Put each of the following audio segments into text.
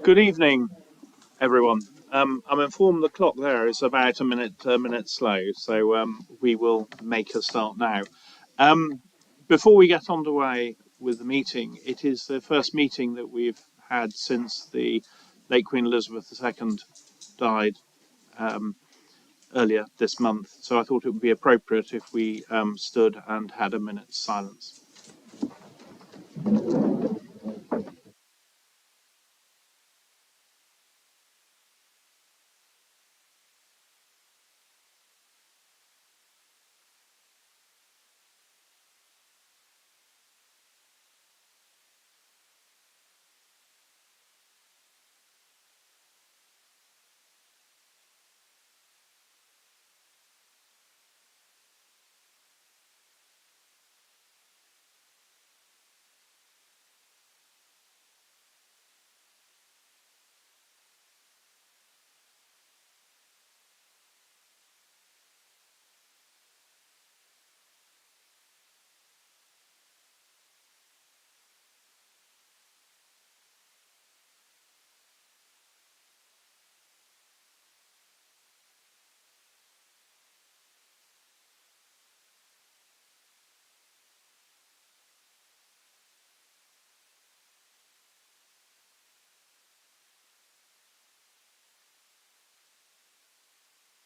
Good evening, everyone. I'm informed the clock there is about a minute slow, so we will make a start now. Before we get underway with the meeting, it is the first meeting that we've had since the late Queen Elizabeth II died earlier this month. So I thought it would be appropriate if we stood and had a minute's silence.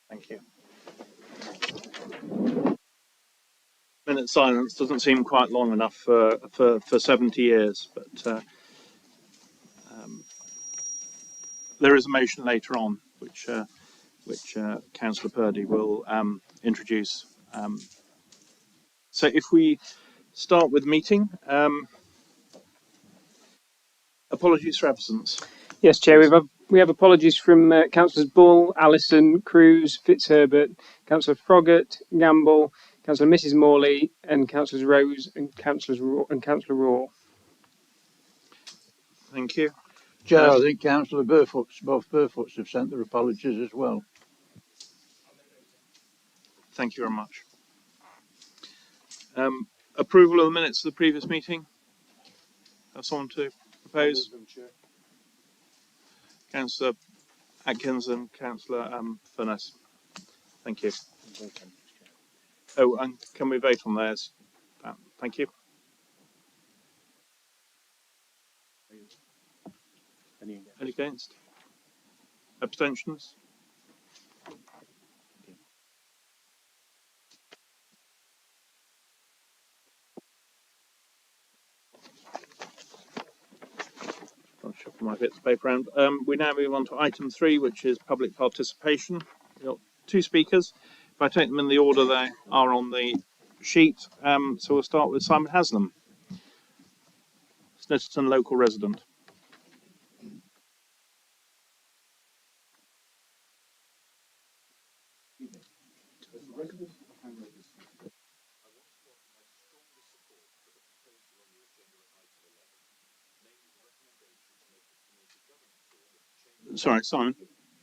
Thank you. Minute silence doesn't seem quite long enough for 70 years, but there is a motion later on which Councillor Purdy will introduce. So if we start with meeting, apologies for absence. Yes, Chair, we have apologies from Councillors Bull, Allison, Cruz, Fitzherbert, Councillor Froggatt, Gamble, Councillor Mrs Morley, and Councillors Rose and Councillor Raw. Thank you. Chair, I think Councillor both Burfoots have sent their apologies as well. Thank you very much. Approval of the minutes of the previous meeting. Have someone to propose? Councillor Atkins and Councillor Furness. Thank you. Oh, and can we vote on theirs? Thank you. Any against? Abstentions? I'll shuffle my bits of paper around. We now move on to item 3, which is public participation. We've got 2 speakers. If I take them in the order they are on the sheet, so we'll start with Simon Haslam, Snitterton local resident. Sorry, Simon.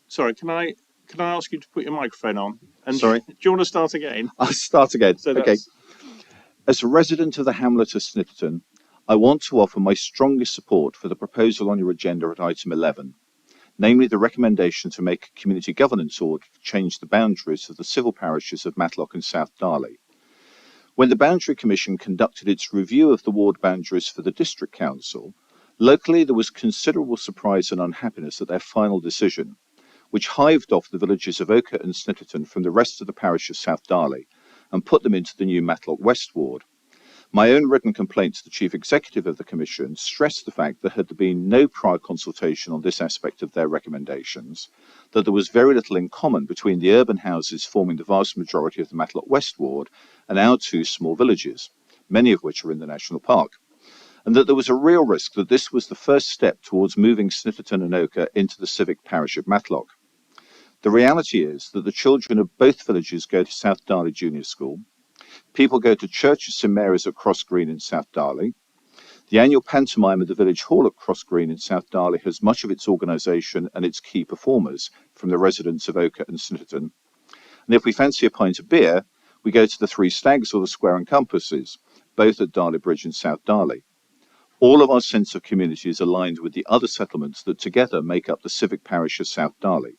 Sorry, can I ask you to put your microphone on? And Sorry. Do you want to start again? I'll start again. So okay. As a resident of the hamlet of Snitterton, I want to offer my strongest support for the proposal on your agenda at item 11, namely the recommendation to make a community governance order to change the boundaries of the civil parishes of Matlock and South Darley. When the Boundary Commission conducted its review of the ward boundaries for the District Council, locally there was considerable surprise and unhappiness at their final decision, which hived off the villages of Oker and Snitterton from the rest of the parish of South Darley and put them into the new Matlock West ward. My own written complaint to the Chief Executive of the Commission stressed the fact that there had been no prior consultation on this aspect of their recommendations, that there was very little in common between the urban houses forming the vast majority of the Matlock West ward and our two small villages, many of which are in the National Park, and that there was a real risk that this was the first step towards moving Snitterton and Ochre into the civic parish of Matlock. The reality is that the children of both villages go to South Darley Junior School. People go to church at St Mary's at Cross Green in South Darley. The annual pantomime at the village hall at Cross Green in South Darley has much of its organisation and its key performers from the residents of Ochre and Snitterton. And if we fancy a pint of beer, we go to the Three Stags or the Square and Compasses, both at Darley Bridge and South Darley. All of our sense of community is aligned with the other settlements that together make up the civic parish of South Darley.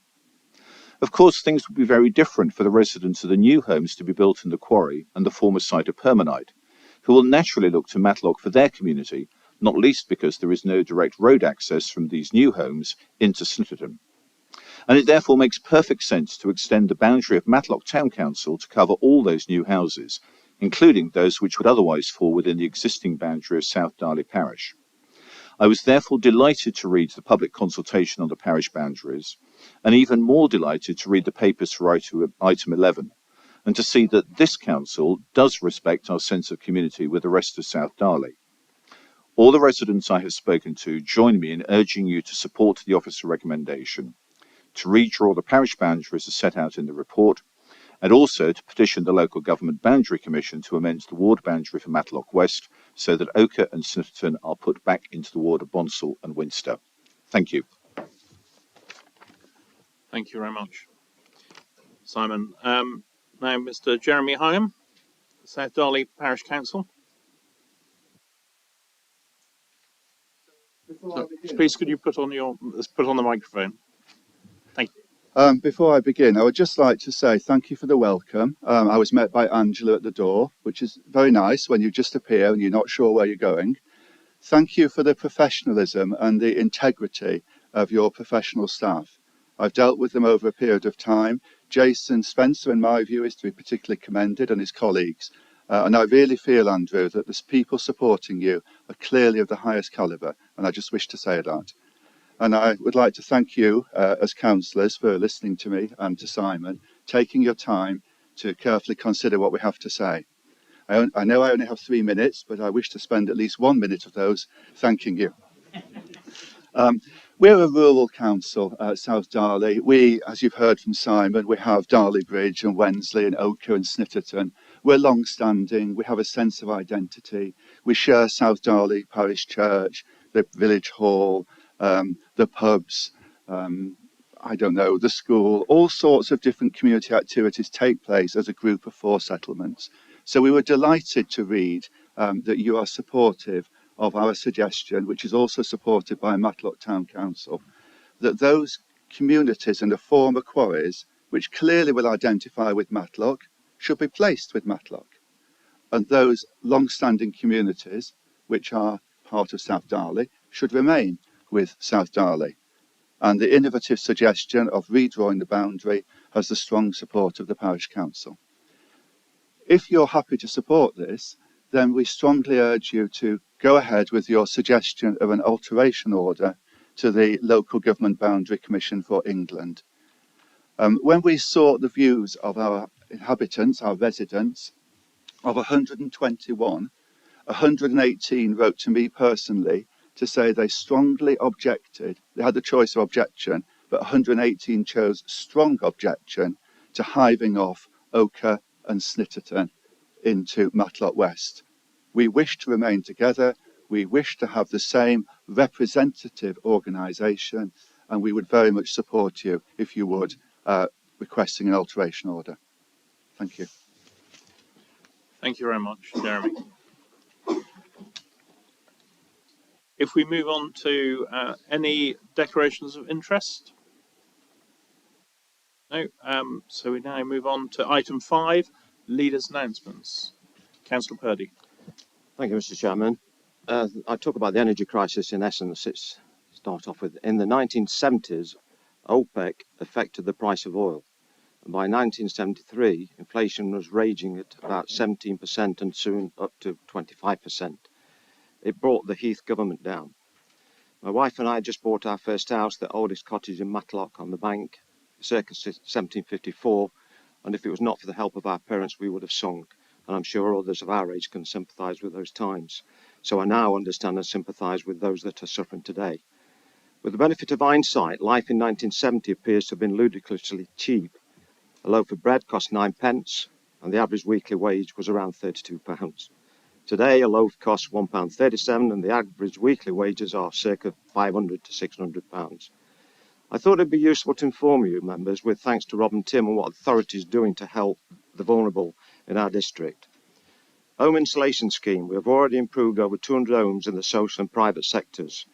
Of course, things would be very different for the residents of the new homes to be built in the quarry and the former site of Permanite, who will naturally look to Matlock for their community, not least because there is no direct road access from these new homes into Snitterton. And it therefore makes perfect sense to extend the boundary of Matlock Town Council to cover all those new houses, including those which would otherwise fall within the existing boundary of South Darley Parish. I was therefore delighted to read the public consultation on the parish boundaries, and even more delighted to read the papers for item 11, and to see that this council does respect our sense of community with the rest of South Darley. All the residents I have spoken to join me in urging you to support the officer recommendation, to redraw the parish boundaries as set out in the report, and also to petition the Local Government Boundary Commission to amend the ward boundary for Matlock West so that Ochre and Snitterton are put back into the ward of Bonsall and Winster. Thank you. Thank you very much, Simon. Now, Mr. Jeremy Hyam, South Darley Parish Council. So, please, could you put on the microphone? Thank you. Before I begin, I would just like to say thank you for the welcome. I was met by Angela at the door, which is very nice when you just appear and you're not sure where you're going. Thank you for the professionalism and the integrity of your professional staff. I've dealt with them over a period of time. Jason Spencer, in my view, is to be particularly commended, and his colleagues. And I really feel, Andrew, that the people supporting you are clearly of the highest calibre, and I just wish to say that. And I would like to thank you as councillors for listening to me and to Simon, taking your time to carefully consider what we have to say. I know I only have 3 minutes, but I wish to spend at least 1 minute of those thanking you. We're a rural council at South Darley. We, as you've heard from Simon, we have Darley Bridge and Wensley and Ochre and Snitterton. We're long-standing, we have a sense of identity. We share South Darley Parish Church, the village hall, the pubs, the school. All sorts of different community activities take place as a group of 4 settlements. So we were delighted to read that you are supportive of our suggestion, which is also supported by Matlock Town Council, that those communities and the former quarries, which clearly will identify with Matlock, should be placed with Matlock. And those long-standing communities, which are part of South Darley, should remain with South Darley. And the innovative suggestion of redrawing the boundary has the strong support of the Parish Council. If you're happy to support this, then we strongly urge you to go ahead with your suggestion of an alteration order to the Local Government Boundary Commission for England. When we sought the views of our inhabitants, our residents, of 121, 118 wrote to me personally to say they strongly objected. They had the choice of objection, but 118 chose strong objection to hiving off Ochre and Snitterton into Matlock West. We wish to remain together. We wish to have the same representative organisation, and we would very much support you if you would requesting an alteration order. Thank you. Thank you very much, Jeremy. If we move on to any declarations of interest? No. So we now move on to item 5, leaders' announcements. Councillor Purdy. Thank you, Mr. Chairman. I talk about the energy crisis in essence. It's start off with, in the 1970s, OPEC affected the price of oil. And by 1973, inflation was raging at about 17% and soon up to 25%. It brought the Heath government down. My wife and I just bought our first house, the oldest cottage in Matlock on the bank, circa 1754, and if it was not for the help of our parents, we would have sunk. And I'm sure others of our age can sympathise with those times. So I now understand and sympathise with those that are suffering today. With the benefit of hindsight, life in 1970 appears to have been ludicrously cheap. A loaf of bread cost 9p, and the average weekly wage was around £32. Today, a loaf costs £1.37, and the average weekly wages are circa £500 to £600. I thought it'd be useful to inform you, members, with thanks to Rob and Tim, on what authorities are doing to help the vulnerable in our district. Home insulation scheme. We have already improved over 200 homes in the social and private sectors.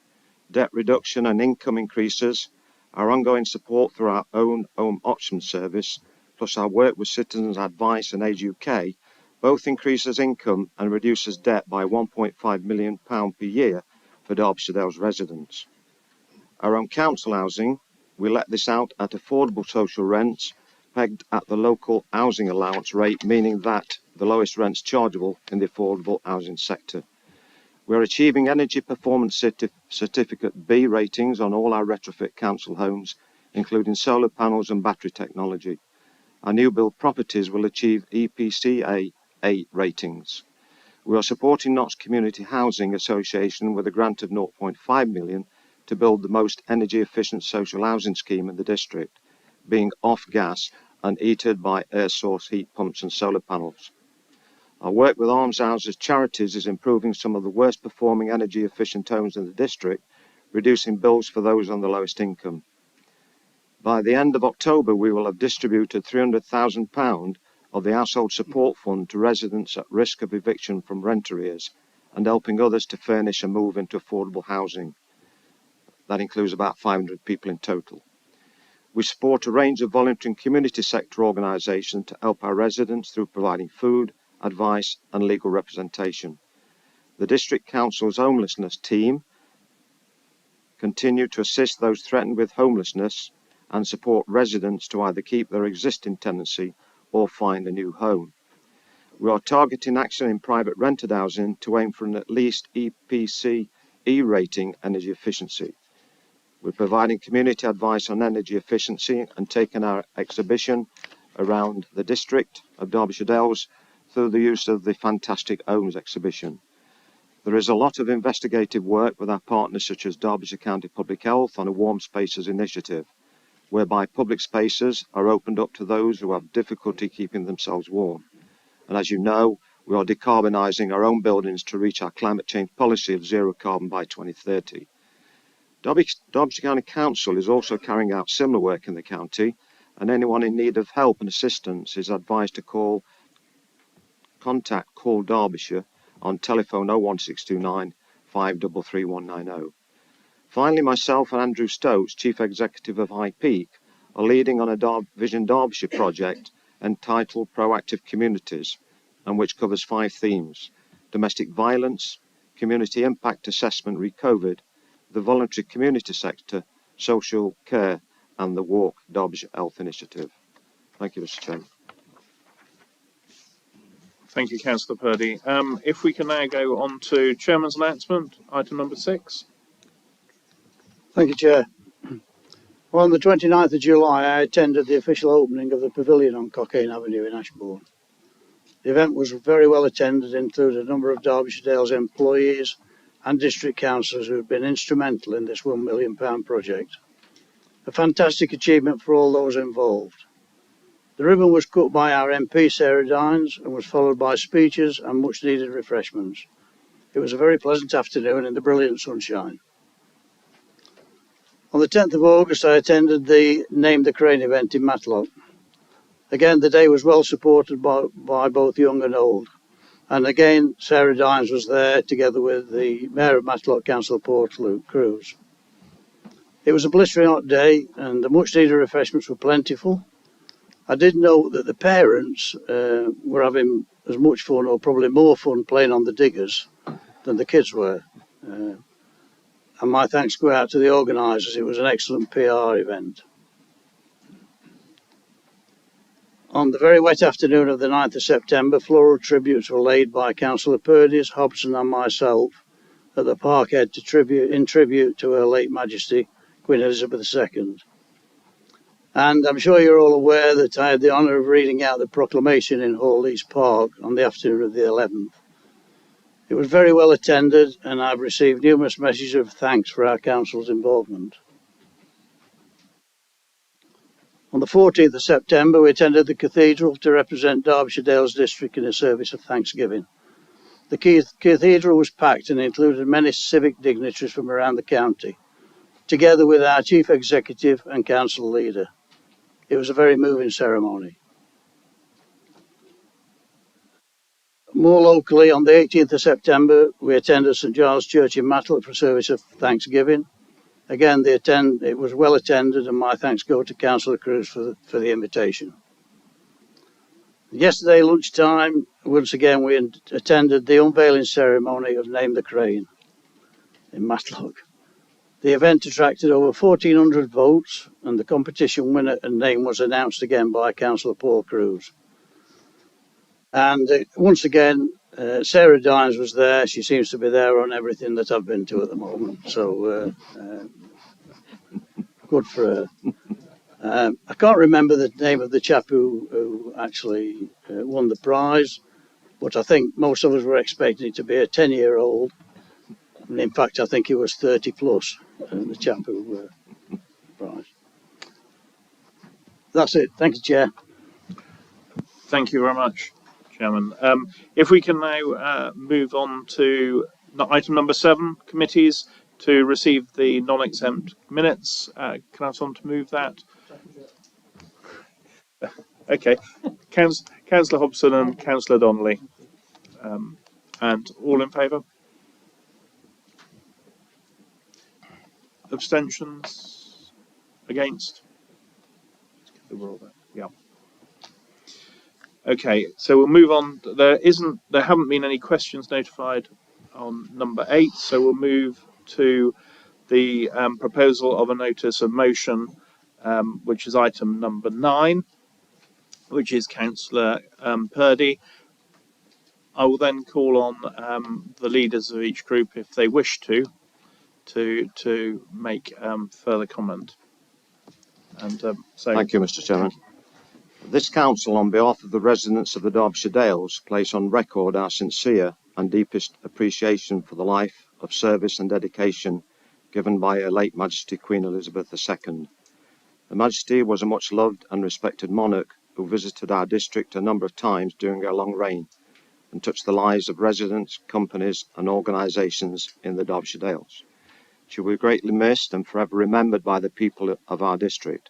Debt reduction and income increases. Our ongoing support through our own home option service, plus our work with Citizens Advice and Age UK, both increases income and reduces debt by £1.5 million per year for Derbyshire Dales residents. Our own council housing, we let this out at affordable social rents, pegged at the local housing allowance rate, meaning that the lowest rents chargeable in the affordable housing sector. We are achieving Energy Performance Certificate B ratings on all our retrofit council homes, including solar panels and battery technology. Our new build properties will achieve EPC A ratings. We are supporting Notts Community Housing Association with a grant of £0.5 million to build the most energy efficient social housing scheme in the district, being off gas and heated by air source heat pumps and solar panels. Our work with Arms Houses Charities is improving some of the worst performing energy efficient homes in the district, reducing bills for those on the lowest income. By the end of October, we will have distributed £300,000 of the Household Support Fund to residents at risk of eviction from rent arrears and helping others to furnish and move into affordable housing. That includes about 500 people in total. We support a range of voluntary and community sector organisations to help our residents through providing food, advice and legal representation. The District Council's homelessness team continue to assist those threatened with homelessness and support residents to either keep their existing tenancy or find a new home. We are targeting action in private rented housing to aim for an at least EPC E rating energy efficiency. We're providing community advice on energy efficiency and taking our exhibition around the district of Derbyshire Dales through the use of the Fantastic Homes exhibition. There is a lot of investigative work with our partners such as Derbyshire County Public Health on a Warm Spaces initiative, whereby public spaces are opened up to those who have difficulty keeping themselves warm. And as you know, we are decarbonising our own buildings to reach our climate change policy of zero carbon by 2030. Derbyshire County Council is also carrying out similar work in the county, and anyone in need of help and assistance is advised to contact Call Derbyshire on telephone 01629 533 190. Finally, myself and Andrew Stokes, Chief Executive of High Peak, are leading on a Vision Derbyshire project entitled Proactive Communities, and which covers 5 themes: domestic violence, community impact assessment re-COVID, the voluntary community sector, social care and the Walk Derbyshire Health Initiative. Thank you, Mr. Chairman. Thank you, Councillor Purdy. If we can now go on to Chairman's announcement, item number 6. Thank you, Chair. Well, on the 29th of July, I attended the official opening of the pavilion on Cockayne Avenue in Ashbourne. The event was very well attended, included a number of Derbyshire Dales employees and district councillors who have been instrumental in this £1 million project. A fantastic achievement for all those involved. The ribbon was cut by our MP Sarah Dines and was followed by speeches and much needed refreshments. It was a very pleasant afternoon in the brilliant sunshine. On the 10th of August, I attended the Name the Crane event in Matlock. Again, the day was well supported by both young and old. And again, Sarah Dines was there together with the Mayor of Matlock, Councillor Porter, Luke Cruz. It was a blistering hot day and the much needed refreshments were plentiful. I did note that the parents were having as much fun, or probably more fun, playing on the diggers than the kids were. And my thanks go out to the organisers. It was an excellent PR event. On the very wet afternoon of the 9th of September, floral tributes were laid by Councillor Purdes, Hobson and myself at the Parkhead in tribute to Her late Majesty Queen Elizabeth II. And I'm sure you're all aware that I had the honour of reading out the proclamation in Hall East Park on the afternoon of the 11th. It was very well attended, and I've received numerous messages of thanks for our council's involvement. On the 14th of September, we attended the cathedral to represent Derbyshire Dales district in a service of thanksgiving. The cathedral was packed and included many civic dignitaries from around the county, together with our chief executive and council leader. It was a very moving ceremony. More locally, on the 18th of September, we attended St Giles Church in Matlock for a service of thanksgiving. Again, it was well attended, and my thanks go to Councillor Cruz for the invitation. Yesterday lunchtime, once again, we attended the unveiling ceremony of Name the Crane in Matlock. The event attracted over 1,400 votes, and the competition winner and name was announced again by Councillor Paul Cruz. And once again, Sarah Dines was there. She seems to be there on everything that I've been to at the moment. So good for her. I can't remember the name of the chap who actually won the prize, but I think most of us were expecting it to be a 10-year-old. And in fact, I think he was 30 plus, the chap who won the prize. That's it. Thank you, Chair. Thank you very much, Chairman. If we can now move on to item number 7, committees, to receive the non-exempt minutes. Can I have someone to move that? Okay. Councillor Hobson and Councillor Donnelly. And all in favour? Abstentions? Against? Yeah. Okay, so we'll move on. There haven't been any questions notified on number 8, so we'll move to the proposal of a notice of motion, which is item number 9, which is Councillor Purdy. I will then call on the leaders of each group, if they wish to make further comment. And so, thank you, Mr. Chairman. This council, on behalf of the residents of the Derbyshire Dales, place on record our sincere and deepest appreciation for the life of service and dedication given by Her late Majesty Queen Elizabeth II. Her Majesty was a much loved and respected monarch who visited our district a number of times during her long reign and touched the lives of residents, companies and organisations in the Derbyshire Dales. She will be greatly missed and forever remembered by the people of our district.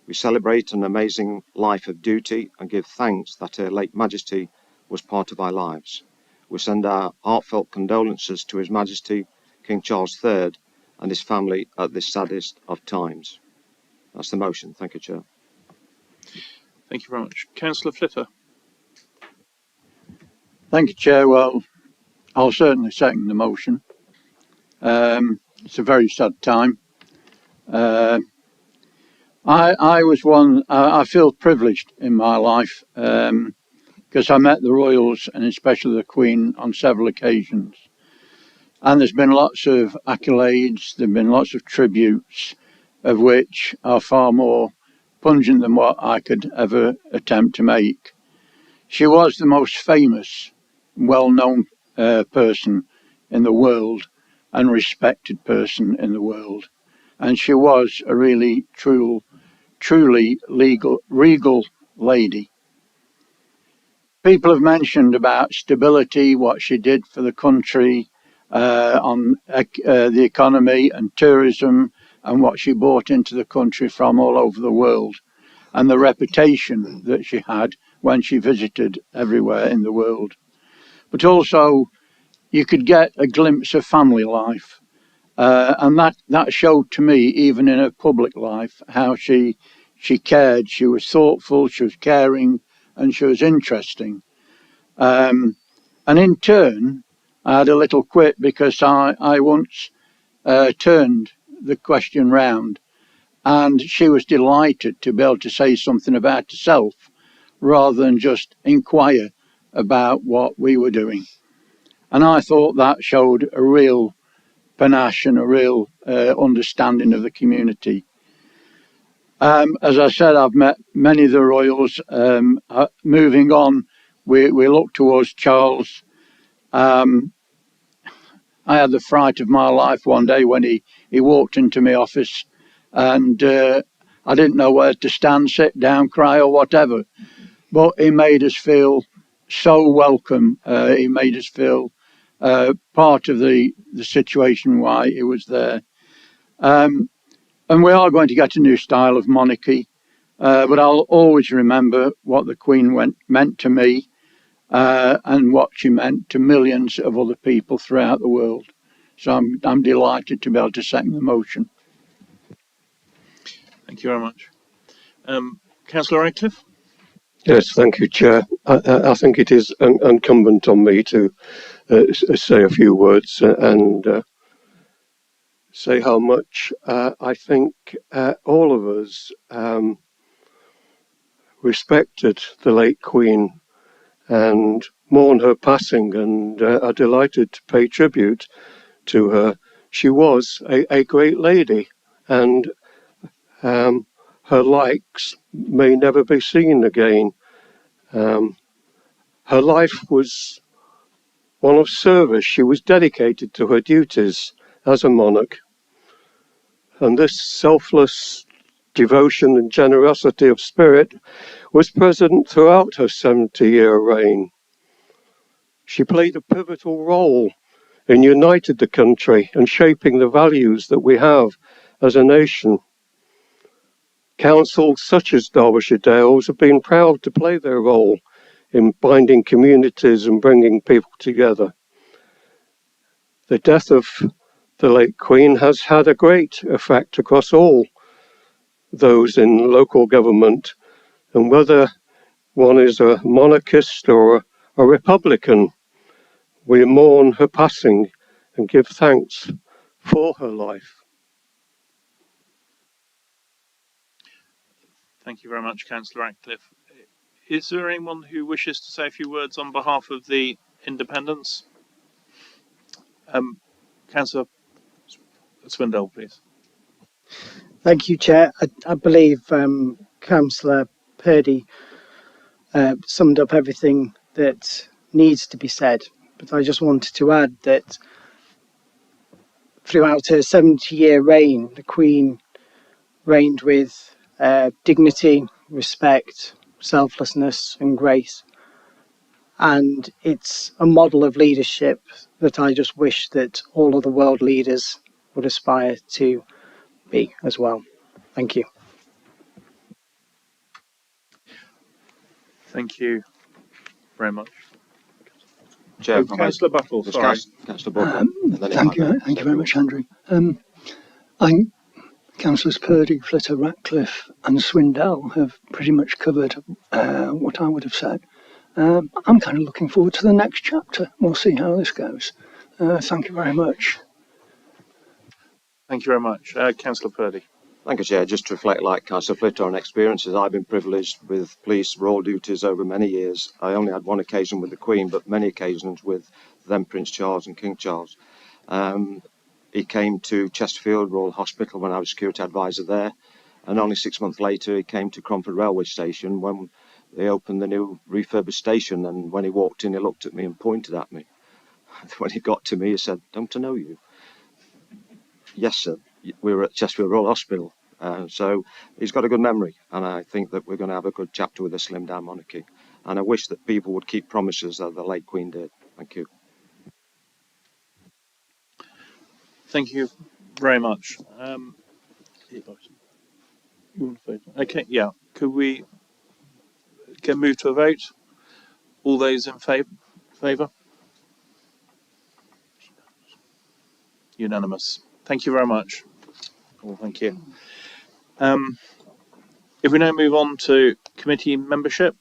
We celebrate an amazing life of duty and give thanks that Her late Majesty was part of our lives. We send our heartfelt condolences to His Majesty King Charles III and his family at this saddest of times. That's the motion. Thank you, Chair. thank you very much. Councillor Flitter. Thank you, Chair. Well, I'll certainly second the motion. It's a very sad time. I was one, I feel privileged in my life because I met the royals and especially the Queen on several occasions. And there's been lots of accolades, there have been lots of tributes, of which are far more pungent than what I could ever attempt to make. She was the most famous, well-known person in the world and respected person in the world. And she was a really truly regal lady. People have mentioned about stability, what she did for the country, on the economy and tourism, and what she brought into the country from all over the world, and the reputation that she had when she visited everywhere in the world. But also, you could get a glimpse of family life, and that showed to me, even in her public life, how she cared. She was thoughtful, she was caring, and she was interesting. And in turn, I had a little quip because I once turned the question round, and she was delighted to be able to say something about herself rather than just inquire about what we were doing. And I thought that showed a real panache and a real understanding of the community. As I said, I've met many of the royals. Moving on, we look towards Charles. I had the fright of my life one day when he walked into my office, and I didn't know where to stand, sit down, cry or whatever. But he made us feel so welcome. He made us feel part of the situation why he was there. And we are going to get a new style of monarchy, but I'll always remember what the Queen meant to me. And what she meant to millions of other people throughout the world. So I'm delighted to be able to second the motion. Thank you very much. Councillor Radcliffe? Yes, thank you, Chair. I think it is incumbent on me to say a few words and say how much I think all of us respected the late Queen and mourn her passing, and are delighted to pay tribute to her. She was a great lady, and her likes may never be seen again. Her life was one of service. She was dedicated to her duties as a monarch, and this selfless devotion and generosity of spirit was present throughout her 70-year reign. She played a pivotal role in uniting the country and shaping the values that we have as a nation. Councils such as Derbyshire Dales have been proud to play their role in binding communities and bringing people together. The death of the late Queen has had a great effect across all those in local government, and whether one is a monarchist or a republican, we mourn her passing and give thanks for her life. Thank you very much, Councillor Radcliffe. Is there anyone who wishes to say a few words on behalf of the independents? Councillor Swindell, please. Thank you, Chair. I believe Councillor Purdy summed up everything that needs to be said, but I just wanted to add that throughout her 70-year reign, the Queen reigned with dignity, respect, selflessness and grace. And it's a model of leadership that I just wish that all of the world leaders would aspire to be as well. Thank you. Thank you very much. Chair, Councillor Buttle, sorry. Councillor Butler. Thank you very much, Andrew. I think Councillors Purdy, Flitter, Ratcliffe and Swindell have pretty much covered what I would have said. I'm kind of looking forward to the next chapter. We'll see how this goes. Thank you very much. Thank you very much. Councillor Purdy. Thank you, Chair. Just to reflect like Councillor Flitter on experiences, I've been privileged with police role duties over many years. I only had one occasion with the Queen, but many occasions with then Prince Charles and King Charles. He came to Chesterfield Royal Hospital when I was security advisor there, and only 6 months later he came to Cromford Railway Station when they opened the new refurbished station, and when he walked in he looked at me and pointed at me. When he got to me he said, "Don't I know you?" "Yes, sir. We were at Chesterfield Royal Hospital." So he's got a good memory, and I think that we're going to have a good chapter with the slimmed down monarchy, and I wish that people would keep promises that the late Queen did. Thank you. Thank you very much. Okay, yeah. Could we get moved to a vote? All those in favour? Unanimous. Thank you very much. Well, thank you. If we now move on to committee membership.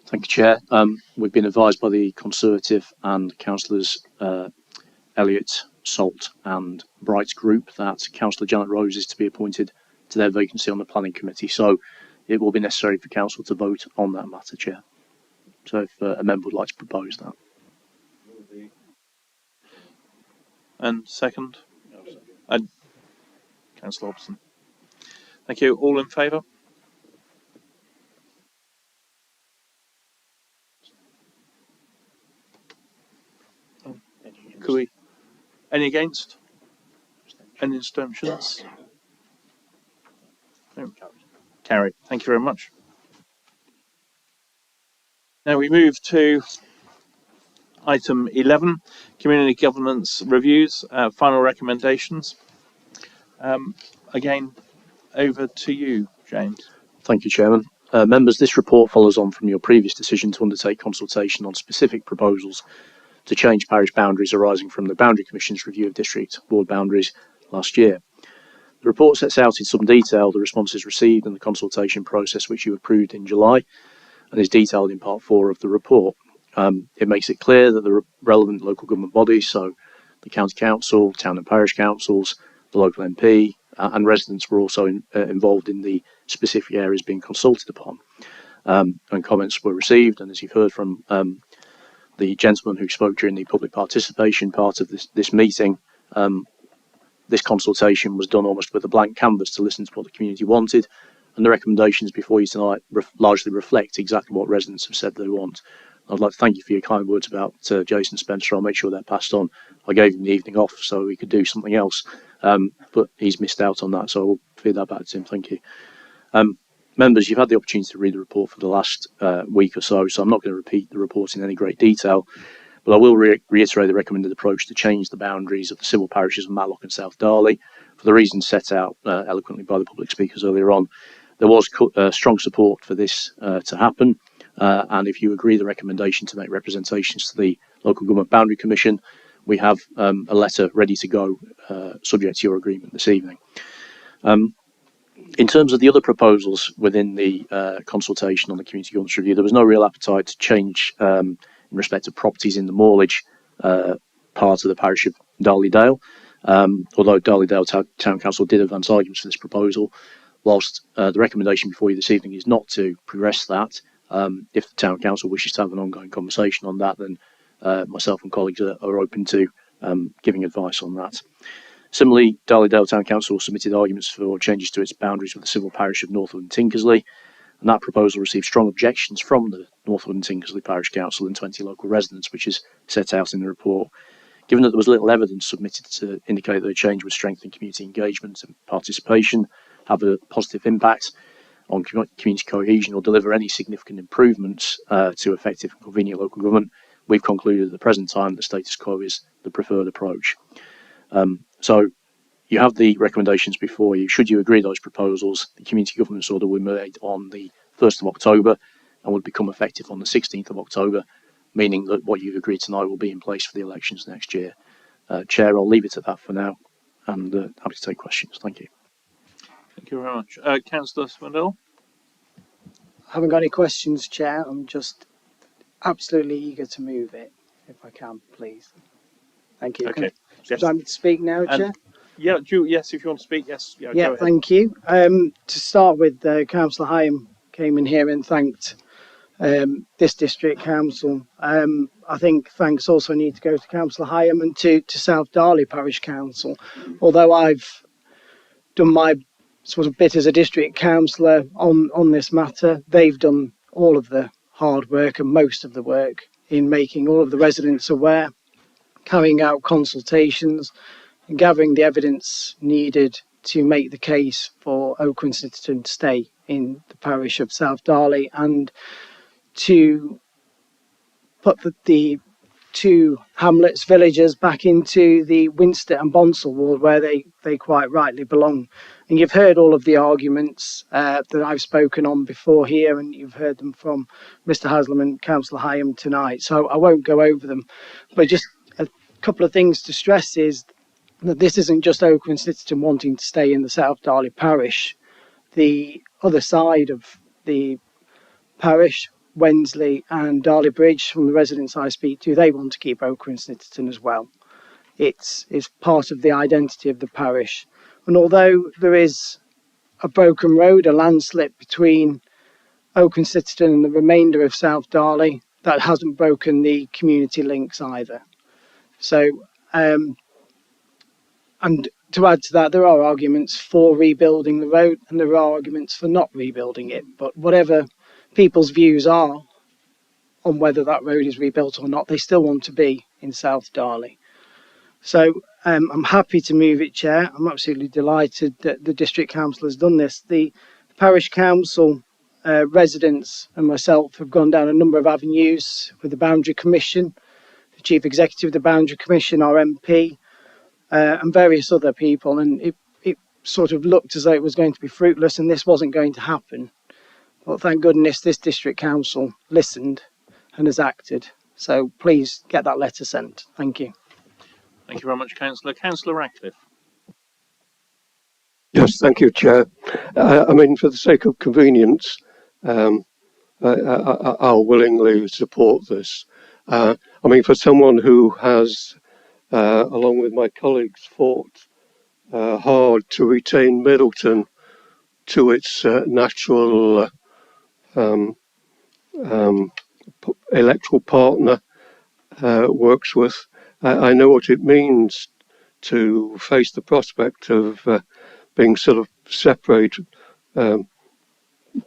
Thank you, Chair. We've been advised by the Conservative and Councillors Elliott, Salt and Bright group that Councillor Janet Rose is to be appointed to their vacancy on the planning committee. So it will be necessary for council to vote on that matter, Chair. So if a member would like to propose that. And second? And Councillor Hobson. Thank you. All in favour? Could we? Any against? Any abstentions? No. Carried. Thank you very much. Now we move to item 11, community governance reviews, final recommendations. Again, over to you, James. Thank you, Chairman. Members, this report follows on from your previous decision to undertake consultation on specific proposals to change parish boundaries arising from the Boundary Commission's review of district ward boundaries last year. The report sets out in some detail the responses received and the consultation process which you approved in July, and is detailed in part 4 of the report. It makes it clear that the relevant local government bodies, so the county council, town and parish councils, the local MP, and residents were also involved in the specific areas being consulted upon. And comments were received, and as you've heard from the gentleman who spoke during the public participation part of this meeting, this consultation was done almost with a blank canvas to listen to what the community wanted, and the recommendations before you tonight largely reflect exactly what residents have said they want. I'd like to thank you for your kind words about Jason Spencer. I'll make sure they're passed on. I gave him the evening off so he could do something else, but he's missed out on that, so I'll feed that back to him. Thank you. Members, you've had the opportunity to read the report for the last week or so, so I'm not going to repeat the report in any great detail, but I will reiterate the recommended approach to change the boundaries of the civil parishes of Matlock and South Darley for the reasons set out eloquently by the public speakers earlier on. There was strong support for this to happen, and if you agree the recommendation to make representations to the Local Government Boundary Commission, we have a letter ready to go, subject to your agreement this evening. In terms of the other proposals within the consultation on the community governance review, there was no real appetite to change in respect of properties in the Morlidge part of the parish of Darley-Dale, although Darley-Dale Town Council did advance arguments for this proposal. Whilst the recommendation before you this evening is not to progress that, if the Town Council wishes to have an ongoing conversation on that, then myself and colleagues are open to giving advice on that. Similarly, Darley-Dale Town Council submitted arguments for changes to its boundaries with the civil parish of Northwood and Tinkersley, and that proposal received strong objections from the Northwood and Tinkersley Parish Council and 20 local residents, which is set out in the report. Given that there was little evidence submitted to indicate that a change would strengthen community engagement and participation, have a positive impact on community cohesion, or deliver any significant improvements to effective and convenient local government, we've concluded at the present time that status quo is the preferred approach. So you have the recommendations before you. Should you agree those proposals, the community governance order will be made on the 1st of October and would become effective on the 16th of October, meaning that what you've agreed tonight will be in place for the elections next year. Chair, I'll leave it at that for now, and happy to take questions. Thank you. Thank you very much. Councillor Swindell? I haven't got any questions, Chair. I'm just absolutely eager to move it, if I can, please. Thank you. Okay. Yes. Do I need to speak now, Chair? Yeah, yes, if you want to speak, yes. Yeah, yeah, go ahead. Thank you. To start with, Councillor Hyam came in here and thanked this district council. I think thanks also need to go to Councillor Hyam and to South Darley Parish Council. Although I've done my sort of bit as a district councillor on this matter, they've done all of the hard work and most of the work in making all of the residents aware, carrying out consultations and gathering the evidence needed to make the case for Oak and Snitterton to stay in the parish of South Darley, and to put the two hamlets, villages, back into the Winster and Bonsall ward where they quite rightly belong. And you've heard all of the arguments that I've spoken on before here, and you've heard them from Mr. Haslam and Councillor Hyam tonight, so I won't go over them. But just a couple of things to stress is that this isn't just Oak and Snitterton wanting to stay in the South Darley parish. The other side of the parish, Wensley and Darley Bridge, from the residents I speak to, they want to keep Oak and Snitterton as well. It's part of the identity of the parish. And although there is a broken road, a landslip between Oakenstitterton and the remainder of South Darley that hasn't broken the community links either. So, and to add to that, there are arguments for rebuilding the road and there are arguments for not rebuilding it. But whatever people's views are on whether that road is rebuilt or not, they still want to be in South Darley. So I'm happy to move it, Chair. I'm absolutely delighted that the District Council has done this. The Parish Council residents and myself have gone down a number of avenues with the Boundary Commission, the Chief Executive of the Boundary Commission, our MP, and various other people, and it sort of looked as though it was going to be fruitless and this wasn't going to happen. But thank goodness this District Council listened and has acted. So please get that letter sent. Thank you. Thank you very much, Councillor. Councillor Ratcliffe. Yes, thank you, Chair. I mean, for the sake of convenience, I'll willingly support this. I mean, for someone who has, along with my colleagues, fought hard to retain Middleton to its natural electoral partner, Wirksworth, I know what it means to face the prospect of being sort of separated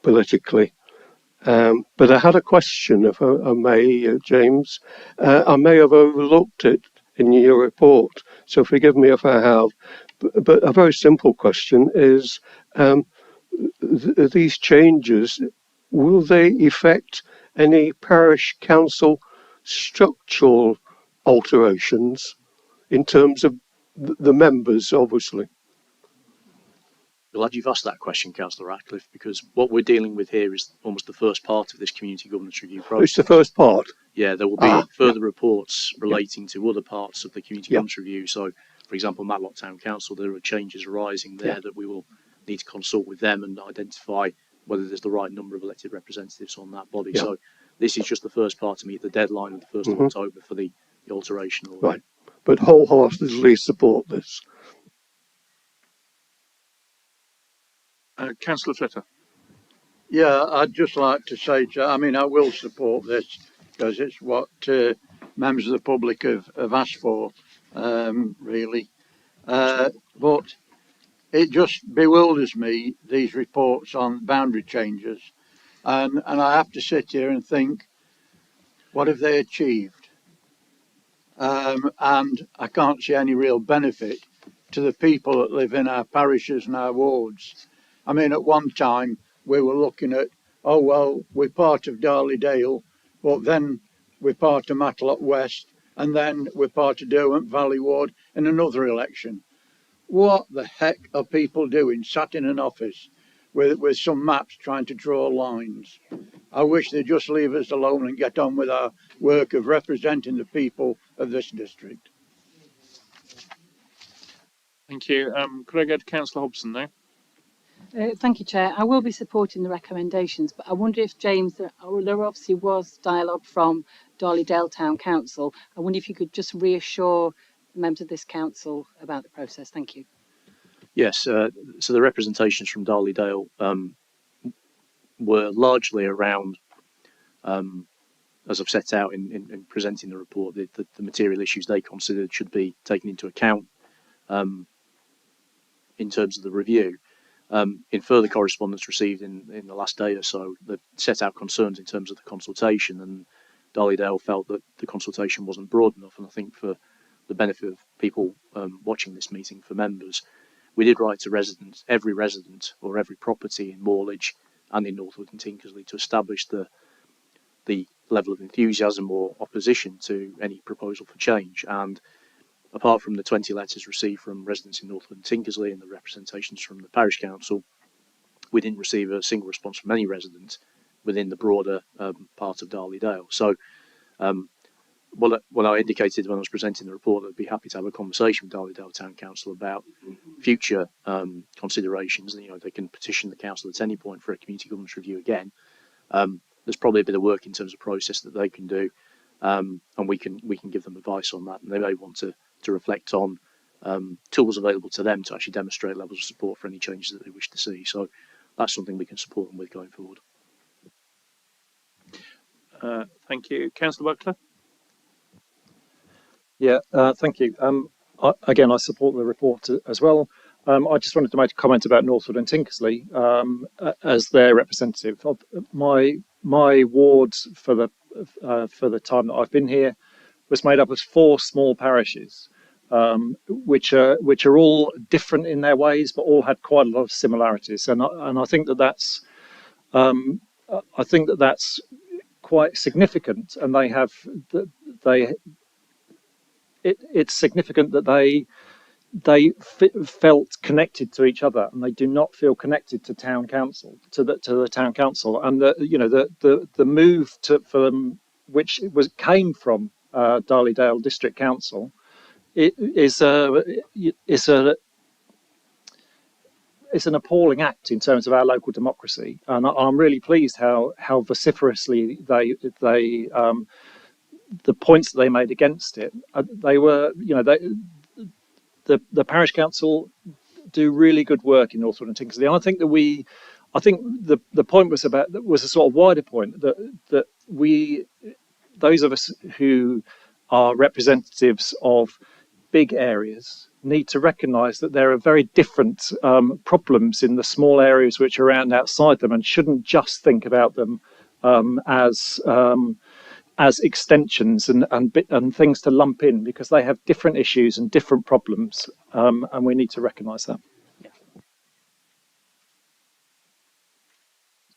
politically. But I had a question, if I may, James. I may have overlooked it in your report, so forgive me if I have. But a very simple question is, these changes, will they affect any parish council structural alterations in terms of the members, obviously? Glad you've asked that question, Councillor Ratcliffe, because what we're dealing with here is almost the first part of this community governance review process. It's the first part. Yeah, there will be further reports relating to other parts of the community governance review. So, for example, Matlock Town Council, there are changes arising there that we will need to consult with them and identify whether there's the right number of elected representatives on that body. So this is just the first part to meet the deadline of the 1st of October for the alteration. Right, but wholeheartedly support this. Councillor Flitter. Yeah, I'd just like to say, I mean, I will support this because it's what members of the public have asked for, really. But it just bewilders me, these reports on boundary changes. And I have to sit here and think, what have they achieved? And I can't see any real benefit to the people that live in our parishes and our wards. I mean, at one time we were looking at, oh, well, we're part of Darley Dale, but then we're part of Matlock West, and then we're part of Derwent Valley Ward in another election. What the heck are people doing, sat in an office with some maps trying to draw lines? I wish they'd just leave us alone and get on with our work of representing the people of this district. Thank you. Could I go to Councillor Hobson now? Thank you, Chair. I will be supporting the recommendations, but I wonder if, James, there obviously was dialogue from Darley Dale Town Council. I wonder if you could just reassure members of this council about the process. Thank you. Yes, so the representations from Darley Dale were largely around, as I've set out in presenting the report, the material issues they considered should be taken into account in terms of the review. In further correspondence received in the last day or so, they set out concerns in terms of the consultation, and Darley Dale felt that the consultation wasn't broad enough. And I think for the benefit of people watching this meeting, for members, we did write to residents, every resident or every property in Morlidge and in Northwood and Tinkersley, to establish the level of enthusiasm or opposition to any proposal for change. And apart from the 20 letters received from residents in Northwood and Tinkersley and the representations from the parish council, we didn't receive a single response from any resident within the broader part of Darley Dale. So what I indicated when I was presenting the report, I'd be happy to have a conversation with Darley Dale Town Council about future considerations. You know, they can petition the council at any point for a community governance review again. There's probably a bit of work in terms of process that they can do, and we can give them advice on that. And they may want to reflect on tools available to them to actually demonstrate levels of support for any changes that they wish to see. So that's something we can support them with going forward. Thank you. Councillor Buckler? Yeah, thank you. Again, I support the report as well. I just wanted to make a comment about Northwood and Tinkersley as their representative. My ward for the time that I've been here was made up of 4 small parishes, which are all different in their ways, but all had quite a lot of similarities. And I think that's quite significant. And it's significant that they felt connected to each other, and they do not feel connected to town council, to the town council. And the move for them, which came from Darley-Dale District Council, it's an appalling act in terms of our local democracy. And I'm really pleased how vociferously the points that they made against it, the parish council do really good work in Northwood and Tinkersley. And I think the point was a sort of wider point that those of us who are representatives of big areas need to recognise that there are very different problems in the small areas which are around outside them, and shouldn't just think about them as extensions and things to lump in, because they have different issues and different problems, and we need to recognise that.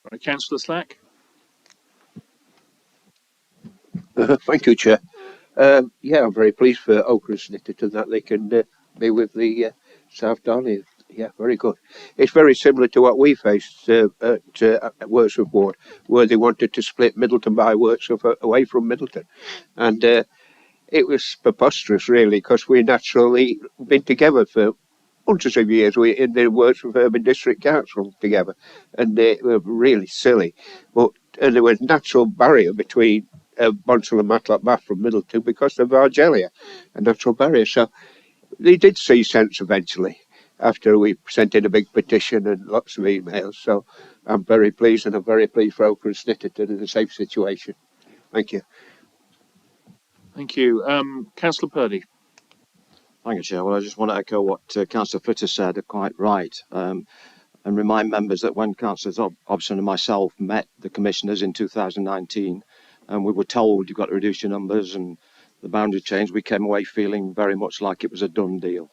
Right, Councillor Slack? Thank you, Chair. Yeah, I'm very pleased for Ochre and Snitterton that they can be with the South Darley. Yeah, very good. It's very similar to what we faced at Wordsworth Ward, where they wanted to split Middleton by Wordsworth away from Middleton. And it was preposterous, really, because we naturally been together for hundreds of years. We in the Wordsworth Urban District Council together, and they were really silly. And there was a natural barrier between Bonsall and Matlock Bath from Middleton because of Argelia, a natural barrier. So they did see sense eventually after we sent in a big petition and lots of emails. So I'm very pleased, and I'm very pleased for Ochre and Snitterton in a safe situation. Thank you. Thank you. Councillor Purdy? Thank you, Chair. Well, I just want to echo what Councillor Flitter said. Are quite right. And remind members that when Councillors Hobson and myself met the commissioners in 2019, and we were told you've got to reduce your numbers and the boundary change, we came away feeling very much like it was a done deal.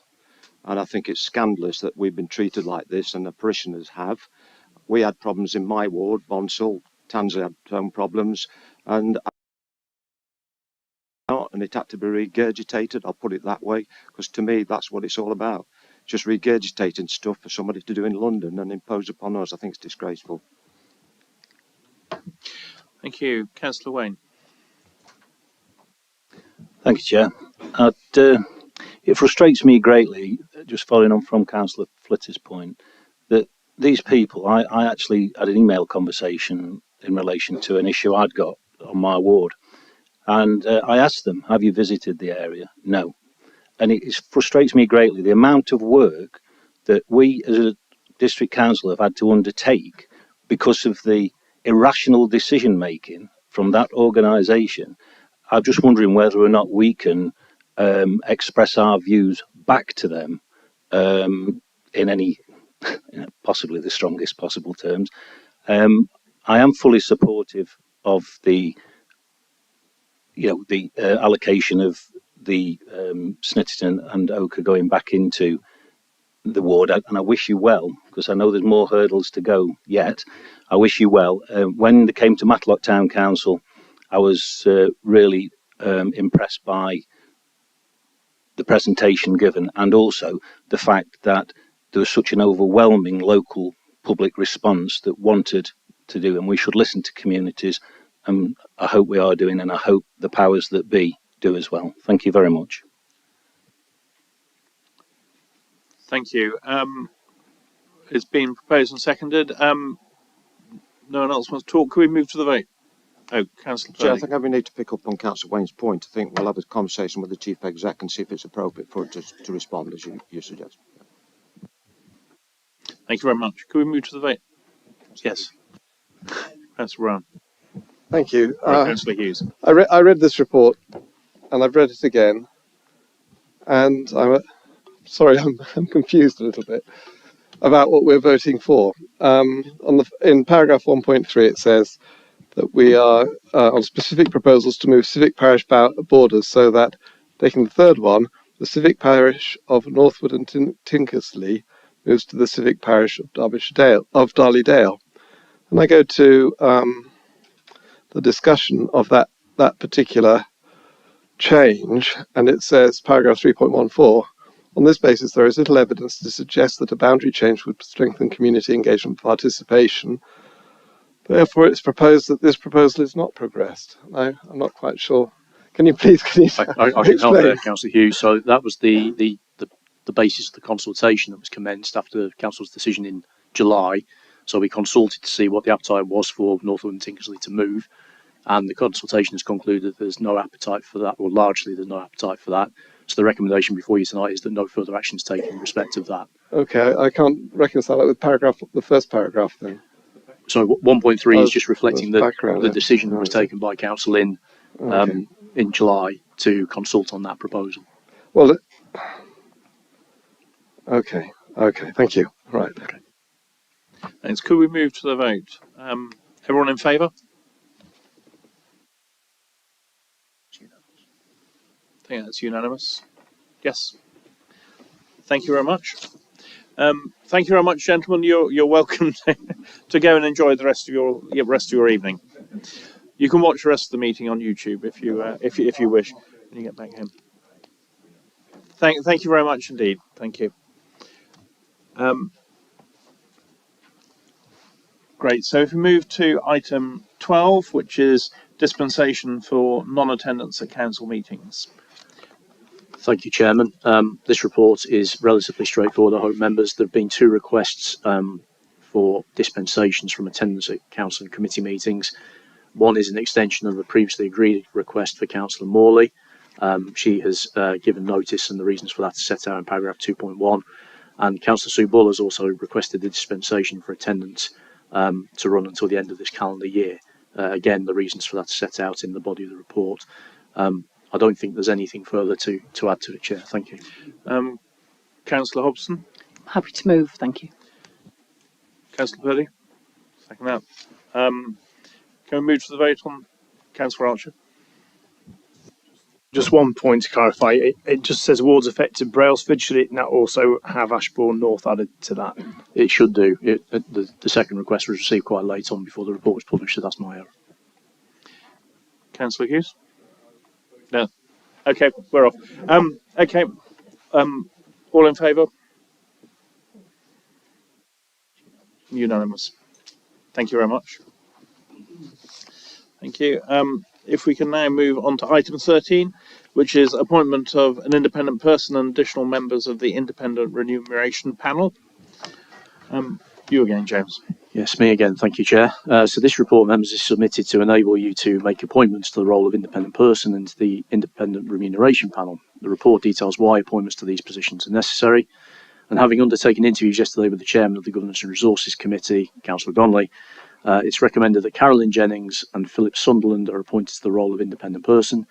And I think it's scandalous that we've been treated like this, and the parishioners have. We had problems in my ward, Bonsall, Tansley had own problems, and it had to be regurgitated, I'll put it that way, because to me that's what it's all about. Just regurgitating stuff for somebody to do in London and impose upon us. I think it's disgraceful. Thank you. Councillor Wayne? Thank you, Chair. It frustrates me greatly, just following on from Councillor Flitter's point, that these people, I actually had an email conversation in relation to an issue I'd got on my ward, and I asked them, have you visited the area? No. And it frustrates me greatly, the amount of work that we as a district council have had to undertake because of the irrational decision making from that organisation. I'm just wondering whether or not we can express our views back to them in any, possibly the strongest possible terms. I am fully supportive of the allocation of the Snitterton and Ochre going back into the ward, and I wish you well, because I know there's more hurdles to go yet. I wish you well. When they came to Matlock Town Council, I was really impressed by the presentation given, and also the fact that there was such an overwhelming local public response that wanted to do, and we should listen to communities, and I hope we are doing, and I hope the powers that be do as well. Thank you very much. Thank you. It's been proposed and seconded. No one else wants to talk. Can we move to the vote? Oh, Councillor Chair, I Purdy. think we need to pick up on Councillor Wayne's point. I think we'll have a conversation with the Chief Exec and see if it's appropriate for it to respond, as you suggest. Thank you very much. Can we move to the vote? Yes. Councillor Brown. Thank you. Councillor Hughes. I read this report, and I've read it again, and sorry, I'm confused a little bit about what we're voting for. In paragraph 1.3, it says that we are on specific proposals to move civic parish borders so that, taking the third one, the civic parish of Northwood and Tinkersley moves to the civic parish of Darley Dale. And I go to the discussion of that particular change, and it says, paragraph 3.14, on this basis, there is little evidence to suggest that a boundary change would strengthen community engagement and participation. Therefore, it's proposed that this proposal is not progressed. I'm not quite sure. Can you please I can help there, Councillor Hughes. So that was the basis of the consultation that was commenced after Council's decision in July. So we consulted to see what the appetite was for Northwood and Tinkersley to move, and the consultation has concluded that there's no appetite for that, or largely there's no appetite for that. So the recommendation before you tonight is that no further action is taken in respect of that. Okay, I can't reconcile that with the first paragraph then. So 1.3 is just reflecting the decision that was okay. taken by Council in July to consult on that proposal. Well, okay, thank you. Right. Okay. Thanks. Could we move to the vote? Everyone in favour? I think that's unanimous. Yes. Thank you very much. Thank you very much, gentlemen. You're welcome to go and enjoy the rest of your evening. You can watch the rest of the meeting on YouTube if you wish when you get back home. Thank you very much indeed. Thank you. Great. So if we move to item 12, which is dispensation for non-attendance at council meetings. Thank you, Chairman. This report is relatively straightforward. I hope members. There have been two requests for dispensations from attendance at council and committee meetings. One is an extension of a previously agreed request for Councillor Morley. She has given notice, and the reasons for that are set out in paragraph 2.1. And Councillor Sue Bull has also requested the dispensation for attendance to run until the end of this calendar year. Again, the reasons for that are set out in the body of the report. I don't think there's anything further to add to it, Chair. Thank you. Councillor Hobson? Happy to move, thank you. Councillor Purdy? Second that. Can we move to the vote on Councillor Archer? Just one point to clarify. It just says wards affected Brailsford. Should it now also have Ashbourne North added to that? It should do. The second request was received quite late on before the report was published, so that's my error. Councillor Hughes? No. Okay, we're off. Okay. All in favour? Unanimous. Thank you very much. Thank you. If we can now move on to item 13, which is appointment of an independent person and additional members of the independent remuneration panel. You again, James. Yes, me again. Thank you, Chair. So this report, members, is submitted to enable you to make appointments to the role of independent person and to the independent remuneration panel. The report details why appointments to these positions are necessary. And having undertaken interviews yesterday with the chairman of the Governance and Resources Committee, Councillor Donnelly, it's recommended that Carolyn Jennings and Philip Sunderland are appointed to the role of independent person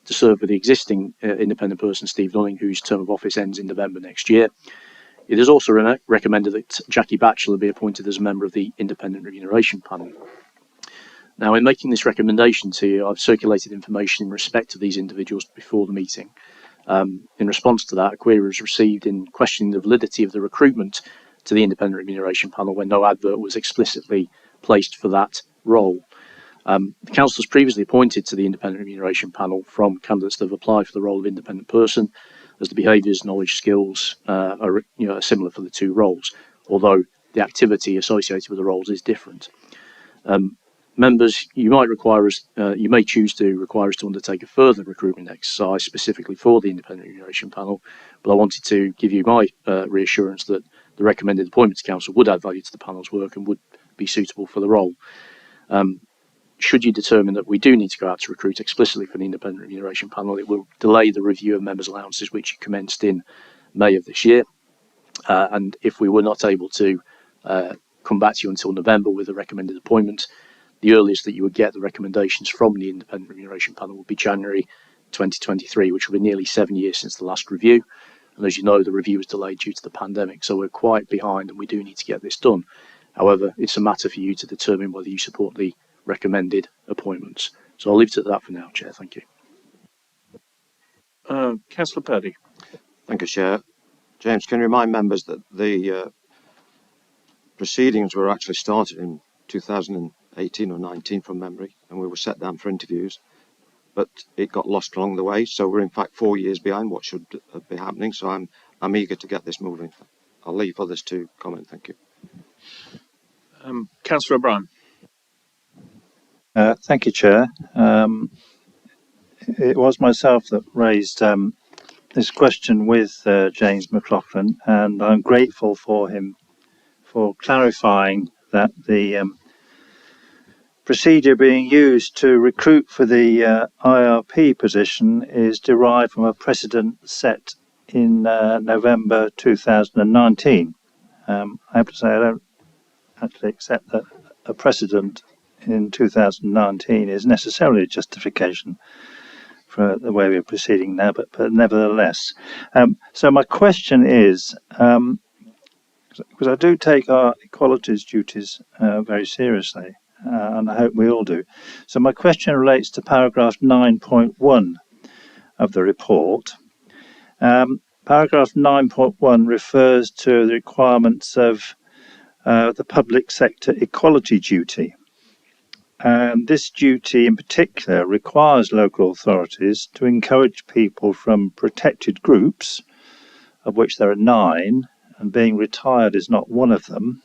to serve with the existing independent person, Steve Dunning, whose term of office ends in November next year. It is also recommended that Jackie Batchelor be appointed as a member of the Independent Remuneration Panel. Now, in making this recommendation to you, I've circulated information in respect to these individuals before the meeting. In response to that, a query was received in questioning the validity of the recruitment to the Independent Remuneration Panel when no advert was explicitly placed for that role. The Council has previously appointed to the Independent Remuneration Panel from candidates that have applied for the role of independent person, as the behaviours, knowledge, skills are similar for the two roles, although the activity associated with the roles is different. Members, you may choose to require us to undertake a further recruitment exercise specifically for the Independent Remuneration Panel, but I wanted to give you my reassurance that the recommended appointment to Council would add value to the panel's work and would be suitable for the role. should you determine that we do need to go out to recruit explicitly for the independent remuneration panel, it will delay the review of members' allowances, which commenced in May of this year. And if we were not able to come back to you until November with a recommended appointment, the earliest that you would get the recommendations from the independent remuneration panel would be January 2023, which will be nearly 7 years since the last review. And as you know, the review was delayed due to the pandemic, so we're quite behind and we do need to get this done. However, it's a matter for you to determine whether you support the recommended appointments. So I'll leave it at that for now, Chair. Thank you. Councillor Purdy. Thank you, Chair. James, can you remind members that the proceedings were actually started in 2018 or 19 from memory, and we were set down for interviews, but it got lost along the way. So we're in fact 4 years behind what should be happening. So I'm eager to get this moving. I'll leave others to comment. Thank you. Councillor O'Brien. Thank you, Chair. It was myself that raised this question with James McLaughlin, and I'm grateful for him for clarifying that the procedure being used to recruit for the IRP position is derived from a precedent set in November 2019. I have to say I don't actually accept that a precedent in 2019 is necessarily a justification for the way we're proceeding now, but nevertheless. So my question is, because I do take our equalities duties very seriously, and I hope we all do. So my question relates to paragraph 9.1 of the report. Paragraph 9.1 refers to the requirements of the public sector equality duty. And this duty in particular requires local authorities to encourage people from protected groups, of which there are 9, and being retired is not one of them,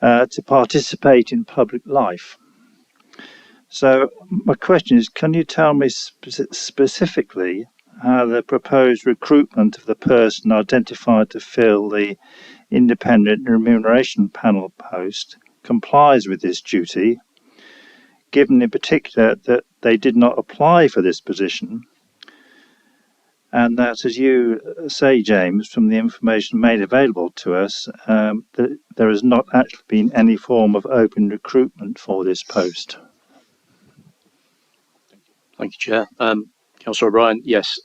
to participate in public life. So my question is, can you tell me specifically how the proposed recruitment of the person identified to fill the independent remuneration panel post complies with this duty, given in particular that they did not apply for this position, and that, as you say, James, from the information made available to us, that there has not actually been any form of open recruitment for this post? Thank you, Chair. Councillor O'Brien, yes.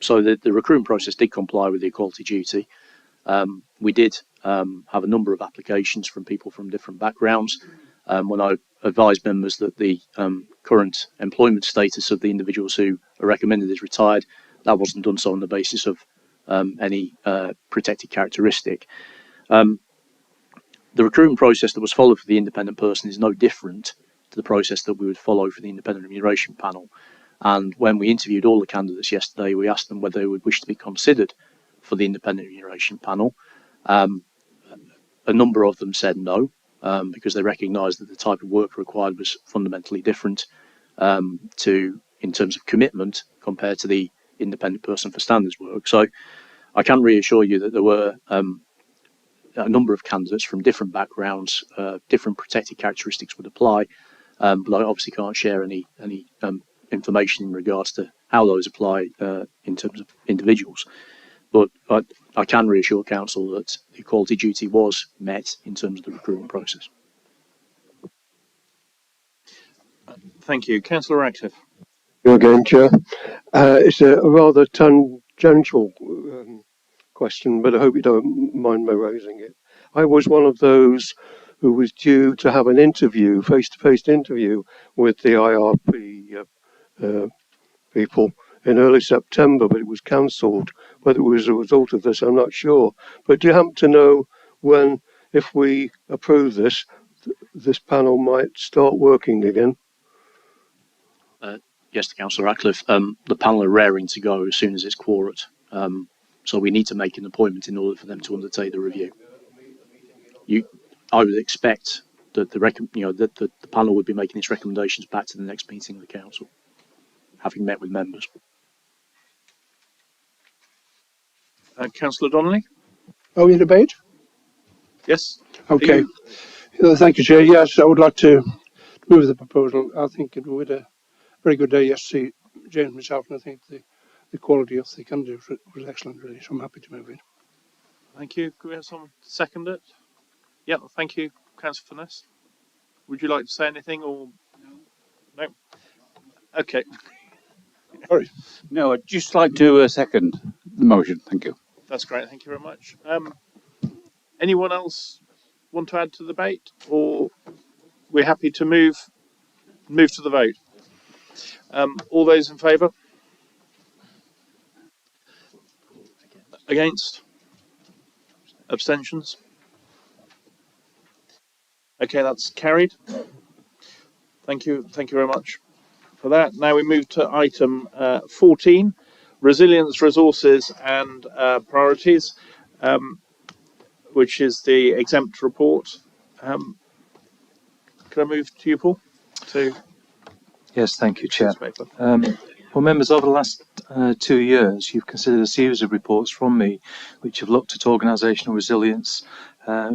So the recruitment process did comply with the equality duty. We did have a number of applications from people from different backgrounds. When I advised members that the current employment status of the individuals who are recommended as retired, that wasn't done so on the basis of any protected characteristic. The recruitment process that was followed for the independent person is no different to the process that we would follow for the independent remuneration panel. And when we interviewed all the candidates yesterday, we asked them whether they would wish to be considered for the independent remuneration panel. A number of them said no, because they recognised that the type of work required was fundamentally different in terms of commitment compared to the independent person for standards work. So I can reassure you that there were a number of candidates from different backgrounds, different protected characteristics would apply, but I obviously can't share any information in regards to how those apply in terms of individuals. But I can reassure Council that the equality duty was met in terms of the recruitment process. Thank you. Councillor Ratcliffe. You again, Chair. It's a rather tangential question, but I hope you don't mind me raising it. I was one of those who was due to have an interview, face-to-face interview with the IRP people in early September, but it was cancelled. Whether it was a result of this, I'm not sure. But do you happen to know when, if we approve this, this panel might start working again? Yes, Councillor Ratcliffe. The panel are raring to go as soon as it's quorate. So we need to make an appointment in order for them to undertake the review. I would expect that the panel would be making its recommendations back to the next meeting of the council, having met with members. Councillor Donnelly. Are we in debate? Yes. Okay. Thank you, Chair. Yes, I would like to move the proposal. I think it would a very good day yesterday, James myself, and I think the quality of the candidate was excellent, really. So I'm happy to move it. Thank you. Could we have someone second it? Yeah, thank you, Councillor Furness. Would you like to say anything or no? Okay. Sorry. No, I'd just like to second the motion. Thank you. That's great. Thank you very much. Anyone else want to add to the debate, or we're happy to move to the vote? All those in favour? Against? Abstentions? Okay, that's carried. Thank you. Thank you very much for that. Now we move to item 14, resilience, resources and priorities, which is the exempt report. Could I move to you, Paul? Yes, thank you, Chair. Well, members, over the last 2 years, you've considered a series of reports from me which have looked at organisational resilience,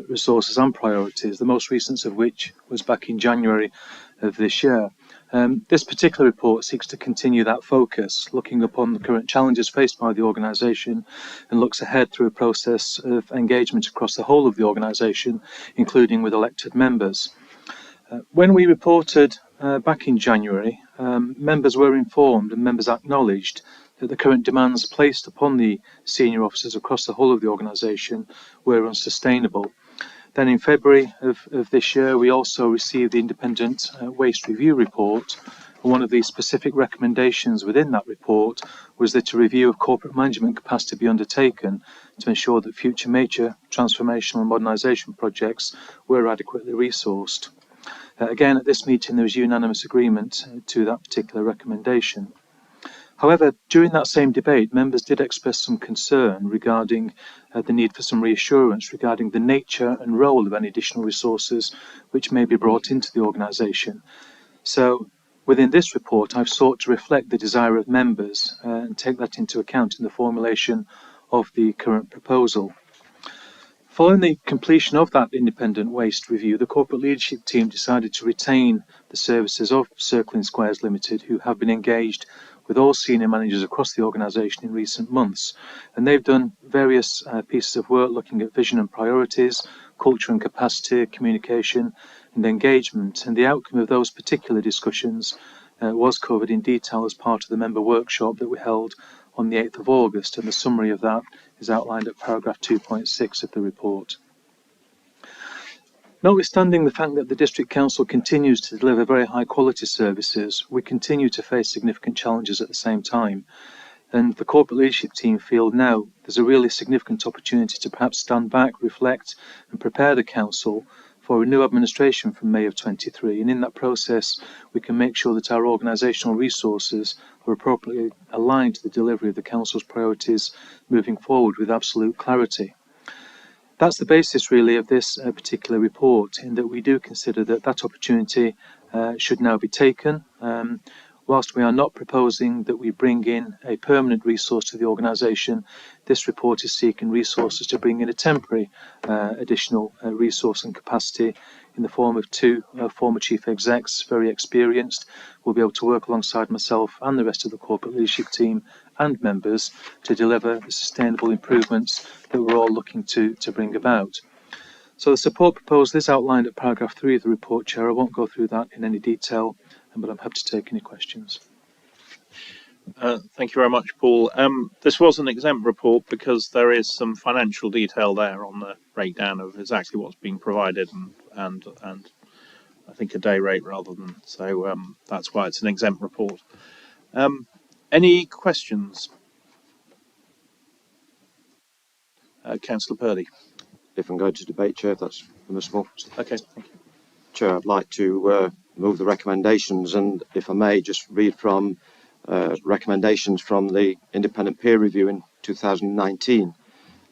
resources and priorities, the most recent of which was back in January of this year. This particular report seeks to continue that focus, looking upon the current challenges faced by the organisation and looks ahead through a process of engagement across the whole of the organisation, including with elected members. When we reported back in January, members were informed and members acknowledged that the current demands placed upon the senior officers across the whole of the organisation were unsustainable. Then in February of this year, we also received the independent waste review report. And one of the specific recommendations within that report was that a review of corporate management capacity be undertaken to ensure that future major transformational and modernisation projects were adequately resourced. Again, at this meeting, there was unanimous agreement to that particular recommendation. However, during that same debate, members did express some concern regarding the need for some reassurance regarding the nature and role of any additional resources which may be brought into the organisation. So, within this report, I've sought to reflect the desire of members and take that into account in the formulation of the current proposal. Following the completion of that independent waste review, the corporate leadership team decided to retain the services of Circling Squares Limited, who have been engaged with all senior managers across the organisation in recent months. And they've done various pieces of work looking at vision and priorities, culture and capacity, communication and engagement. And the outcome of those particular discussions was covered in detail as part of the member workshop that we held on the 8th of August, and the summary of that is outlined at paragraph 2.6 of the report. Notwithstanding the fact that the District Council continues to deliver very high quality services, we continue to face significant challenges at the same time. And the corporate leadership team feel now there's a really significant opportunity to perhaps stand back, reflect and prepare the Council for a new administration from May of 23. And in that process, we can make sure that our organisational resources are appropriately aligned to the delivery of the Council's priorities moving forward with absolute clarity. That's the basis really of this particular report, in that we do consider that that opportunity should now be taken. Whilst we are not proposing that we bring in a permanent resource to the organisation, this report is seeking resources to bring in a temporary additional resource and capacity in the form of two former chief execs, very experienced, will be able to work alongside myself and the rest of the corporate leadership team and members to deliver the sustainable improvements that we're all looking to bring about. So the support proposal is outlined at paragraph 3 of the report, Chair. I won't go through that in any detail, but I'm happy to take any questions. Thank you very much, Paul. This was an exempt report because there is some financial detail there on the breakdown of exactly what's being provided and I think a day rate rather than, so that's why it's an exempt report. Any questions? Councillor Purdy. If I'm going to debate, Chair, if that's permissible. Okay, thank you. Chair, I'd like to move the recommendations, and if I may, just read from recommendations from the independent peer review in 2019.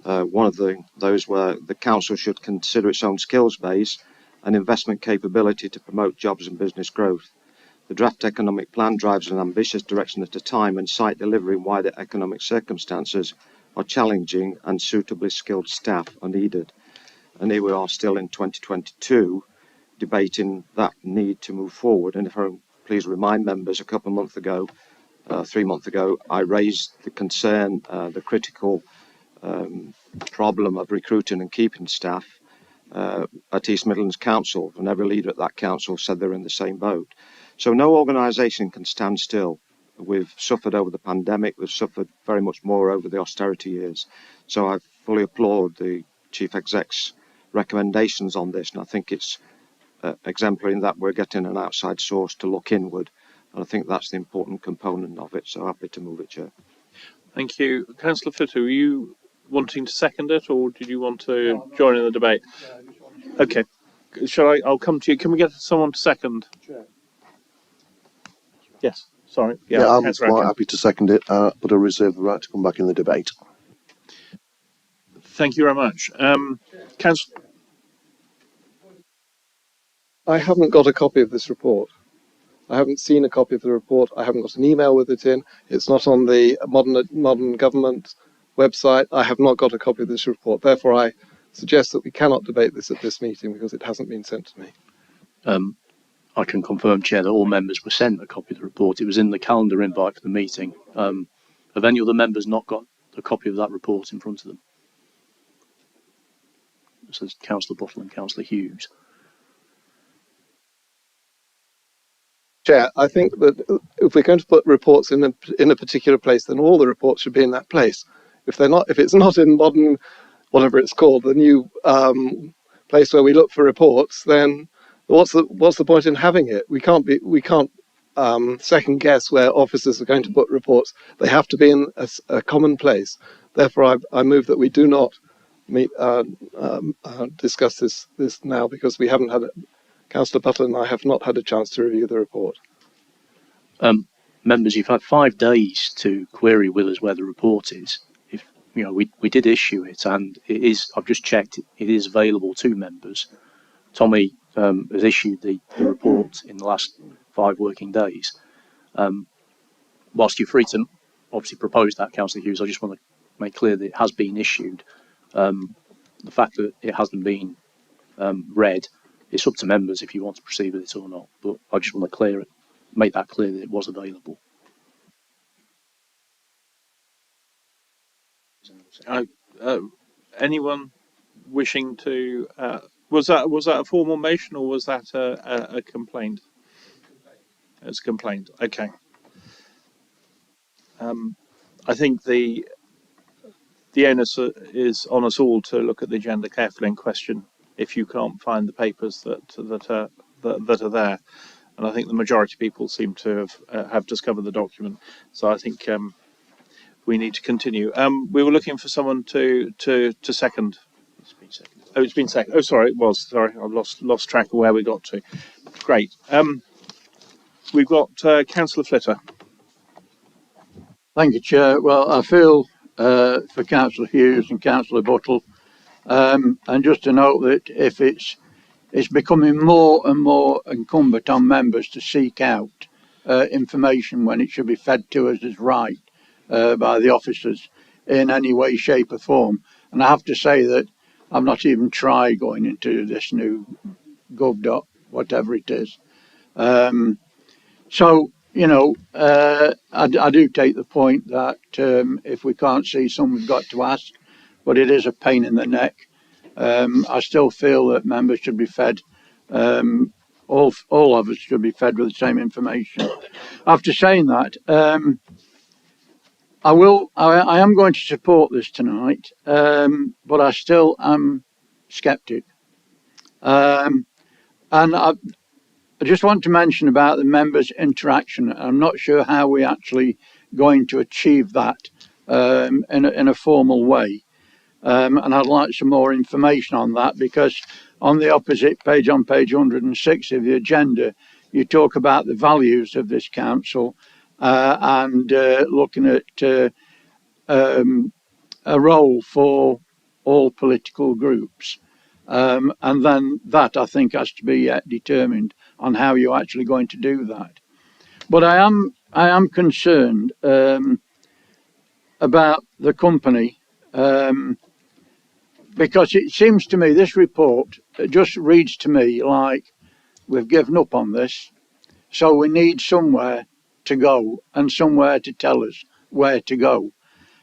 One of those were the Council should consider its own skills base and investment capability to promote jobs and business growth. The draft economic plan drives an ambitious direction at a time when site delivery in wider economic circumstances are challenging and suitably skilled staff are needed. And here we are still in 2022 debating that need to move forward. And if I please remind members, a couple of months ago, 3 months ago, I raised the concern, the critical problem of recruiting and keeping staff at East Midlands Council, and every leader at that council said they're in the same boat. So no organisation can stand still. We've suffered over the pandemic, we've suffered very much more over the austerity years. So I fully applaud the Chief Exec's recommendations on this, and I think it's exemplary in that we're getting an outside source to look inward, and I think that's the important component of it. So happy to move it, Chair. Thank you. Councillor Flitter, were you wanting to second it, or did you want to join in the debate? Okay. I'll come to you. Can we get someone to second? Chair. Yes. Sorry. Yeah, I'm quite happy to second it, but I reserve the right to come back in the debate. Thank you very much. Councillor. I haven't got a copy of this report. I haven't seen a copy of the report. I haven't got an email with it in. It's not on the modern government website. I have not got a copy of this report. Therefore, I suggest that we cannot debate this at this meeting because it hasn't been sent to me. I can confirm, Chair, that all members were sent a copy of the report. It was in the calendar invite for the meeting. Have any other members not got a copy of that report in front of them? This is Councillor Buttle and Councillor Hughes. Chair, I think that if we're going to put reports in a particular place, then all the reports should be in that place. If it's not in modern, whatever it's called, the new place where we look for reports, then what's the point in having it? We can't second guess where officers are going to put reports. They have to be in a common place. Therefore, I move that we do not discuss this now, because we haven't had Councillor Butler and I have not had a chance to review the report. Members, you've had 5 days to query with us where the report is. If we did issue it, and it is. I've just checked. It is available to members. Tommy has issued the report in the last 5 working days. Whilst you're free to obviously propose that, Councillor Hughes, I just want to make clear that it has been issued. The fact that it hasn't been read, it's up to members if you want to proceed with it or not. But I just want to make that clear that it was available. Anyone wishing to? Was that a formal motion, or was that a complaint? It's a complaint. Okay. I think the onus is on us all to look at the agenda carefully and question if you can't find the papers that are there. And I think the majority of people seem to have discovered the document. So I think we need to continue. We were looking for someone to second. It's been seconded. Oh, it's been seconded. Oh, sorry, it was. Sorry, I've lost track of where we got to. Great. We've got Councillor Flitter. Thank you, Chair. Well, I feel for Councillor Hughes and Councillor Buttle, and just to note that if it's becoming more and more incumbent on members to seek out information when it should be fed to us as right by the officers in any way, shape or form. And I have to say that I've not even tried going into this new gov. Whatever it is. So, I do take the point that if we can't see some, we've got to ask, but it is a pain in the neck. I still feel that members should be fed, all of us should be fed with the same information. After saying that, I am going to support this tonight, but I still am sceptic. And I just want to mention about the members' interaction. I'm not sure how we're actually going to achieve that in a formal way. And I'd like some more information on that, because on the opposite page, on page 106 of the agenda, you talk about the values of this council and looking at a role for all political groups. And then that, I think, has to be determined on how you're actually going to do that. But I am concerned about the company, because it seems to me this report just reads to me like we've given up on this, so we need somewhere to go and somewhere to tell us where to go.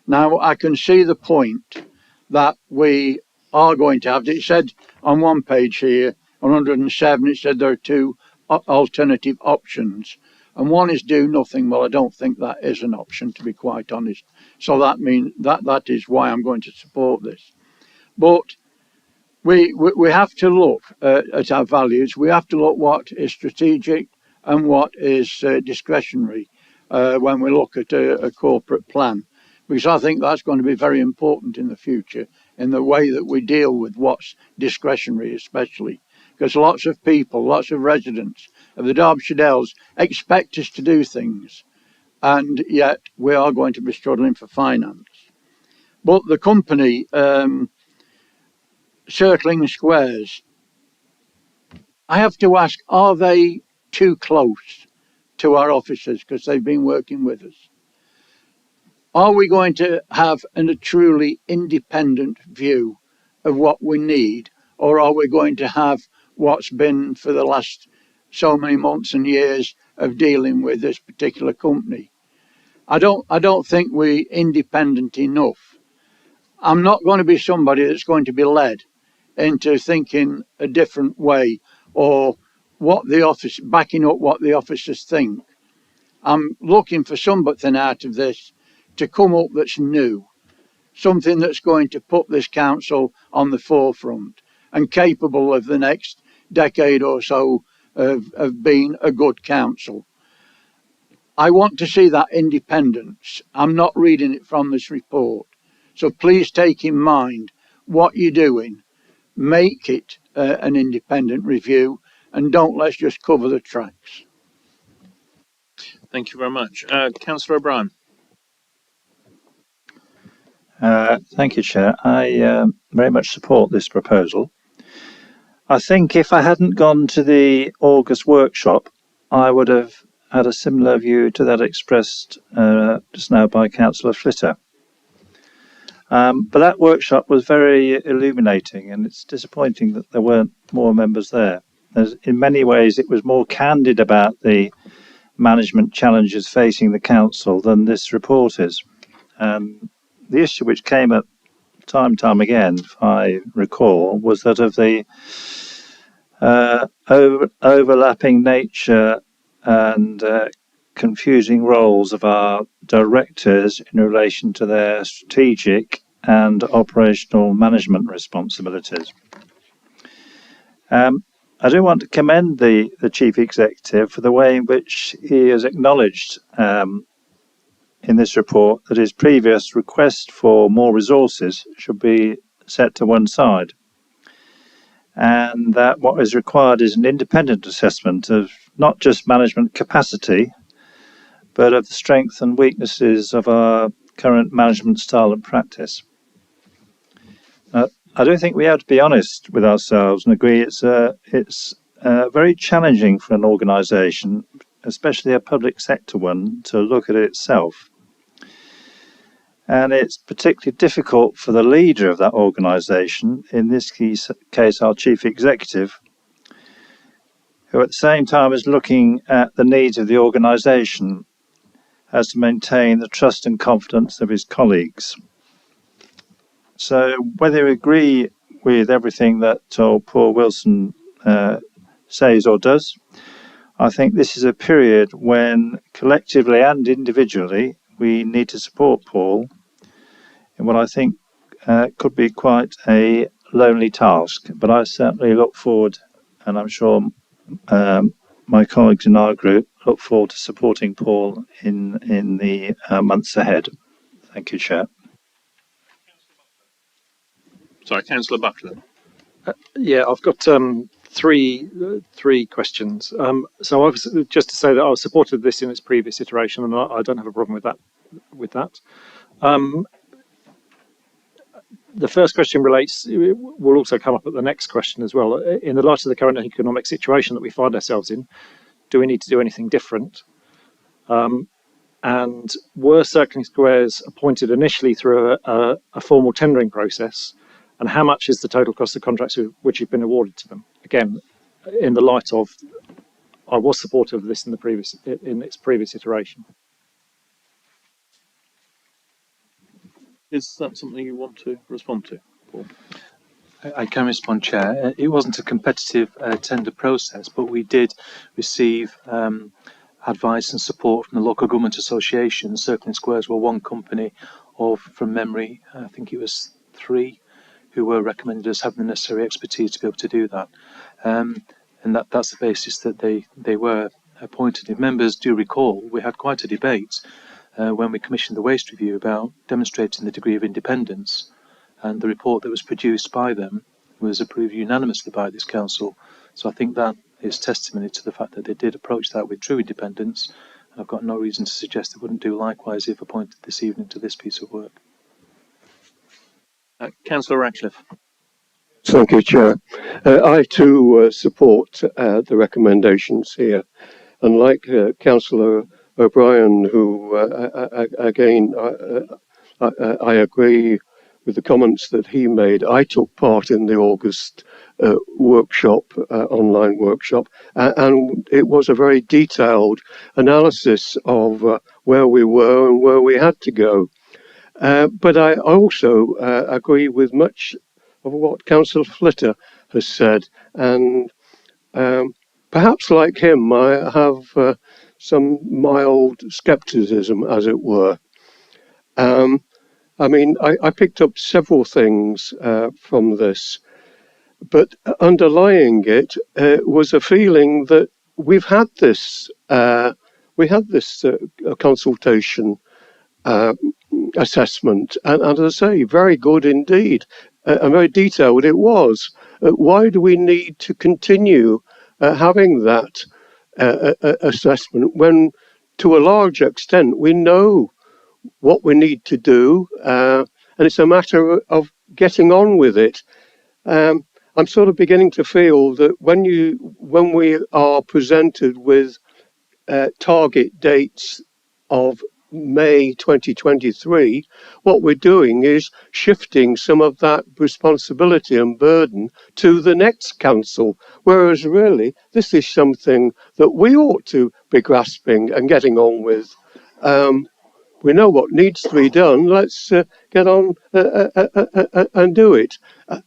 Now, I can see the point that we are going to have. It said on one page here, on 107, it said there are two alternative options. And one is do nothing. Well, I don't think that is an option, to be quite honest. So that means that is why I'm going to support this. But we have to look at our values. We have to look what is strategic and what is discretionary when we look at a corporate plan, because I think that's going to be very important in the future in the way that we deal with what's discretionary, especially because lots of people, lots of residents of the Derbyshire Dales expect us to do things, and yet we are going to be struggling for finance. But the company circling squares, I have to ask, are they too close to our officers because they've been working with us? Are we going to have a truly independent view of what we need, or are we going to have what's been for the last so many months and years of dealing with this particular company? I don't think we're independent enough. I'm not going to be somebody that's going to be led into thinking a different way or backing up what the officers think. I'm looking for something out of this to come up that's new, something that's going to put this council on the forefront and capable of the next decade or so of being a good council. I want to see that independence. I'm not reading it from this report. So please take in mind what you're doing. Make it an independent review and don't let's just cover the tracks. Thank you very much. Councillor O'Brien. Thank you, Chair. I very much support this proposal. I think if I hadn't gone to the August workshop, I would have had a similar view to that expressed just now by Councillor Flitter. But that workshop was very illuminating, and it's disappointing that there weren't more members there. In many ways, it was more candid about the management challenges facing the council than this report is. The issue which came up time again, if I recall, was that of the overlapping nature and confusing roles of our directors in relation to their strategic and operational management responsibilities. I do want to commend the Chief Executive for the way in which he has acknowledged in this report that his previous request for more resources should be set to one side, and that what is required is an independent assessment of not just management capacity, but of the strengths and weaknesses of our current management style and practice. I do think we have to be honest with ourselves and agree it's very challenging for an organisation, especially a public sector one, to look at itself. And it's particularly difficult for the leader of that organisation, in this case our Chief Executive, who at the same time as looking at the needs of the organisation has to maintain the trust and confidence of his colleagues. So whether you agree with everything that Paul Wilson says or does, I think this is a period when collectively and individually we need to support Paul in what I think could be quite a lonely task. But I certainly look forward, and I'm sure my colleagues in our group look forward to supporting Paul in the months ahead. Thank you, Chair. Sorry, Councillor Buckler. Yeah, I've got three questions. So obviously, just to say that I supported this in its previous iteration, and I don't have a problem with that. The first question will also come up at the next question as well. In the light of the current economic situation that we find ourselves in, do we need to do anything different? And were circling squares appointed initially through a formal tendering process? And how much is the total cost of contracts which have been awarded to them? Again, in the light of, I was supportive of this in its previous iteration. Is that something you want to respond to, Paul? I can respond, Chair. It wasn't a competitive tender process, but we did receive advice and support from the local government association. Circling Squares were one company of, from memory, I think it was 3, who were recommended as having the necessary expertise to be able to do that. And that's the basis that they were appointed. If members do recall, we had quite a debate when we commissioned the waste review about demonstrating the degree of independence, and the report that was produced by them was approved unanimously by this council. So I think that is testimony to the fact that they did approach that with true independence, and I've got no reason to suggest they wouldn't do likewise if appointed this evening to this piece of work. Councillor Ratcliffe. Thank you, Chair. I too support the recommendations here. And like Councillor O'Brien, who again, I agree with the comments that he made. I took part in the August workshop, online workshop, and it was a very detailed analysis of where we were and where we had to go. But I also agree with much of what Councillor Flitter has said, and perhaps like him, I have some mild scepticism, as it were. I mean, I picked up several things from this, but underlying it was a feeling that we've had this consultation assessment, and as I say, very good indeed, and very detailed it was. Why do we need to continue having that assessment when, to a large extent, we know what we need to do, and it's a matter of getting on with it? I'm sort of beginning to feel that when we are presented with target dates of May 2023, what we're doing is shifting some of that responsibility and burden to the next council, whereas really this is something that we ought to be grasping and getting on with. We know what needs to be done. Let's get on and do it.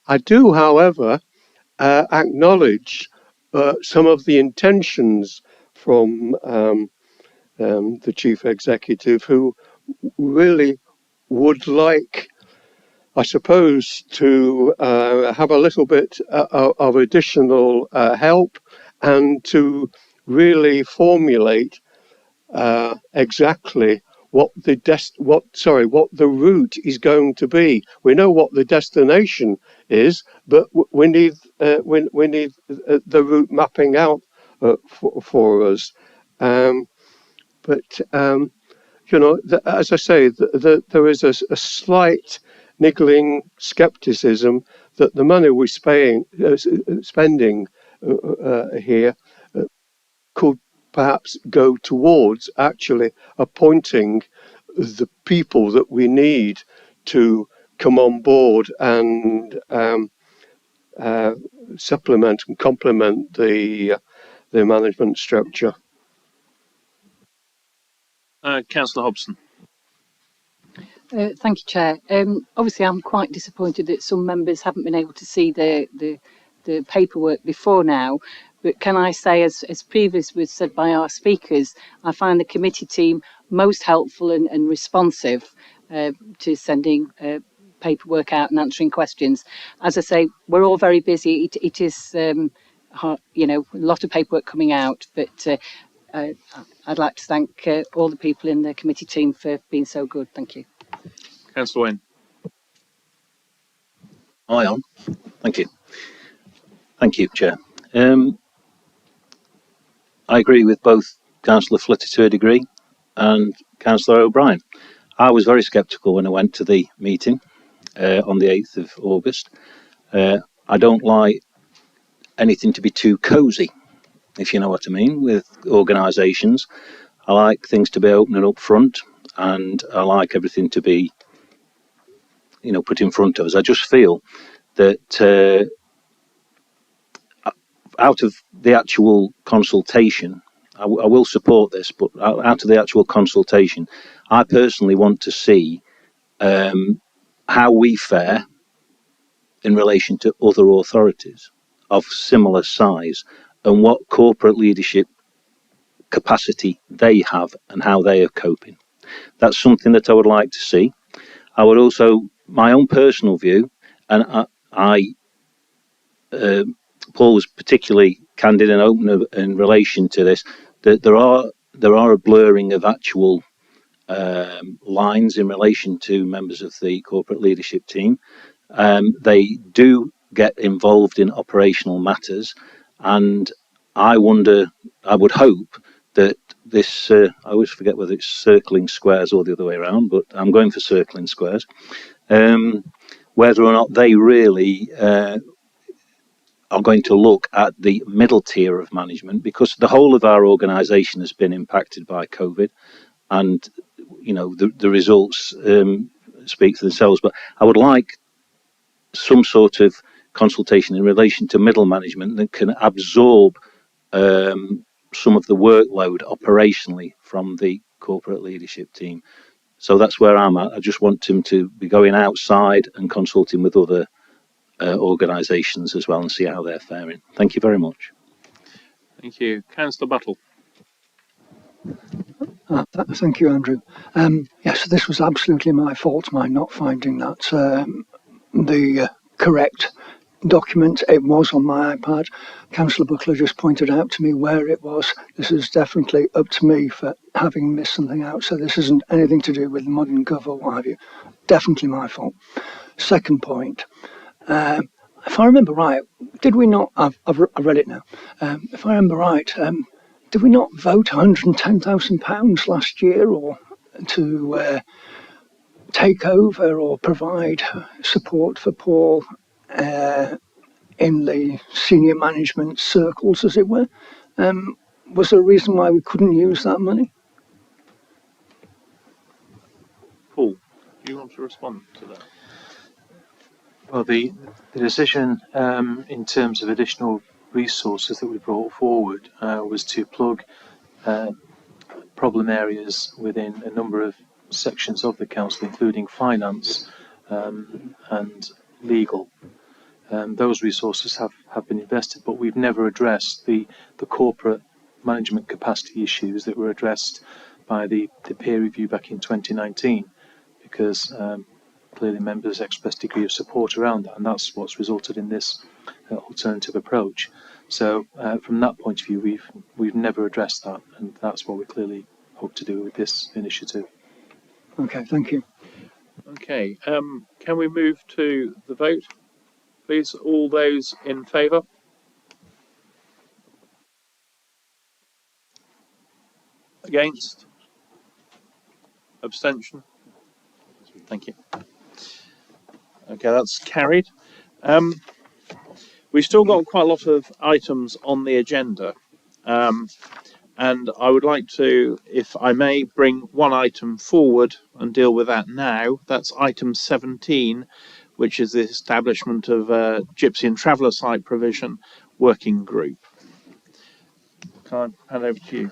I do, however, acknowledge some of the intentions from the chief executive, who really would like, I suppose, to have a little bit of additional help and to really formulate exactly what the route is going to be. We know what the destination is, but we need the route mapping out for us. But as I say, there is a slight niggling scepticism that the money we're spending here could perhaps go towards actually appointing the people that we need to come on board and supplement and complement the management structure. Councillor Hobson. Thank you, Chair. Obviously, I'm quite disappointed that some members haven't been able to see the paperwork before now. But can I say, as previously was said by our speakers, I find the committee team most helpful and responsive to sending paperwork out and answering questions. As I say, we're all very busy. It is, hard, a lot of paperwork coming out, but I'd like to thank all the people in the committee team for being so good. Thank you. Councillor Wynne. Aye on. Thank you. Thank you, Chair. I agree with both Councillor Flitter to a degree and Councillor O'Brien. I was very sceptical when I went to the meeting on the 8th of August. I don't like anything to be too cosy, if you know what I mean, with organisations. I like things to be open and up front, and I like everything to be, put in front of us. I just feel that out of the actual consultation, I will support this, but out of the actual consultation, I personally want to see how we fare in relation to other authorities of similar size and what corporate leadership capacity they have and how they are coping. That's something that I would like to see. I would also, my own personal view, and Paul was particularly candid and open in relation to this, that there are a blurring of actual lines in relation to members of the corporate leadership team. They do get involved in operational matters, and I would hope that this, I always forget whether it's circling squares or the other way around, but I'm going for circling squares, whether or not they really are going to look at the middle tier of management, because the whole of our organisation has been impacted by COVID, and the results speak for themselves. But I would like some sort of consultation in relation to middle management that can absorb some of the workload operationally from the corporate leadership team. So that's where I'm at. I just want him to be going outside and consulting with other organisations as well and see how they're faring. Thank you very much. Thank you. Councillor Buttle. Thank you, Andrew. Yes, this was absolutely my fault, my not finding that the correct document. It was on my iPad. Councillor Buckler just pointed out to me where it was. This is definitely up to me for having missed something out. So this isn't anything to do with modern gov or what have you. Definitely my fault. Second point. If I remember right, did we not? I've read it now. If I remember right, did we not vote £110,000 last year, or to take over or provide support for Paul in the senior management circles, as it were? Was there a reason why we couldn't use that money? Paul, do you want to respond to that? Well, the decision in terms of additional resources that we brought forward was to plug problem areas within a number of sections of the council, including finance and legal. Those resources have been invested, but we've never addressed the corporate management capacity issues that were addressed by the peer review back in 2019, because clearly members expressed a degree of support around that, and that's what's resulted in this alternative approach. So from that point of view, we've never addressed that, and that's what we clearly hope to do with this initiative. Okay, thank you. Okay, can we move to the vote, please? All those in favour? Against? Abstention? Thank you. Okay, that's carried. We've still got quite a lot of items on the agenda, and I would like to, if I may, bring one item forward and deal with that now. That's item 17, which is the establishment of a Gypsy and Traveller Site Provision Working Group. Can I hand over to you?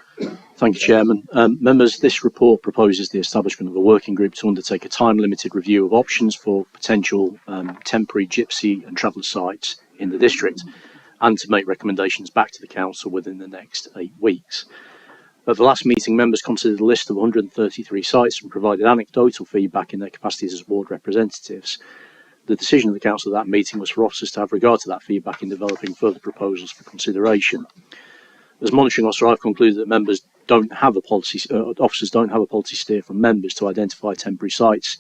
Thank you, Chairman. Members, this report proposes the establishment of a working group to undertake a time-limited review of options for potential temporary gypsy and traveller sites in the district, and to make recommendations back to the council within the next 8 weeks. At the last meeting, members considered a list of 133 sites and provided anecdotal feedback in their capacities as ward representatives. The decision of the council at that meeting was for officers to have regard to that feedback in developing further proposals for consideration. As monitoring officer, I've concluded that members don't have a policy, officers don't have a policy steer from members to identify temporary sites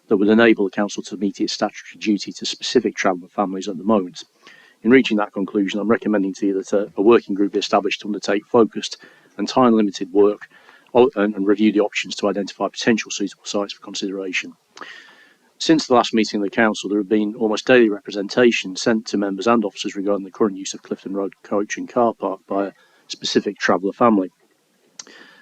that would enable the council to meet its statutory duty to specific traveller families at the moment. In reaching that conclusion, I'm recommending to you that a working group be established to undertake focused and time-limited work and review the options to identify potential suitable sites for consideration. Since the last meeting of the council, there have been almost daily representation sent to members and officers regarding the current use of Clifton Road coach and car park by a specific traveller family.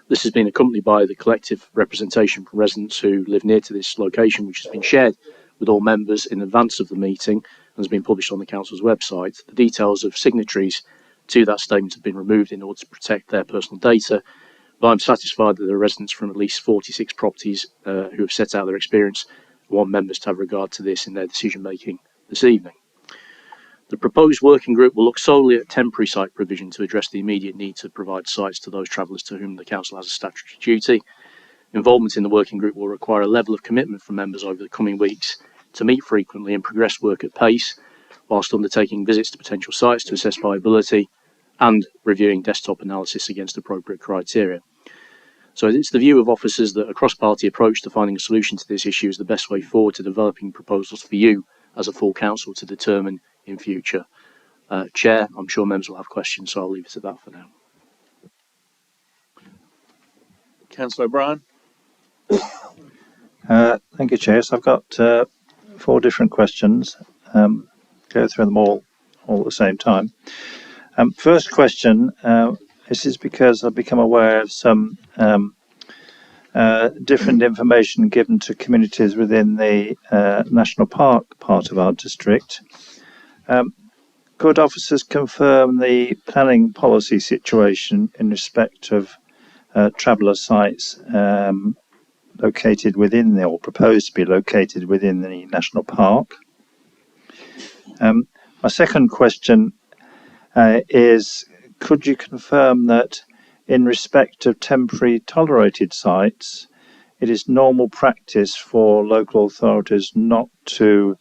This has been accompanied by the collective representation from residents who live near to this location, which has been shared with all members in advance of the meeting and has been published on the council's website. The details of signatories to that statement have been removed in order to protect their personal data, but I'm satisfied that the residents from at least 46 properties who have set out their experience want members to have regard to this in their decision making this evening. The proposed working group will look solely at temporary site provision to address the immediate need to provide sites to those travellers to whom the council has a statutory duty. Involvement in the working group will require a level of commitment from members over the coming weeks to meet frequently and progress work at pace, whilst undertaking visits to potential sites to assess viability and reviewing desktop analysis against appropriate criteria. So it's the view of officers that a cross-party approach to finding a solution to this issue is the best way forward to developing proposals for you as a full council to determine in future. Chair, I'm sure members will have questions, so I'll leave it at that for now. Councillor O'Brien. Thank you, Chair. So I've got 4 different questions. Go through them all at the same time. First question, this is because I've become aware of some different information given to communities within the national park part of our district. Could officers confirm the planning policy situation in respect of traveller sites located within or proposed to be located within the national park? My second question is, could you confirm that in respect of temporary tolerated sites, it is normal practice for local authorities not to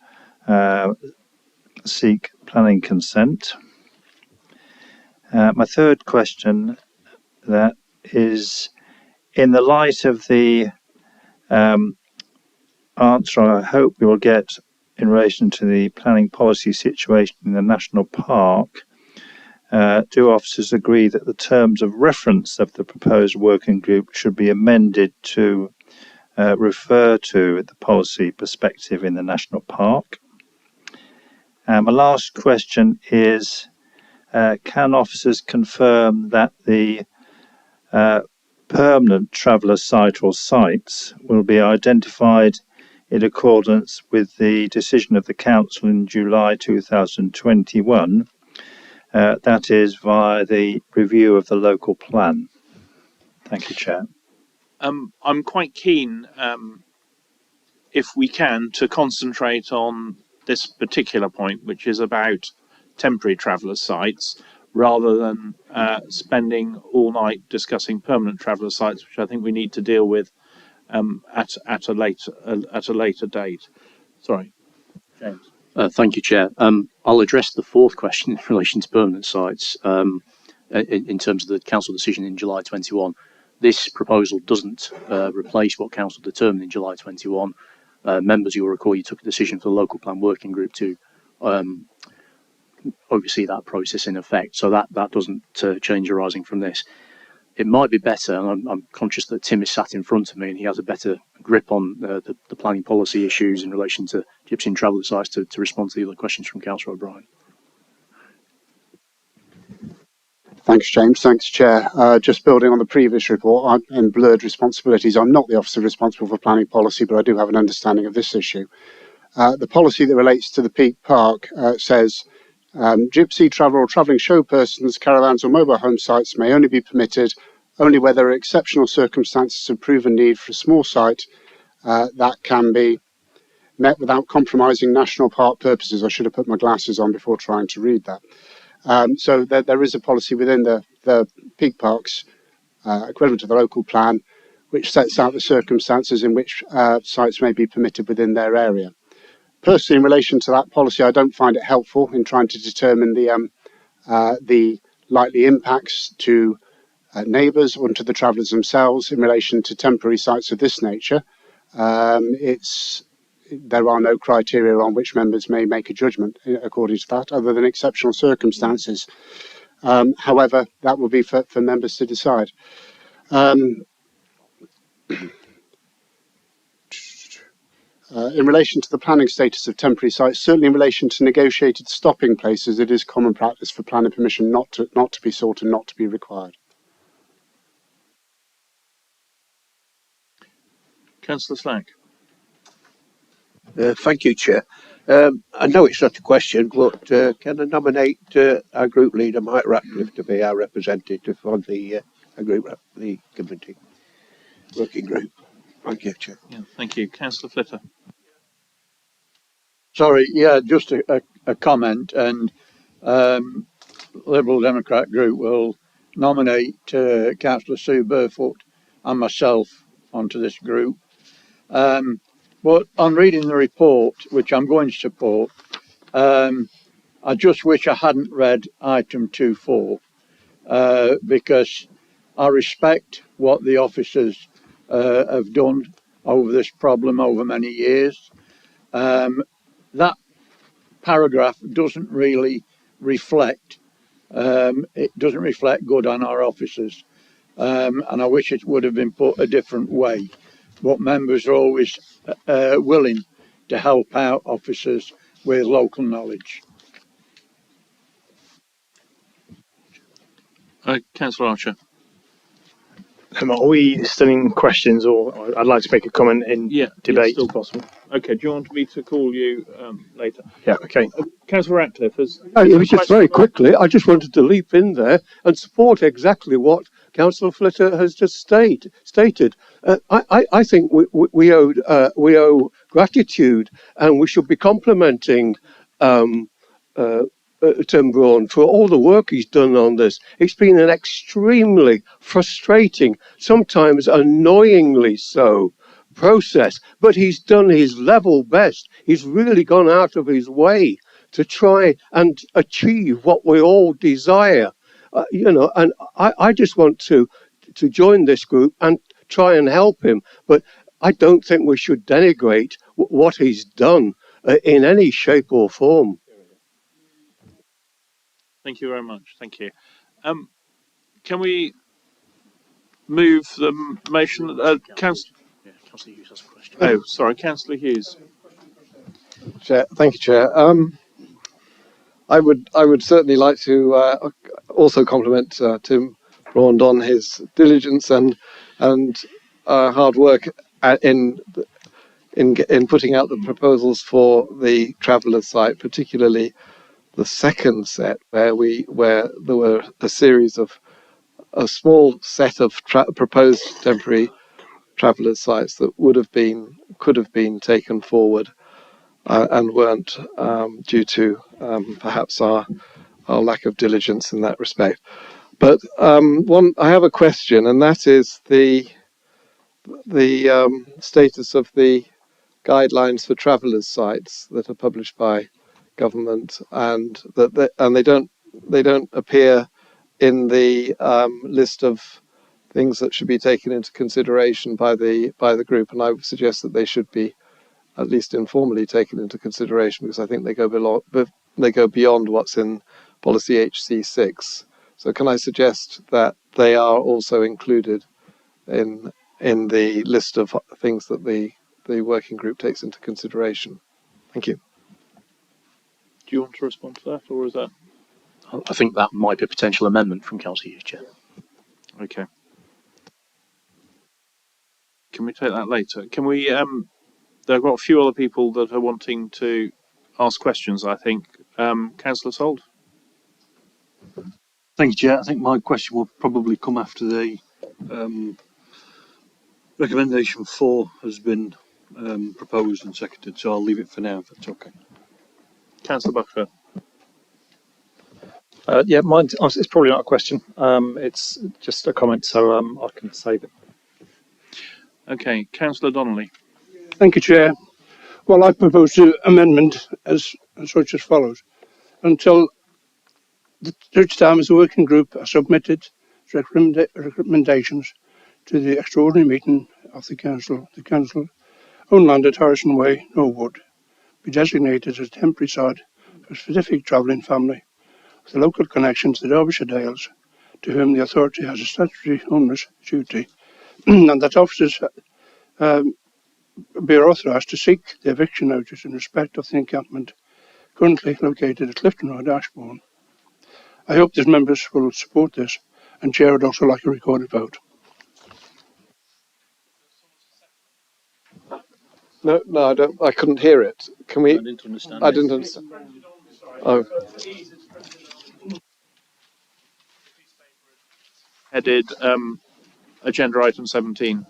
seek planning consent? My third question that is, in the light of the answer I hope we will get in relation to the planning policy situation in the national park, do officers agree that the terms of reference of the proposed working group should be amended to refer to the policy perspective in the national park? My last question is, can officers confirm that the permanent traveller site or sites will be identified in accordance with the decision of the Council in July 2021, that is via the review of the local plan? Thank you, Chair. I'm quite keen, if we can, to concentrate on this particular point, which is about temporary traveller sites, rather than spending all night discussing permanent traveller sites, which I think we need to deal with at a later date. Sorry, James. Thank you, Chair. I'll address the fourth question in relation to permanent sites. In terms of the council decision in July 21, this proposal doesn't replace what council determined in July 21. Members, you'll recall, you took a decision for the local plan working group to oversee that process in effect. So that doesn't change arising from this. It might be better, and I'm conscious that Tim is sat in front of me and he has a better grip on the planning policy issues in relation to gypsy and traveller sites to respond to the other questions from Councillor O'Brien. Thanks, James. Thanks, Chair. Just building on the previous report and blurred responsibilities, I'm not the officer responsible for planning policy, but I do have an understanding of this issue. The policy that relates to the Peak Park says gypsy, traveller or travelling show persons, caravans or mobile home sites may only be permitted only where there are exceptional circumstances of proven need for a small site that can be met without compromising national park purposes. I should have put my glasses on before trying to read that. So there is a policy within the Peak Parks, equivalent to the local plan, which sets out the circumstances in which sites may be permitted within their area. Personally, in relation to that policy, I don't find it helpful in trying to determine the likely impacts to neighbours or to the travellers themselves in relation to temporary sites of this nature. There are no criteria on which members may make a judgment according to that, other than exceptional circumstances. However, that will be for members to decide. In relation to the planning status of temporary sites, certainly in relation to negotiated stopping places, it is common practice for planning permission not to be sought and not to be required. Councillor Slack. Thank you, Chair. I know it's not a question, but can I nominate our group leader, Mike Ratcliffe, to be our representative on the the committee working group? Thank you, Chair. Yeah, thank you. Councillor Flitter. Sorry, yeah, just a comment, and Liberal Democrat group will nominate Councillor Sue Burfoot and myself onto this group. But on reading the report, which I'm going to support, I just wish I hadn't read item 2.4 because I respect what the officers have done over this problem over many years. That paragraph doesn't really reflect, it doesn't reflect good on our officers. And I wish it would have been put a different way. But members are always willing to help out officers with local knowledge. Councillor Archer. Are we still in questions, or I'd like to make a comment in debate still if possible? Okay, do you want me to call you later? Yeah, okay. Councillor Ratcliffe has. It was just very quickly. I just wanted to leap in there and support exactly what Councillor Flitter has just stated. I think we owe gratitude, and we should be complimenting Tim Braun for all the work he's done on this. It's been an extremely frustrating, sometimes annoyingly so, process, but he's done his level best. He's really gone out of his way to try and achieve what we all desire, and I just want to join this group and try and help him, but I don't think we should denigrate what he's done in any shape or form. Thank you very much. Thank you. Can we move the motion? Councillor Hughes has a question. Oh, sorry, Councillor Hughes. Chair, thank you, Chair. I would certainly like to also compliment Tim Braun on his diligence and hard work in putting out the proposals for the Travellers site, particularly the second set where there were a small set of proposed temporary Travellers sites that could have been taken forward and weren't due to perhaps our lack of diligence in that respect. But I have a question, and that is the status of the guidelines for travellers' sites that are published by government, and they don't appear in the list of things that should be taken into consideration by the group, and I would suggest that they should be at least informally taken into consideration, because I think they go beyond what's in policy HC6. So can I suggest that they are also included in the list of things that the working group takes into consideration? Thank you. Do you want to respond to that, or is that? I think that might be a potential amendment from Councillor Hughes, Chair. Okay. Can we take that later? Can we? There have got a few other people that are wanting to ask questions, I think. Councillor Sold. Thank you, Chair. I think my question will probably come after the recommendation 4 has been proposed and seconded, so I'll leave it for now if that's okay. Councillor Buckler. Yeah, mine. It's probably not a question. It's just a comment, so I can save it. Okay, Councillor Donnelly. Thank you, Chair. Well, I propose the amendment as such as follows. Until such time as the working group has submitted recommendations to the extraordinary meeting of the council own land at Harrison Way, Norwood, be designated as a temporary site for a specific travelling family with a local connection to the Derbyshire Dales, to whom the authority has a statutory onerous duty, and that officers be authorised to seek the eviction notice in respect of the encampment currently located at Clifton Road, Ashbourne. I hope that members will support this, and Chair would also like a recorded vote. No, I don't. I couldn't hear it. Can we? I didn't understand. I didn't understand. Oh, Headed agenda item 17.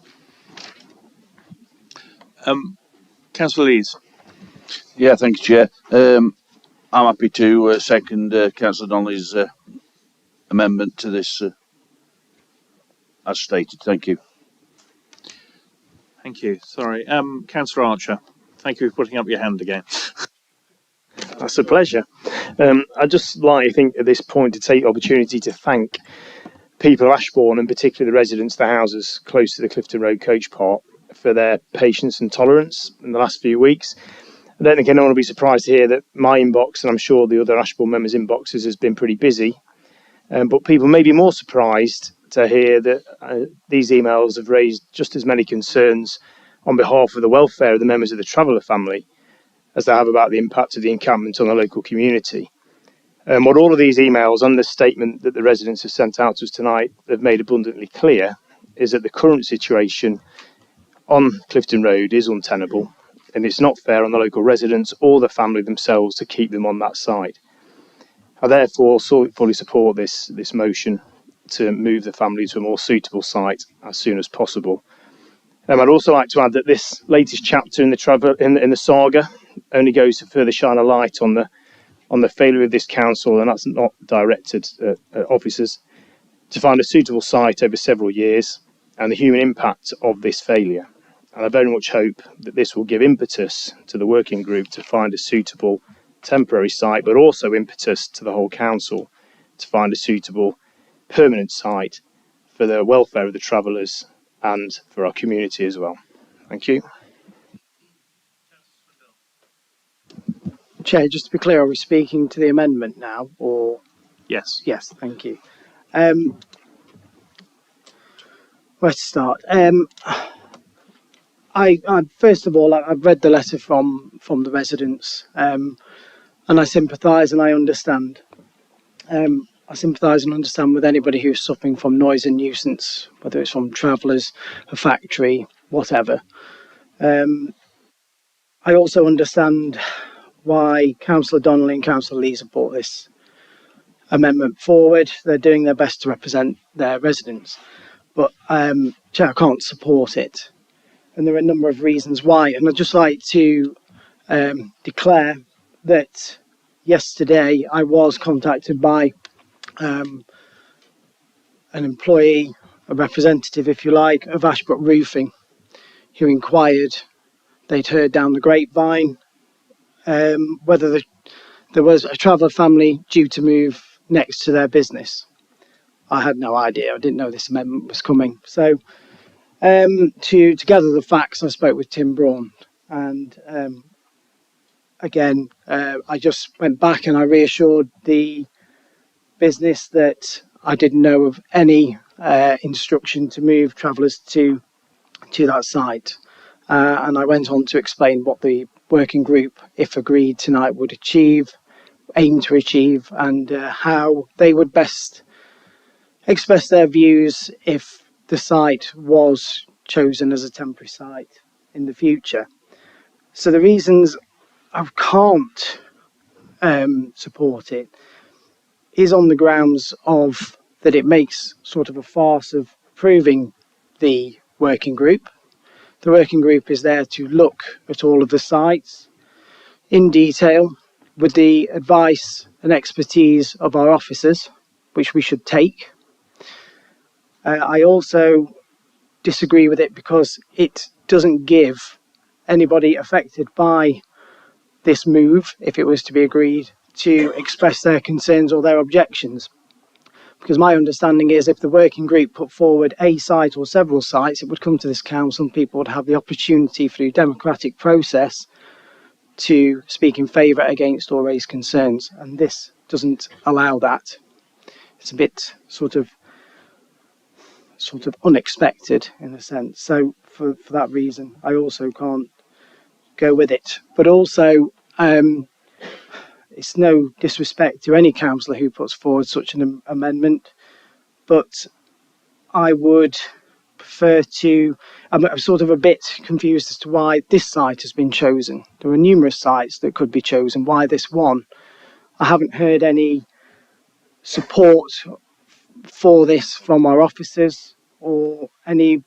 Councillor Lees. Yeah, thanks, Chair. I'm happy to second Councillor Donnelly's amendment to this as stated. Thank you. Thank you. Sorry. Councillor Archer. Thank you for putting up your hand again. That's a pleasure. I'd just like, I think, at this point to take the opportunity to thank people of Ashbourne, and particularly the residents of the houses close to the Clifton Road coach park, for their patience and tolerance in the last few weeks. I don't think anyone will be surprised to hear that my inbox, and I'm sure the other Ashbourne members' inboxes, has been pretty busy. But people may be more surprised to hear that these emails have raised just as many concerns on behalf of the welfare of the members of the Traveller family as they have about the impact of the encampment on the local community. What all of these emails and the statement that the residents have sent out to us tonight have made abundantly clear is that the current situation on Clifton Road is untenable, and it's not fair on the local residents or the family themselves to keep them on that site. I therefore fully support this motion to move the family to a more suitable site as soon as possible. I'd also like to add that this latest chapter in the saga only goes to further shine a light on the failure of this council, and that's not directed at officers, to find a suitable site over several years, and the human impact of this failure. And I very much hope that this will give impetus to the working group to find a suitable temporary site, but also impetus to the whole council to find a suitable permanent site for the welfare of the travellers and for our community as well. Thank you. Chair, just to be clear, are we speaking to the amendment now, or? Yes. Yes, thank you. Where to start? I first of all, I've read the letter from the residents, and I sympathise and I understand. I sympathise and understand with anybody who's suffering from noise and nuisance, whether it's from travellers, a factory, whatever. I also understand why Councillor Donnelly and Councillor Lees have brought this amendment forward. They're doing their best to represent their residents, but Chair, I can't support it, and there are a number of reasons why. And I'd just like to declare that yesterday I was contacted by an employee, a representative, if you like, of Ashbrook Roofing, who inquired. They'd heard down the grapevine whether there was a traveller family due to move next to their business. I had no idea. I didn't know this amendment was coming. So to gather the facts, I spoke with Tim Braun, and again, I just went back and I reassured the business that I didn't know of any instruction to move travellers to that site. And I went on to explain what the working group, if agreed tonight, would aim to achieve, and how they would best express their views if the site was chosen as a temporary site in the future. So the reasons I can't support it is on the grounds of that it makes sort of a farce of proving the working group. The working group is there to look at all of the sites in detail with the advice and expertise of our officers, which we should take. I also disagree with it because it doesn't give anybody affected by this move, if it was to be agreed, to express their concerns or their objections. Because my understanding is if the working group put forward a site or several sites, it would come to this council and people would have the opportunity through democratic process to speak in favour, against, or raise concerns. And this doesn't allow that. It's a bit sort of unexpected in a sense. So for that reason, I also can't go with it. But also, it's no disrespect to any councillor who puts forward such an amendment, but I would refer to, I'm sort of a bit confused as to why this site has been chosen. There are numerous sites that could be chosen. Why this one? I haven't heard any support for this from our officers or any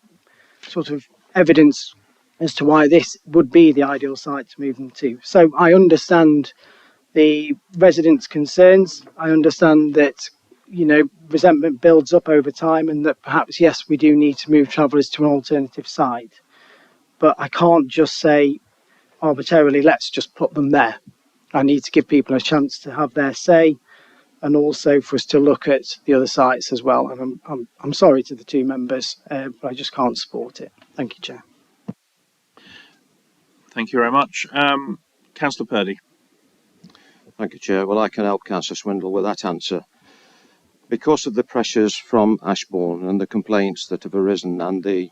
sort of evidence as to why this would be the ideal site to move them to. So I understand the residents' concerns. I understand that, you know, resentment builds up over time and that perhaps, yes, we do need to move travellers to an alternative site. But I can't just say arbitrarily, let's just put them there. I need to give people a chance to have their say and also for us to look at the other sites as well. And I'm sorry to the two members, but I just can't support it. Thank you, Chair. Thank you very much. Councillor Purdy. Thank you, Chair. Well, I can help Councillor Swindle with that answer. Because of the pressures from Ashbourne and the complaints that have arisen and the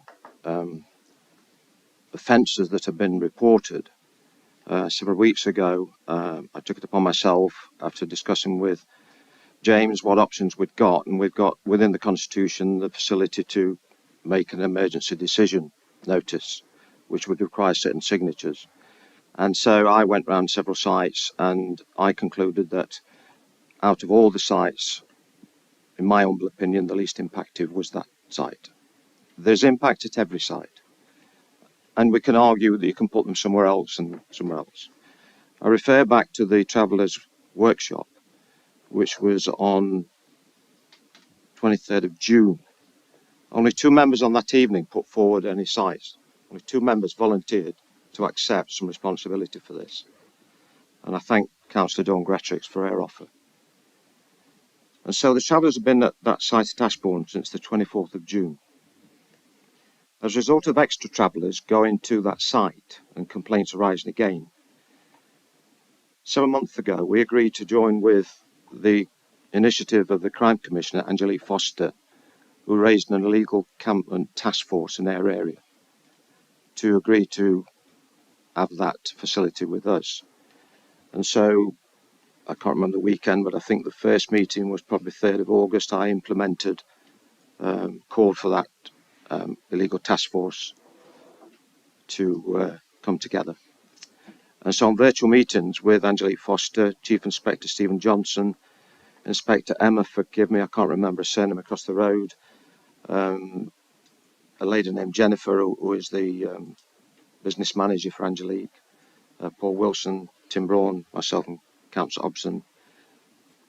offences that have been reported, several weeks ago, I took it upon myself, after discussing with James what options we'd got, and we've got within the Constitution the facility to make an emergency decision notice, which would require certain signatures. And so I went round several sites and I concluded that out of all the sites, in my humble opinion, the least impacted was that site. There's impact at every site, and we can argue that you can put them somewhere else and somewhere else. I refer back to the Travellers' Workshop, which was on 23rd of June. Only 2 members on that evening put forward any sites. Only 2 members volunteered to accept some responsibility for this. And I thank Councillor Dawn Gretrix for her offer. And so the Travellers have been at that site at Ashbourne since the 24th of June. As a result of extra travellers going to that site and complaints arising again, 7 months ago we agreed to join with the initiative of the Crime Commissioner, Angelique Foster, who raised an illegal encampment task force in their area, to agree to have that facility with us. And so, I can't remember the weekend, but I think the first meeting was probably 3rd of August. I implemented, called for that illegal task force to come together. And so on virtual meetings with Angelique Foster, Chief Inspector Stephen Johnson, Inspector Emma, forgive me, I can't remember her surname, across the road, a lady named Jennifer, who is the business manager for Angelique, Paul Wilson, Tim Braun, myself and Councillor Hobson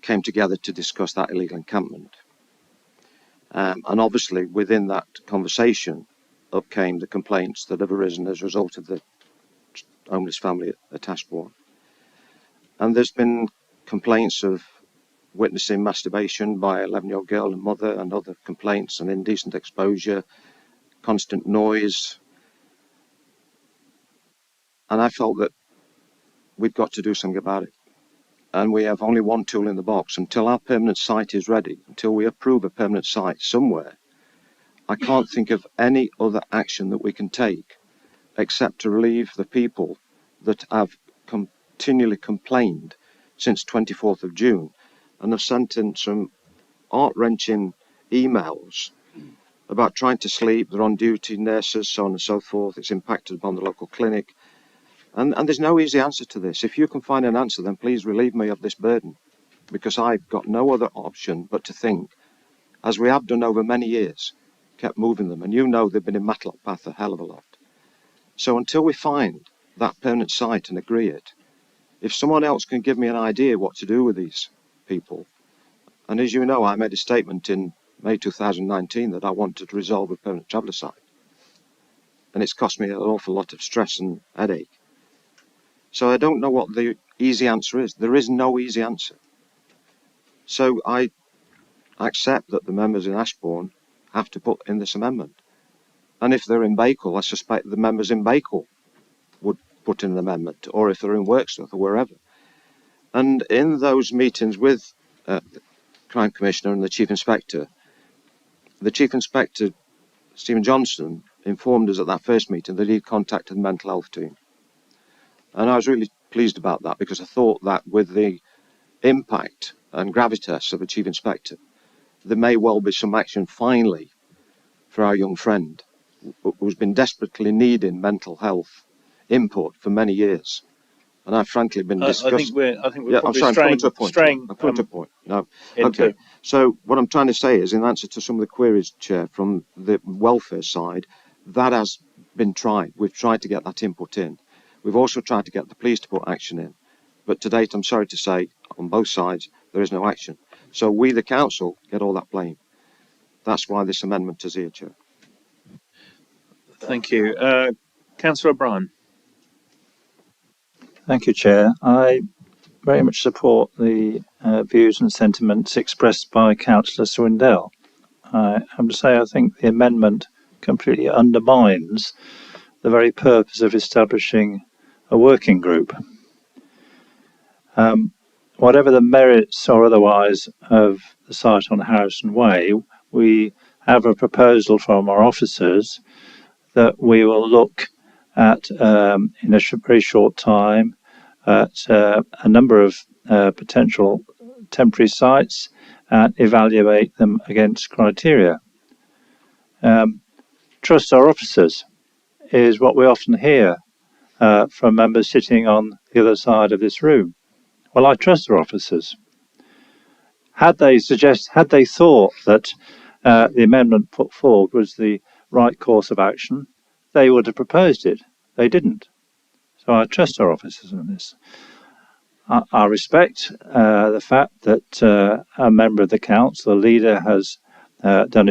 came together to discuss that illegal encampment. And obviously within that conversation up came the complaints that have arisen as a result of the homeless family at Ashbourne. And there's been complaints of witnessing masturbation by an 11-year-old girl and mother, and other complaints and indecent exposure, constant noise. And I felt that we've got to do something about it. And we have only one tool in the box. Until our permanent site is ready, until we approve a permanent site somewhere, I can't think of any other action that we can take except to relieve the people that have continually complained since 24th of June and have sent in some heart-wrenching emails about trying to sleep, they're on duty, nurses, so on and so forth. It's impacted upon the local clinic. And there's no easy answer to this. If you can find an answer, then please relieve me of this burden, because I've got no other option but to think, as we have done over many years, kept moving them. And you know they've been in Matlock Path a hell of a lot. So until we find that permanent site and agree it, if someone else can give me an idea what to do with these people, and as you know, I made a statement in May 2019 that I wanted to resolve a permanent traveller site. And it's cost me an awful lot of stress and headache. So I don't know what the easy answer is. There is no easy answer. So I accept that the members in Ashbourne have to put in this amendment. And if they're in Bakewell, I suspect the members in Bakewell would put in an amendment, or if they're in Wirksworth or wherever. And in those meetings with the Crime Commissioner and the Chief Inspector, Stephen Johnson, informed us at that first meeting that he'd contacted the mental health team. And I was really pleased about that, because I thought that with the impact and gravitas of a Chief Inspector, there may well be some action finally for our young friend who's been desperately needing mental health input for many years. And I've frankly been discussing. I think we're Yeah, I'm probably sorry, I'm coming to a point. straying I'm coming to a point. No, into. okay. So what I'm trying to say is, in answer to some of the queries, Chair, from the welfare side, that has been tried. We've tried to get that input in. We've also tried to get the police to put action in. But to date, I'm sorry to say, on both sides, there is no action. So we, the council, get all that blame. That's why this amendment is here, Chair. Thank you. Councillor O'Brien. Thank you, Chair. I very much support the views and sentiments expressed by Councillor Swindell. I have to say I think the amendment completely undermines the very purpose of establishing a working group. Whatever the merits or otherwise of the site on Harrison Way, we have a proposal from our officers that we will look at in a very short time at a number of potential temporary sites and evaluate them against criteria. Trust our officers is what we often hear from members sitting on the other side of this room. Well, I trust our officers. Had they thought that the amendment put forward was the right course of action, they would have proposed it. They didn't. So I trust our officers on this. I respect the fact that a member of the council, the leader, has done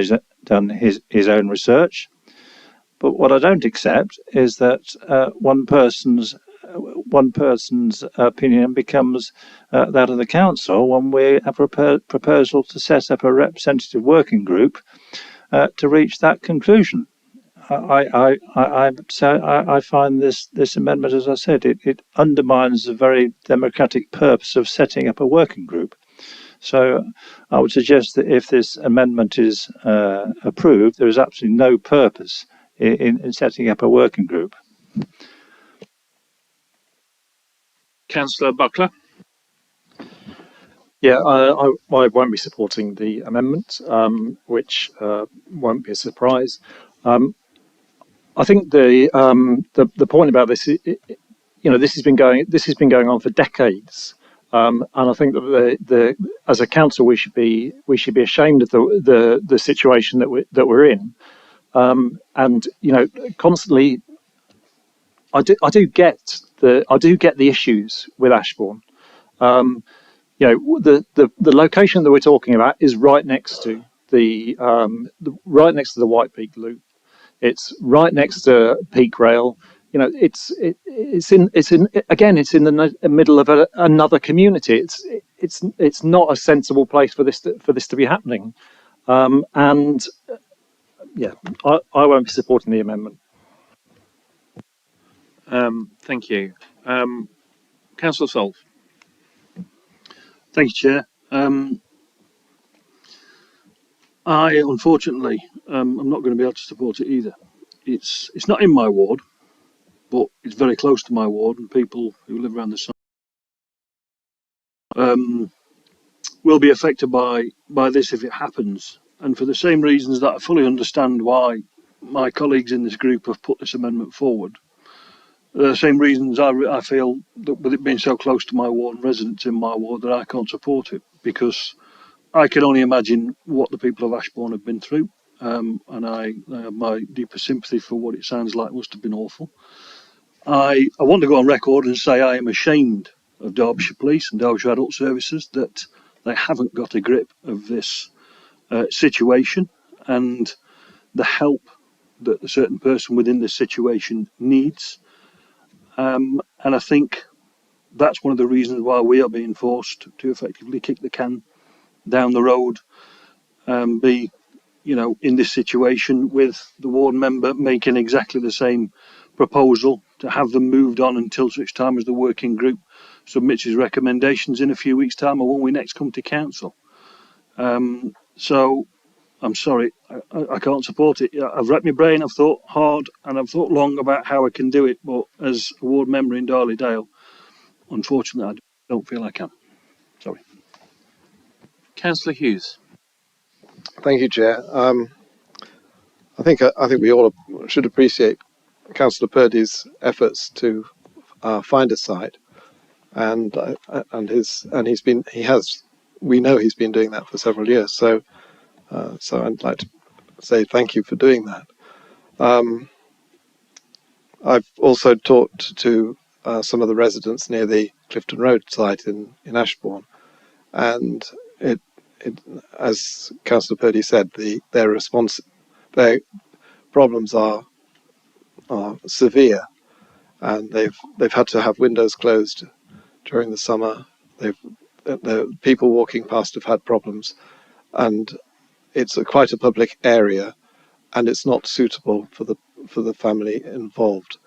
his own research. But what I don't accept is that one person's opinion becomes that of the council when we have a proposal to set up a representative working group to reach that conclusion. I find this amendment, as I said, it undermines the very democratic purpose of setting up a working group. So I would suggest that if this amendment is approved, there is absolutely no purpose in setting up a working group. Councillor Buckler. Yeah, I won't be supporting the amendment, which won't be a surprise. I think the point about this, this has been going on for decades, and I think that as a council we should be ashamed of the situation that we're in, and constantly. I do get the issues with Ashbourne. The location that we're talking about is right next to the White Peak Loop. It's right next to Peak Rail. It's in the middle of another community. It's not a sensible place for this to be happening. And yeah, I won't be supporting the amendment. Thank you. Councillor Solf. Thank you, Chair. I unfortunately I'm not going to be able to support it either. It's not in my ward, but it's very close to my ward, and people who live around the site will be affected by this if it happens. And for the same reasons that I fully understand why my colleagues in this group have put this amendment forward, the same reasons I feel that with it being so close to my ward and residents in my ward that I can't support it, because I can only imagine what the people of Ashbourne have been through, and I have my deepest sympathy for what it sounds like must have been awful. I want to go on record and say I am ashamed of Derbyshire Police and Derbyshire Adult Services that they haven't got a grip of this situation and the help that a certain person within this situation needs. And I think that's one of the reasons why we are being forced to effectively kick the can down the road, be in this situation with the ward member making exactly the same proposal to have them moved on until such time as the working group submits his recommendations in a few weeks' time, or when we next come to council. So I'm sorry, I can't support it. I've racked my brain, I've thought hard, and I've thought long about how I can do it, but as a ward member in Darley Dale, unfortunately, I don't feel I can. Sorry. Councillor Hughes. Thank you, Chair. I think we all should appreciate Councillor Purdy's efforts to find a site, and we know he's been doing that for several years. So I'd like to say thank you for doing that. I've also talked to some of the residents near the Clifton Road site in Ashbourne, and it as Councillor Purdy said, their problems are severe, and they've had to have windows closed during the summer. The people walking past have had problems, and it's quite a public area, and it's not suitable for the family involved.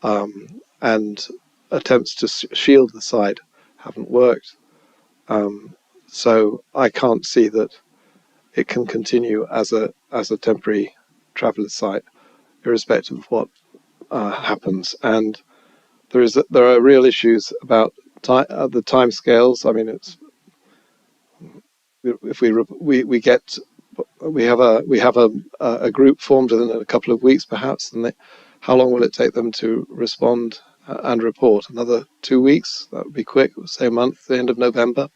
And attempts to shield the site haven't worked. So I can't see that it can continue as a temporary traveller site, irrespective of what happens. And there are real issues about the timescales. I mean, it's if we have a group formed in a couple of weeks perhaps, and how long will it take them to respond and report? Another 2 weeks? That would be quick. Say a month, the end of November.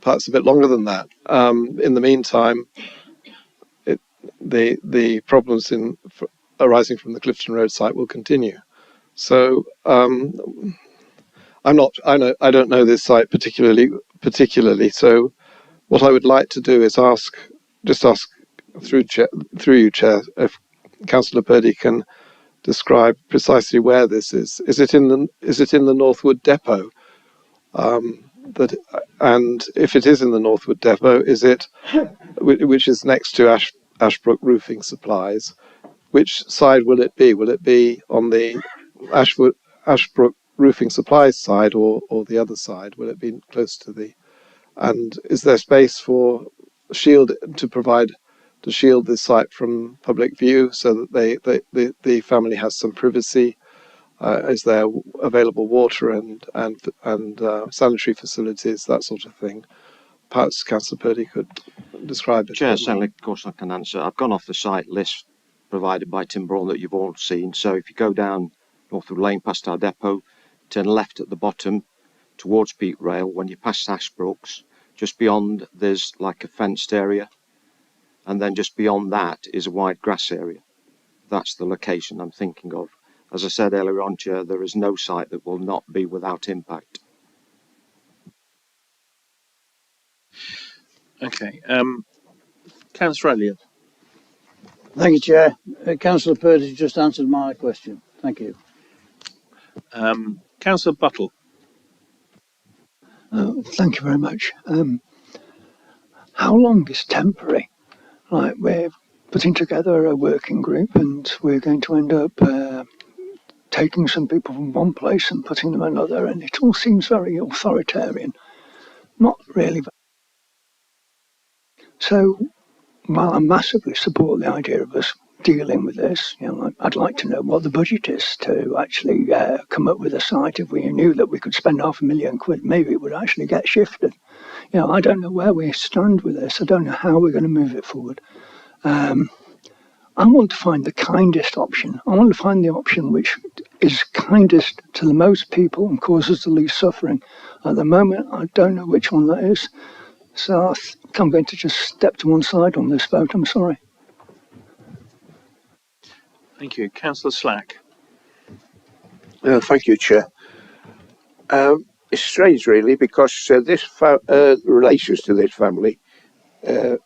Perhaps a bit longer than that. In the meantime, the problems arising from the Clifton Road site will continue. So I don't know this site particularly. So what I would like to do is ask through you, Chair, if Councillor Purdy can describe precisely where this is. Is it in the Northwood Depot? And if it is in the Northwood Depot, is it, which is next to Ashbrook Roofing Supplies? Which side will it be? Will it be on the Ashbrook Roofing Supplies side, or the other side? Will it be close to the? And is there space for shield to shield this site from public view, so that the family has some privacy? Is there available water and sanitary facilities, that sort of thing? Perhaps Councillor Purdy could describe it. Chair, certainly, of course I can answer. I've gone off the site list provided by Tim Braun that you've all seen. So if you go down Northwood Lane past our depot, turn left at the bottom towards Peak Rail. When you pass Ashbrooks, just beyond there's like a fenced area, and then just beyond that is a wide grass area. That's the location I'm thinking of. As I said earlier on, Chair, there is no site that will not be without impact. Okay. Councillor Elliott. Thank you, Chair. Councillor Purdy just answered my question. Thank you. Councillor Buttle. Thank you very much. How long is temporary? Like, we're putting together a working group, and we're going to end up taking some people from one place and putting them another, and it all seems very authoritarian. Not really. So, while I massively support the idea of us dealing with this, I'd like to know what the budget is to actually come up with a site. If we knew that we could spend £500,000, maybe it would actually get shifted. I don't know where we stand with this. I don't know how we're going to move it forward. I want to find the kindest option. I want to find the option which is kindest to the most people and causes the least suffering. At the moment, I don't know which one that is. So I think I'm going to just step to one side on this vote. I'm sorry. Thank you. Councillor Slack. Thank you, Chair. It's strange, really, because this relations to this family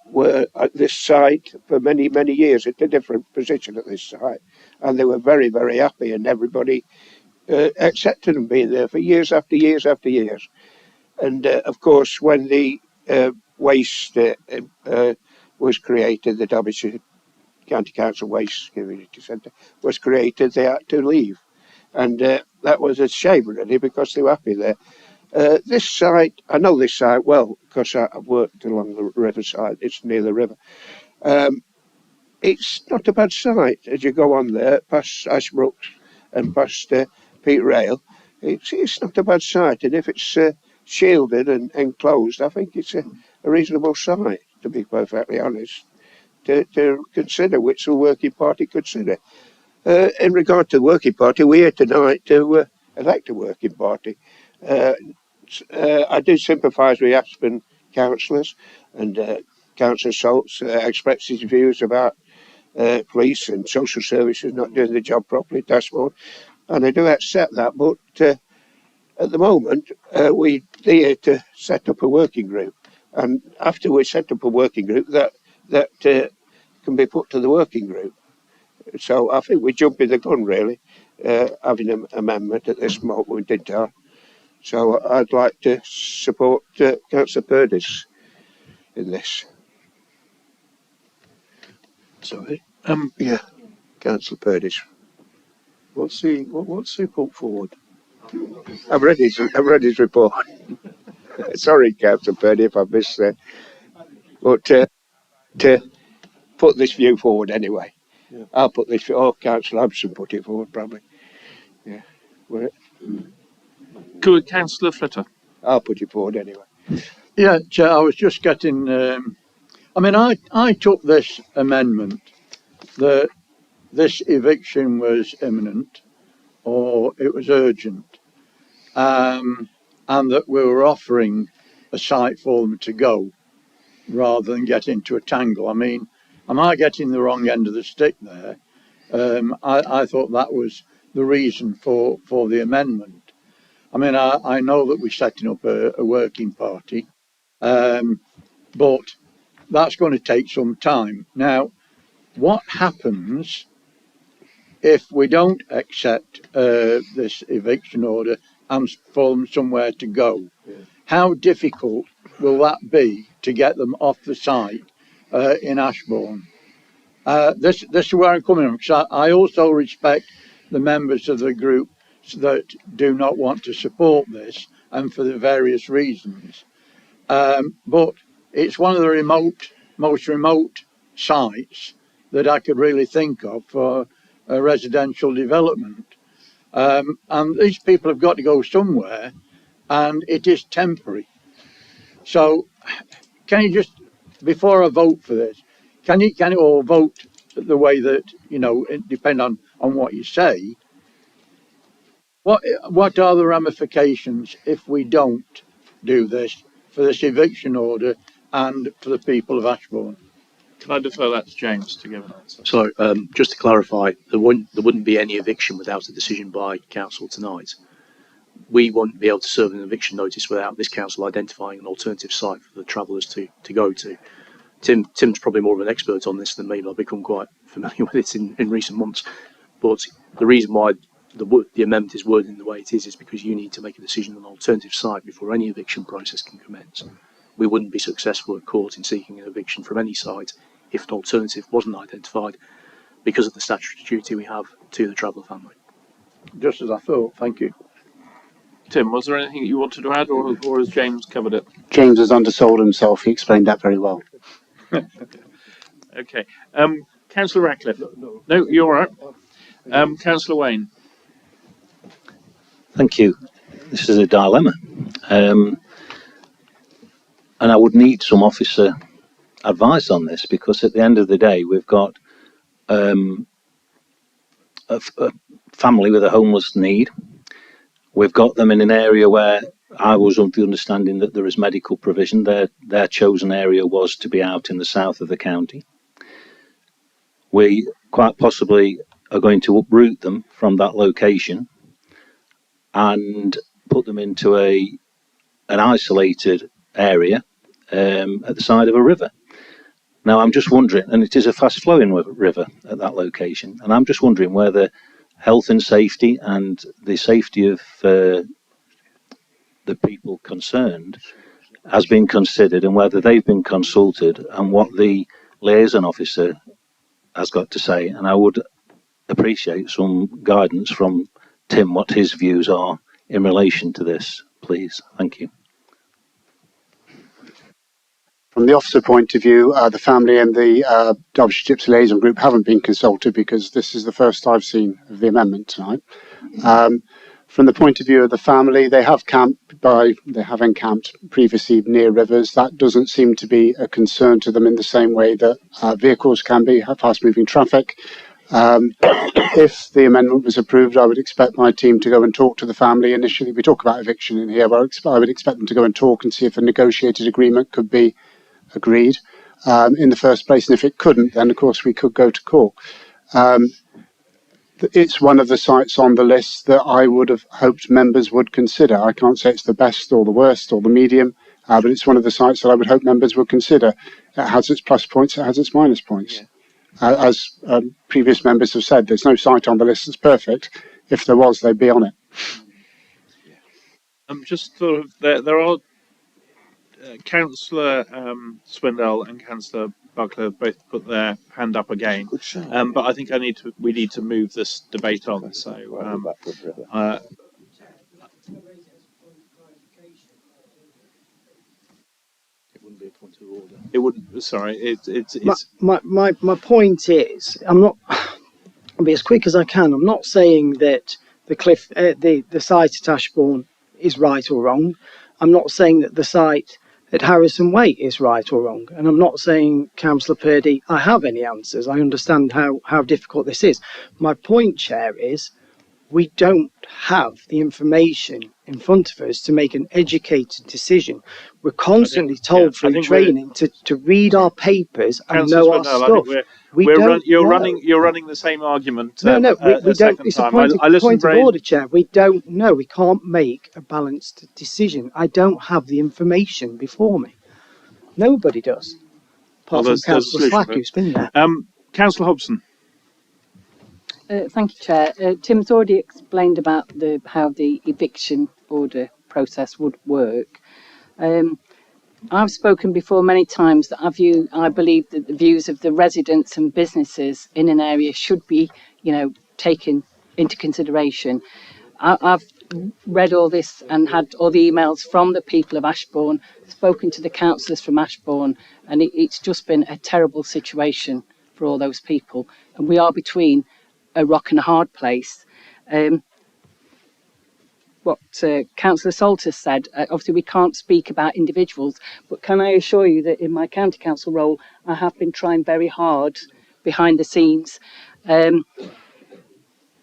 were at this site for many, many years at a different position at this site, and they were very, very happy, and everybody accepted them being there for years after years after years. And of course, when the waste was created, the Derbyshire County Council Waste Community Centre was created, they had to leave, and that was a shame, really, because they were happy there. This site, I know this site well because I've worked along the riverside. It's near the river. It's not a bad site as you go on there past Ashbrooks and past Peak Rail. It's not a bad site, and if it's shielded and enclosed, I think it's a reasonable site, to be perfectly honest. to consider, which the working party consider. In regard to the working party, we're here tonight to elect a working party. I do sympathise with Aspen councillors, and Councillor Saltz expressed his views about police and social services not doing the job properly, Dashboard, and I do accept that, but at the moment we're here to set up a working group, and after we set up a working group, that can be put to the working group. So I think we're jumping the gun, really, having an amendment at this moment in time. So I'd like to support Councillor Purdy's in this. Sorry. Yeah, Councillor Purdy's. What's he put forward? I've read his report. Sorry, Councillor Purdy, if I missed that. But to put this view forward anyway. Yeah. I'll put this. Councillor Abson put it forward, probably. Yeah. Well, Good, Councillor Flitter. I'll put it forward anyway. Yeah, Chair, I was just getting. I took this amendment that this eviction was imminent or it was urgent, and that we were offering a site for them to go rather than get into a tangle. I mean, am I getting the wrong end of the stick there? I thought that was the reason for the amendment. I mean, I know that we're setting up a working party, but that's going to take some time. Now, what happens if we don't accept this eviction order and for them somewhere to go? Yeah. How difficult will that be to get them off the site in Ashbourne? This is where I'm coming from, because I also respect the members of the group that do not want to support this, and for the various reasons. But it's one of the most remote sites that I could really think of for a residential development. And these people have got to go somewhere, and it is temporary. So can you just, before I vote for this, can you all vote the way that, it depend on what you say? What are the ramifications if we don't do this for this eviction order and for the people of Ashbourne? Can I defer that to James to give an answer? So, just to clarify, there wouldn't be any eviction without a decision by council tonight. We won't be able to serve an eviction notice without this council identifying an alternative site for the travellers to go to. Tim's probably more of an expert on this than me, but I've become quite familiar with it in recent months. But the reason why the amendment is worded in the way it is because you need to make a decision on an alternative site before any eviction process can commence. We wouldn't be successful at court in seeking an eviction from any site if an alternative wasn't identified because of the statutory duty we have to the traveller family. Just as I thought, thank you. Tim, was there anything you wanted to add, or has James covered it? James has undersold himself. He explained that very well. Okay. Councillor Ratcliffe. No, you're all right. Councillor Wayne. Thank you. This is a dilemma. And I would need some officer advice on this, because at the end of the day, we've got a family with a homeless need. We've got them in an area where I was under the understanding that there is medical provision. Their chosen area was to be out in the south of the county. We quite possibly are going to uproot them from that location and put them into an isolated area at the side of a river. Now, I'm just wondering, and it is a fast-flowing river at that location, and I'm just wondering whether health and safety and the safety of the people concerned has been considered, and whether they've been consulted, and what the liaison officer has got to say. And I would appreciate some guidance from Tim, what his views are in relation to this, please. Thank you. From the officer point of view, the family and the Derbyshire Gypsy Liaison Group haven't been consulted, because this is the first I've seen of the amendment tonight. From the point of view of the family, they have encamped previously near rivers. That doesn't seem to be a concern to them in the same way that vehicles can be, fast-moving traffic. If the amendment was approved, I would expect my team to go and talk to the family initially. We talk about eviction in here, but I would expect them to go and talk and see if a negotiated agreement could be agreed in the first place. And if it couldn't, then of course we could go to court. It's one of the sites on the list that I would have hoped members would consider. I can't say it's the best or the worst or the medium, but it's one of the sites that I would hope members would consider. It has its plus points, it has its minus points. As previous members have said, there's no site on the list that's perfect. If there was, they'd be on it. Just sort of, there are Councillor Swindell and Councillor Buckler have both put their hand up again, but I think we need to move this debate on. So it wouldn't be a point of order. It wouldn't. Sorry, it's. My point is, I'll be as quick as I can. I'm not saying that the site at Ashbourne is right or wrong. I'm not saying that the site at Harrison Way is right or wrong. And I'm not saying, Councillor Purdy, I have any answers. I understand how difficult this is. My point, Chair, is we don't have the information in front of us to make an educated decision. We're constantly told through training to read our papers and know our stuff. You're running the same argument. We don't. It's a point of order, Chair. We don't know. We can't make a balanced decision. I don't have the information before me. Nobody does. Apart from Councillor Slack, who's been there. Councillor Hobson. Thank you, Chair. Tim's already explained about how the eviction order process would work. I've spoken before many times that I believe that the views of the residents and businesses in an area should be, taken into consideration. I've read all this and had all the emails from the people of Ashbourne, spoken to the councillors from Ashbourne, and it's just been a terrible situation for all those people. And we are between a rock and a hard place. What Councillor Salters said, obviously we can't speak about individuals, but can I assure you that in my county council role, I have been trying very hard behind the scenes.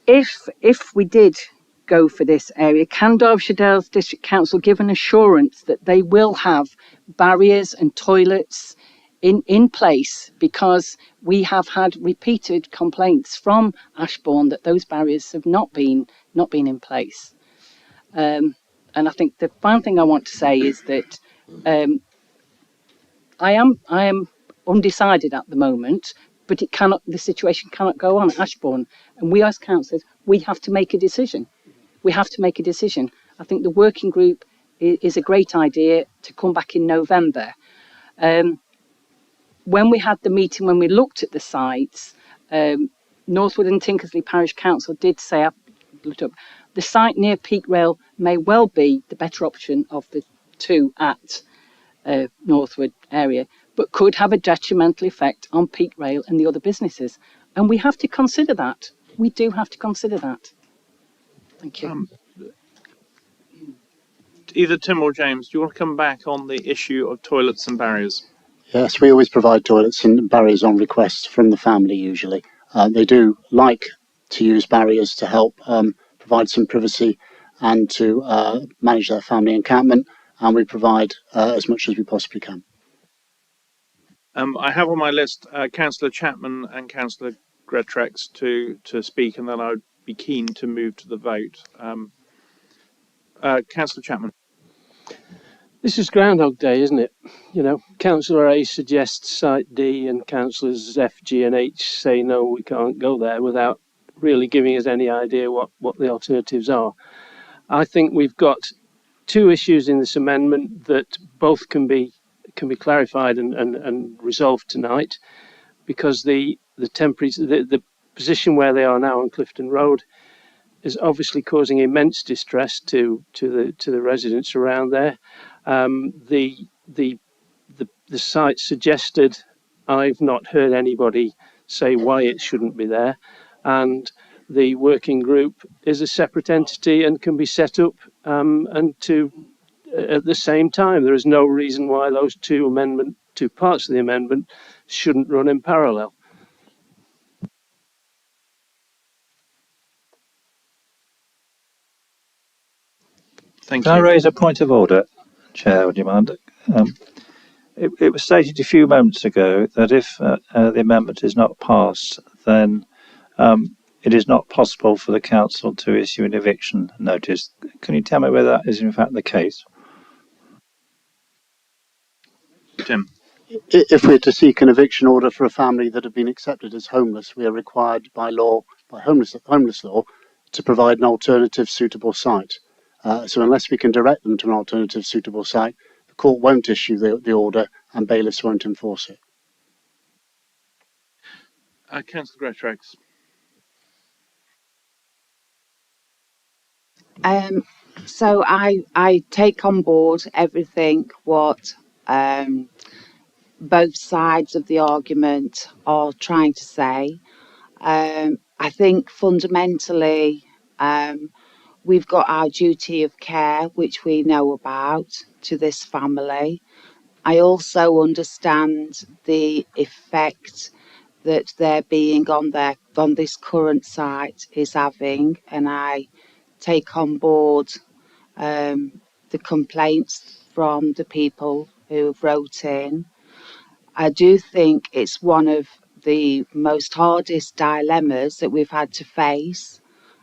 If we did go for this area, can Derbyshire Dales District Council give an assurance that they will have barriers and toilets in place, because we have had repeated complaints from Ashbourne that those barriers have not been in place. And I think the final thing I want to say is that I am undecided at the moment, but the situation cannot go on at Ashbourne, and we as councillors, we have to make a decision. I think the working group is a great idea to come back in November. When we had the meeting, when we looked at the sites, Northwood and Tinkersley Parish Council did say, the site near Peak Rail may well be the better option of the two at Northwood area, but could have a detrimental effect on Peak Rail and the other businesses. And we have to consider that. We do have to consider that. Thank you. Either Tim or James, do you want to come back on the issue of toilets and barriers? Yes, we always provide toilets and barriers on request from the family usually. They do like to use barriers to help provide some privacy and to manage their family encampment, and we provide as much as we possibly can. I have on my list Councillor Chapman and Councillor Grettrex to speak, and then I'd be keen to move to the vote. Councillor Chapman. This is Groundhog Day, isn't it? Councillor A suggests Site D and Councillors F, G and H say no, we can't go there, without really giving us any idea what the alternatives are. I think we've got two issues in this amendment that both can be clarified and resolved tonight, because the position where they are now on Clifton Road is obviously causing immense distress to the residents around there. The site suggested, I've not heard anybody say why it shouldn't be there, and the working group is a separate entity and can be set up and to at the same time. There is no reason why those two parts of the amendment shouldn't run in parallel. Thank Can I you. raise a point of order, Chair? Would you mind? It was stated a few moments ago that if the amendment is not passed, then it is not possible for the council to issue an eviction notice. Can you tell me whether that is in fact the case? Tim. If we're to seek an eviction order for a family that have been accepted as homeless, we are required by law, by homeless law, to provide an alternative suitable site. So unless we can direct them to an alternative suitable site, the court won't issue the order and bailiffs won't enforce it. Councillor Grettrex. So I take on board everything what both sides of the argument are trying to say. I think fundamentally we've got our duty of care, which we know about, to this family. I also understand the effect that their being on this current site is having, and I take on board the complaints from the people who have wrote in. I do think it's one of the most hardest dilemmas that we've had to face,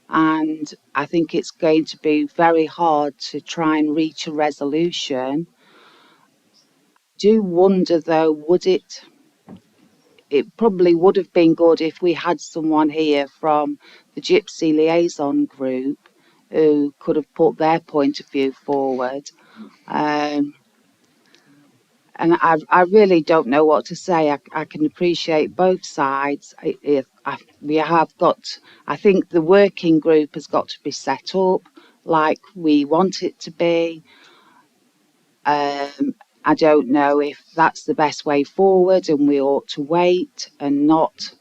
and I think it's going to be very hard to try and reach a resolution. I do wonder though, it probably would have been good if we had someone here from the Gypsy Liaison Group who could have put their point of view forward. And I really don't know what to say. I can appreciate both sides. We have got, I think the working group has got to be set up like we want it to be. I don't know if that's the best way forward, and we ought to wait and not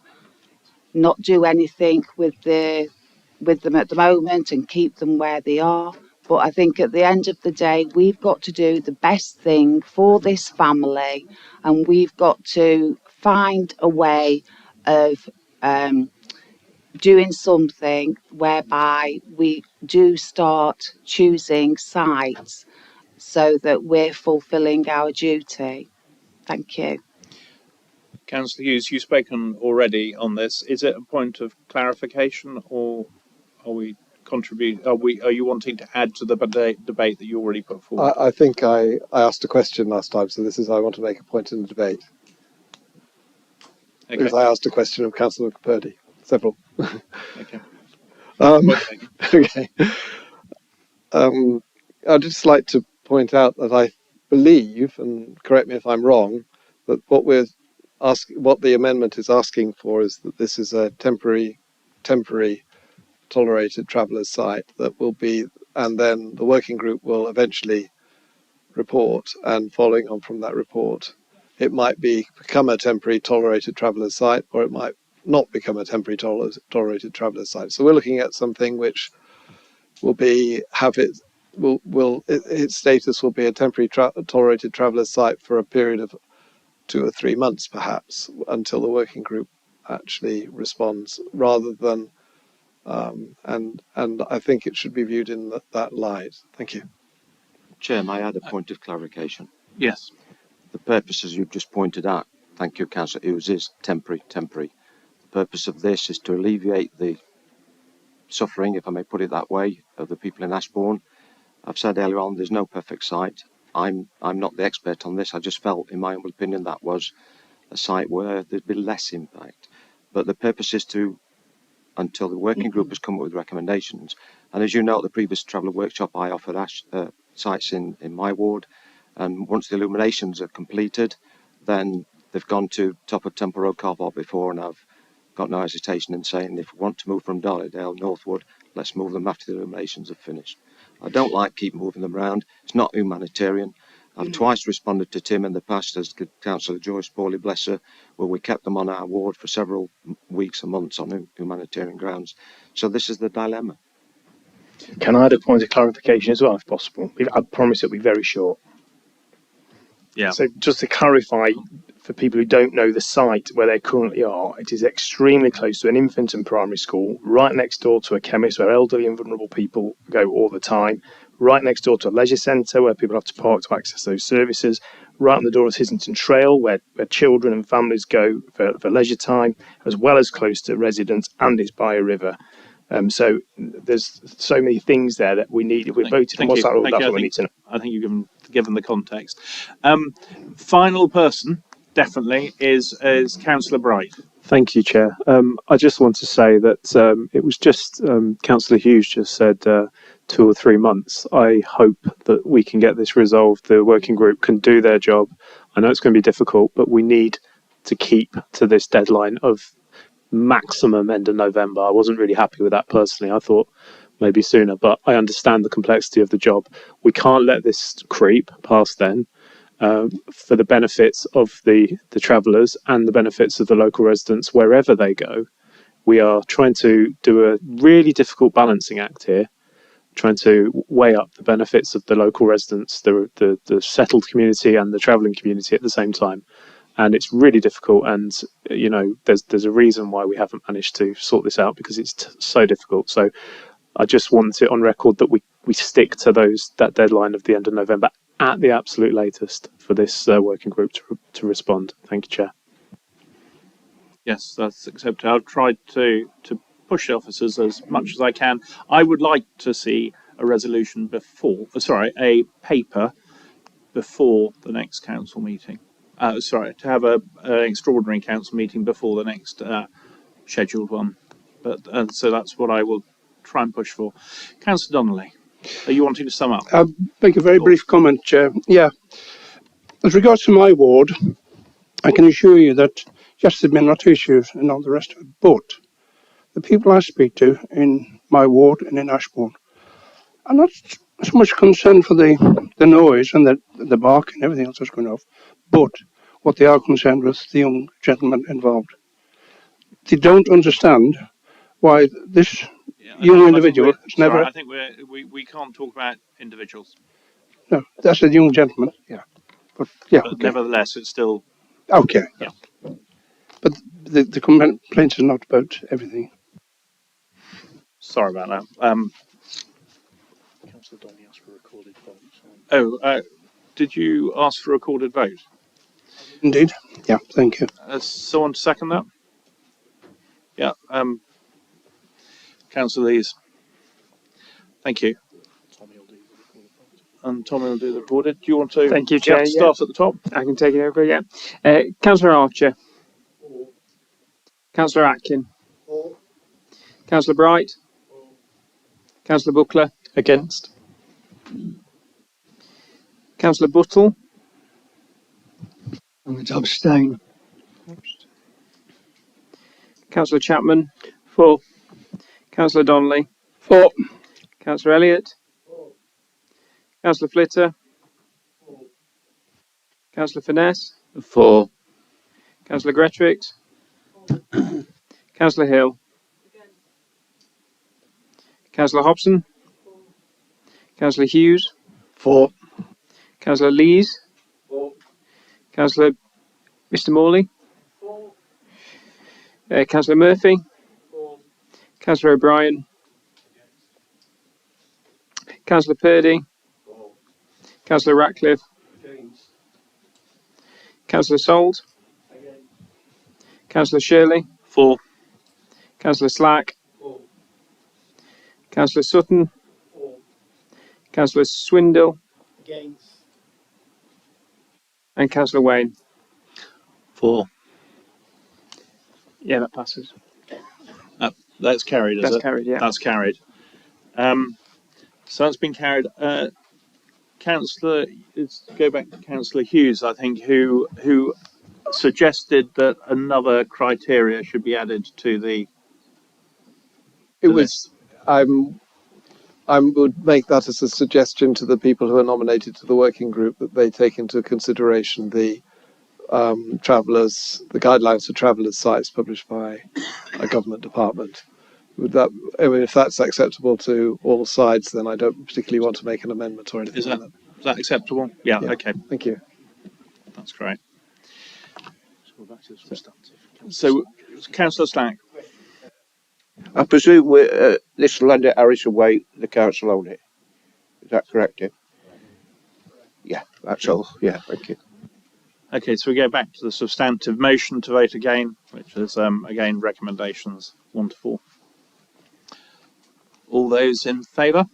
do anything with them at the moment and keep them where they are. But I think at the end of the day, we've got to do the best thing for this family, and we've got to find a way of doing something whereby we do start choosing sites so that we're fulfilling our duty. Thank you. Councillor Hughes, you've spoken already on this. Is it a point of clarification, or are we Are you wanting to add to the debate that you already put forward? I think I asked a question last time, so I want to make a point in the debate. Okay. Because I asked a question of Councillor Purdy, several. Okay. Okay. I'd just like to point out that I believe, and correct me if I'm wrong, that what the amendment is asking for is that this is a temporary tolerated travellers site that will be, and then the working group will eventually report, and following on from that report, it might become a temporary tolerated travellers site, or it might not become a temporary tolerated travellers site. So we're looking at something which will its status will be a temporary tolerated travellers site for a period of 2 or 3 months, perhaps, until the working group actually responds, rather than and I think it should be viewed in that light. Thank you. Chair, may I add a point of clarification? Yes. The purpose, as you've just pointed out, thank you, Councillor Hughes, is temporary. The purpose of this is to alleviate the suffering, if I may put it that way, of the people in Ashbourne. I've said earlier on, there's no perfect site. I'm not the expert on this. I just felt, in my own opinion, that was a site where there'd be less impact. But the purpose is to, until the working group has come up with recommendations. And as you know, at the previous traveller workshop, I offered sites in my ward. And once the illuminations are completed, then they've gone to top of Temple Road car park before, and I've got no hesitation in saying if we want to move from Darlydale northward, let's move them after the illuminations are finished. I don't like keep moving them around. It's not humanitarian, I've twice responded to Tim in the past as Councillor Joyce Paulie, bless her, where we kept them on our ward for several weeks and months on humanitarian grounds. So this is the dilemma. Can I add a point of clarification as well, if possible? I promise it'll be very short. Yeah. So just to clarify, for people who don't know the site where they currently are, it is extremely close to an infant and primary school, right next door to a chemist where elderly and vulnerable people go all the time, right next door to a leisure centre where people have to park to access those services, right on the door of Hislington Trail where children and families go for leisure time, as well as close to residents, and it's by a river. So there's so many things there that we need. If we voted on what's that, that's what we need to know. I think you've given the context. Final person, definitely, is Councillor Bright. Thank you, Chair. I just want to say that it was just Councillor Hughes just said 2 or 3 months. I hope that we can get this resolved. The working group can do their job. I know it's going to be difficult, but we need to keep to this deadline of maximum end of November. I wasn't really happy with that personally. I thought maybe sooner, but I understand the complexity of the job. We can't let this creep past then. For the benefits of the travellers and the benefits of the local residents wherever they go. We are trying to do a really difficult balancing act here, trying to weigh up the benefits of the local residents, the settled community and the travelling community at the same time. And it's really difficult, and you know there's a reason why we haven't managed to sort this out, because it's so difficult. So I just want it on record that we stick to that deadline of the end of November at the absolute latest for this working group to respond. Thank you, Chair. Yes, that's accepted. I've tried to push the officers as much as I can. I would like to see a resolution a paper before the next council meeting. To have an extraordinary council meeting before the next scheduled one. But so that's what I will try and push for. Councillor Donnelly, are you wanting to sum up? I'll make a very brief comment, Chair. Yeah. As regards to my ward, I can assure you that, yes, there have been a lot of issues and all the rest of it, but the people I speak to in my ward and in Ashbourne are not so much concerned for the noise and the bark and everything else that's going off, but what they are concerned with, the young gentleman involved. They don't understand why this young individual has never... I think we can't talk about individuals. No, that's a young gentleman, yeah. But okay. Nevertheless, it's still... Okay. Yeah. But the complaint is not about everything. Sorry about that. Councillor Donnelly asked for a recorded vote. Did you ask for a recorded vote? Indeed. Yeah, thank you. Someone to second that? Yeah. Councillor Lees. Thank you. And Tommy will do the recorded. Do you want to Thank you, Chair, start at the top? I can take it over, yeah. Councillor Archer. Councillor Atkin. Councillor Bright. Councillor Buckler. Against. Councillor Buttle. I'm going to abstain. Councillor Chapman. For. Councillor Donnelly. For. Councillor Elliott. Councillor Flitter. Councillor Finesse. For. Councillor Gretrick. Councillor Hill. Councillor Hobson. Councillor Hughes. For. Councillor Lees. Councillor Mr. Morley. Councillor Murphy. Councillor O'Brien. Councillor Purdy. Councillor Ratcliffe. Councillor Sold. Councillor Shirley. For. Councillor Slack. Councillor Sutton. Councillor Swindle. Against. And Councillor Wayne. For. Yeah, that passes. That's carried, is it? That's carried, yeah. That's carried. So that's been carried. Go back to Councillor Hughes, I think, who suggested that another criteria should be added to the It was I would make that as a suggestion to the people who are nominated to the working group, that they take into consideration the the guidelines for travellers' sites published by a government department. Would that, I mean, if that's acceptable to all sides, then I don't particularly want to make an amendment or anything like that. Is that acceptable? Yeah. Yeah. Okay. Thank you. That's great. So, Councillor Slack. I presume this land at Harrison Way, the council own it. Is that correct, Tim? Yeah, that's all. Yeah, thank you. Okay, so we go back to the substantive motion to vote again, which is again recommendations 1 to 4. All those in favour?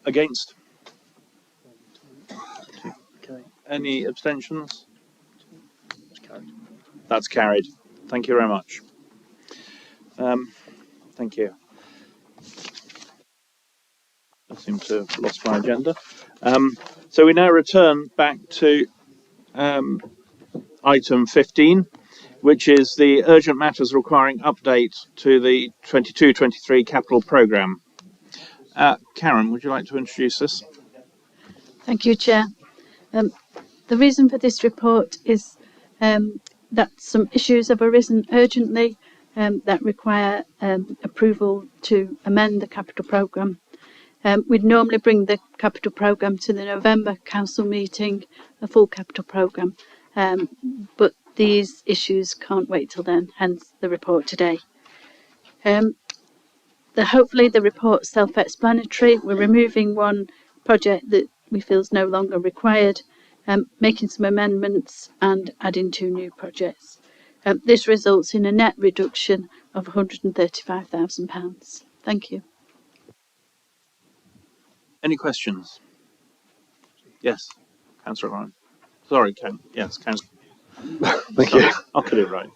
Against? Okay. Any abstentions? That's carried. Thank you very much. Thank you. I seem to have lost my agenda. So we now return back to item 15, which is the urgent matters requiring update to the 22-23 capital programme. Karen, would you like to introduce this? Thank you, Chair. The reason for this report is that some issues have arisen urgently that require approval to amend the capital programme. We'd normally bring the capital programme to the November council meeting, a full capital programme, but these issues can't wait till then, hence the report today. Hopefully the report's self-explanatory. We're removing one project that we feel is no longer required, making some amendments and adding 2 new projects. This results in a net reduction of £135,000. Thank you. Any questions? Yes, Councillor Ryan. Sorry, yes, Councillor. Thank you. I'll get it right.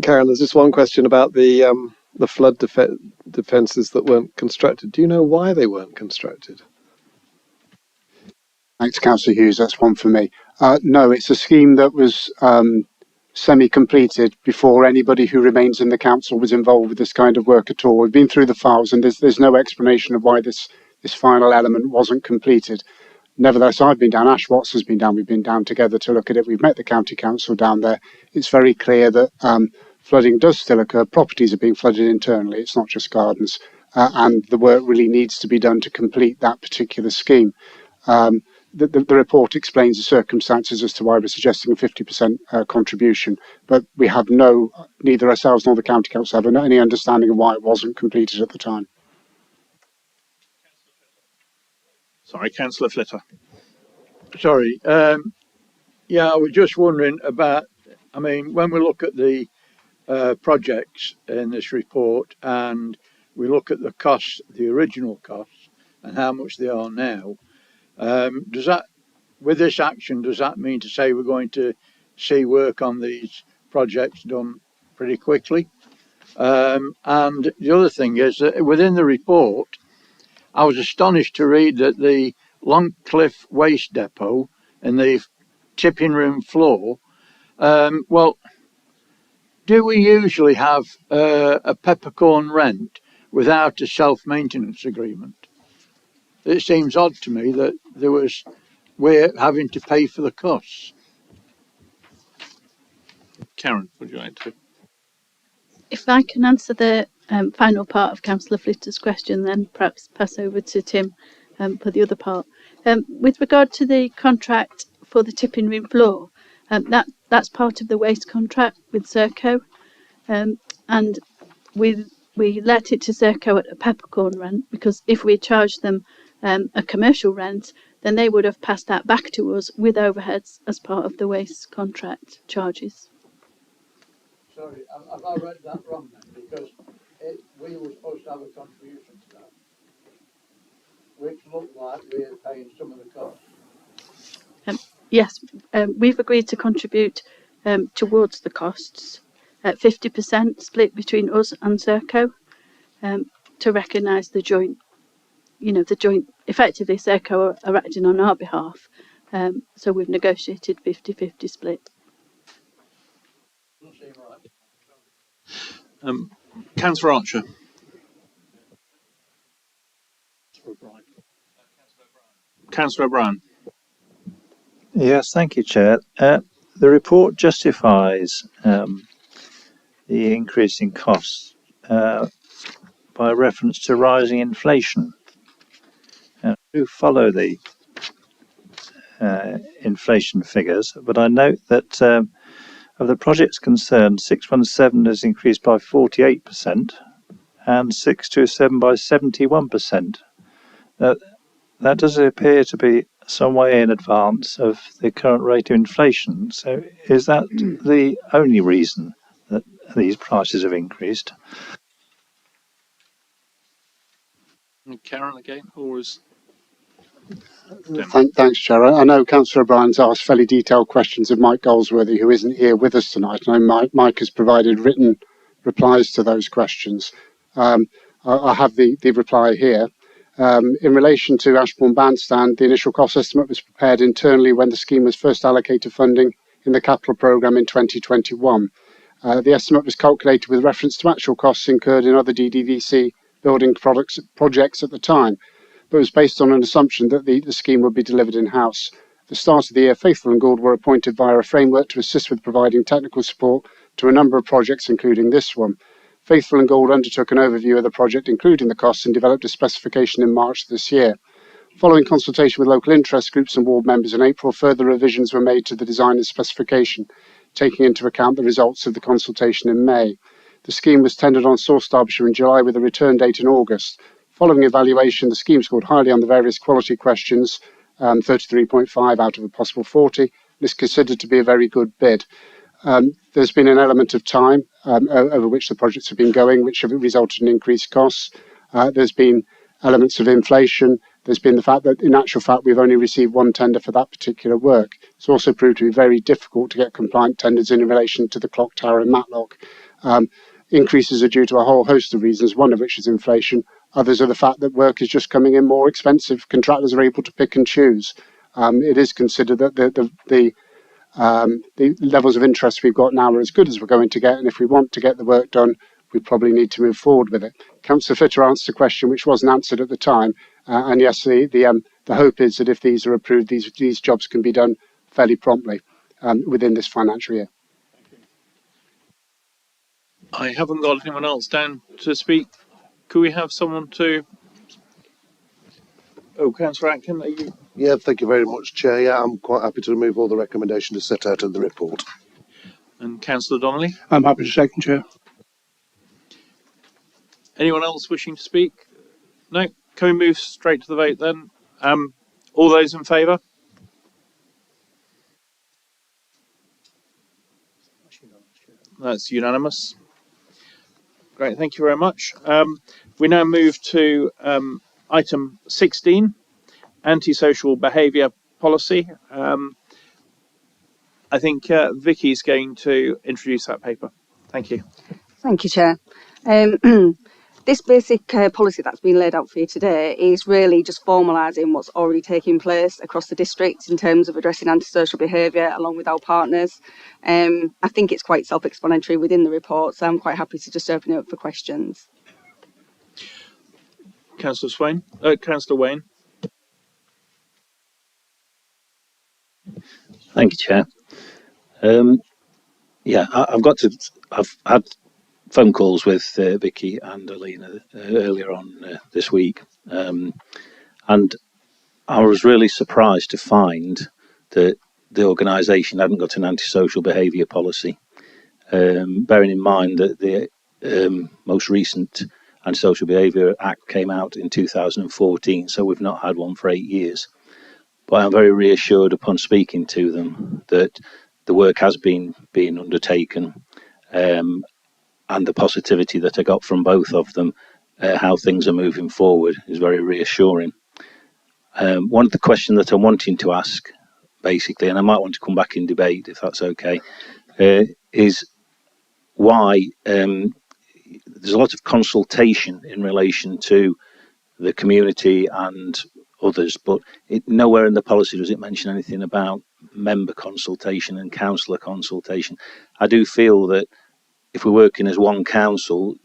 Karen, there's just one question about the flood defences that weren't constructed. Do you know why they weren't constructed? Thanks, Councillor Hughes. That's one for me. No, it's a scheme that was semi-completed before anybody who remains in the council was involved with this kind of work at all. We've been through the files, and there's no explanation of why this final element wasn't completed. Nevertheless, I've been down, Ash Watts has been down, we've been down together to look at it. We've met the county council down there. It's very clear that flooding does still occur. Properties are being flooded internally. It's not just gardens. And the work really needs to be done to complete that particular scheme. The report explains the circumstances as to why we're suggesting a 50% contribution, but we have neither ourselves nor the county council have any understanding of why it wasn't completed at the time. Sorry, Councillor Flitter. Sorry. Yeah, I was just wondering about, I mean, when we look at the projects in this report and we look at the costs, the original costs, and how much they are now, does that, with this action, does that mean to say we're going to see work on these projects done pretty quickly? And the other thing is that within the report, I was astonished to read that the Longcliffe Waste Depot and the tipping room floor, well, do we usually have a peppercorn rent without a self-maintenance agreement? It seems odd to me that we're having to pay for the costs. Karen, would you like to? If I can answer the final part of Councillor Flitter's question, then perhaps pass over to Tim for the other part. With regard to the contract for the tipping room floor, that's part of the waste contract with Serco, and we let it to Serco at a peppercorn rent, because if we charged them a commercial rent, then they would have passed that back to us with overheads as part of the waste contract charges. Sorry, have I read that wrong then? Because we were supposed to have a contribution to that, which looked like we're paying some of the costs. Yes, we've agreed to contribute towards the costs at 50% split between us and Serco, to recognise the joint, effectively Serco are acting on our behalf, So we've negotiated 50-50 split. Councillor Archer. Councillor O'Brien. Yes, thank you, Chair. The report justifies the increase in costs by reference to rising inflation. I do follow the inflation figures, but I note that of the projects concerned, 617 has increased by 48% and 627 by 71%. That does appear to be some way in advance of the current rate of inflation. So is that the only reason that these prices have increased? Karen again, or is... Thanks, Chair. I know Councillor O'Brien's asked fairly detailed questions of Mike Goldsworthy, who isn't here with us tonight. I know Mike has provided written replies to those questions. I have the reply here. In relation to Ashbourne Bandstand, the initial cost estimate was prepared internally when the scheme was first allocated funding in the capital programme in 2021. The estimate was calculated with reference to actual costs incurred in other DDVC building projects at the time, but was based on an assumption that the scheme would be delivered in-house. At the start of the year, Faithful and Gould were appointed via a framework to assist with providing technical support to a number of projects, including this one. Faithful and Gould undertook an overview of the project, including the costs, and developed a specification in March this year. Following consultation with local interest groups and ward members in April, further revisions were made to the design and specification, taking into account the results of the consultation in May. The scheme was tendered on Source Derbyshire in July with a return date in August. Following evaluation, the scheme scored highly on the various quality questions, 33.5 out of a possible 40, and is considered to be a very good bid. There's been an element of time over which the projects have been going, which have resulted in increased costs. There's been elements of inflation. There's been the fact that, in actual fact, we've only received one tender for that particular work. It's also proved to be very difficult to get compliant tenders in relation to the clock tower in Matlock. Increases are due to a whole host of reasons, one of which is inflation. Others are the fact that work is just coming in more expensive. Contractors are able to pick and choose. It is considered that the levels of interest we've got now are as good as we're going to get, and if we want to get the work done, we probably need to move forward with it. Councillor Fitter answered a question which wasn't answered at the time, and yes, the hope is that if these are approved, these jobs can be done fairly promptly within this financial year. I haven't got anyone else down to speak. Could we have someone to... Oh, Councillor Atkin, are you... Yeah, thank you very much, Chair. Yeah, I'm quite happy to remove all the recommendations set out in the report. And Councillor Donnelly? I'm happy to second, Chair. Anyone else wishing to speak? No? Can we move straight to the vote then? All those in favour? That's unanimous. Great, thank you very much. We now move to item 16, antisocial behaviour policy. I think Vicky's going to introduce that paper. Thank you. Thank you, Chair. This basic policy that's been laid out for you today is really just formalising what's already taking place across the district in terms of addressing antisocial behaviour along with our partners. I think it's quite self-explanatory within the report, so I'm quite happy to just open it up for questions. Councillor Wayne. Thank you, Chair. I've had phone calls with Vicky and Alina earlier on this week, and I was really surprised to find that the organisation hadn't got an antisocial behaviour policy, bearing in mind that the most recent Antisocial Behaviour Act came out in 2014, so we've not had one for 8 years. But I'm very reassured upon speaking to them that the work has been undertaken, and the positivity that I got from both of them, how things are moving forward, is very reassuring. One of the questions that I'm wanting to ask, basically, and I might want to come back in debate if that's okay, is why there's a lot of consultation in relation to the community and others, but nowhere in the policy does it mention anything about member consultation and councillor consultation. I do feel that if we're working as one council,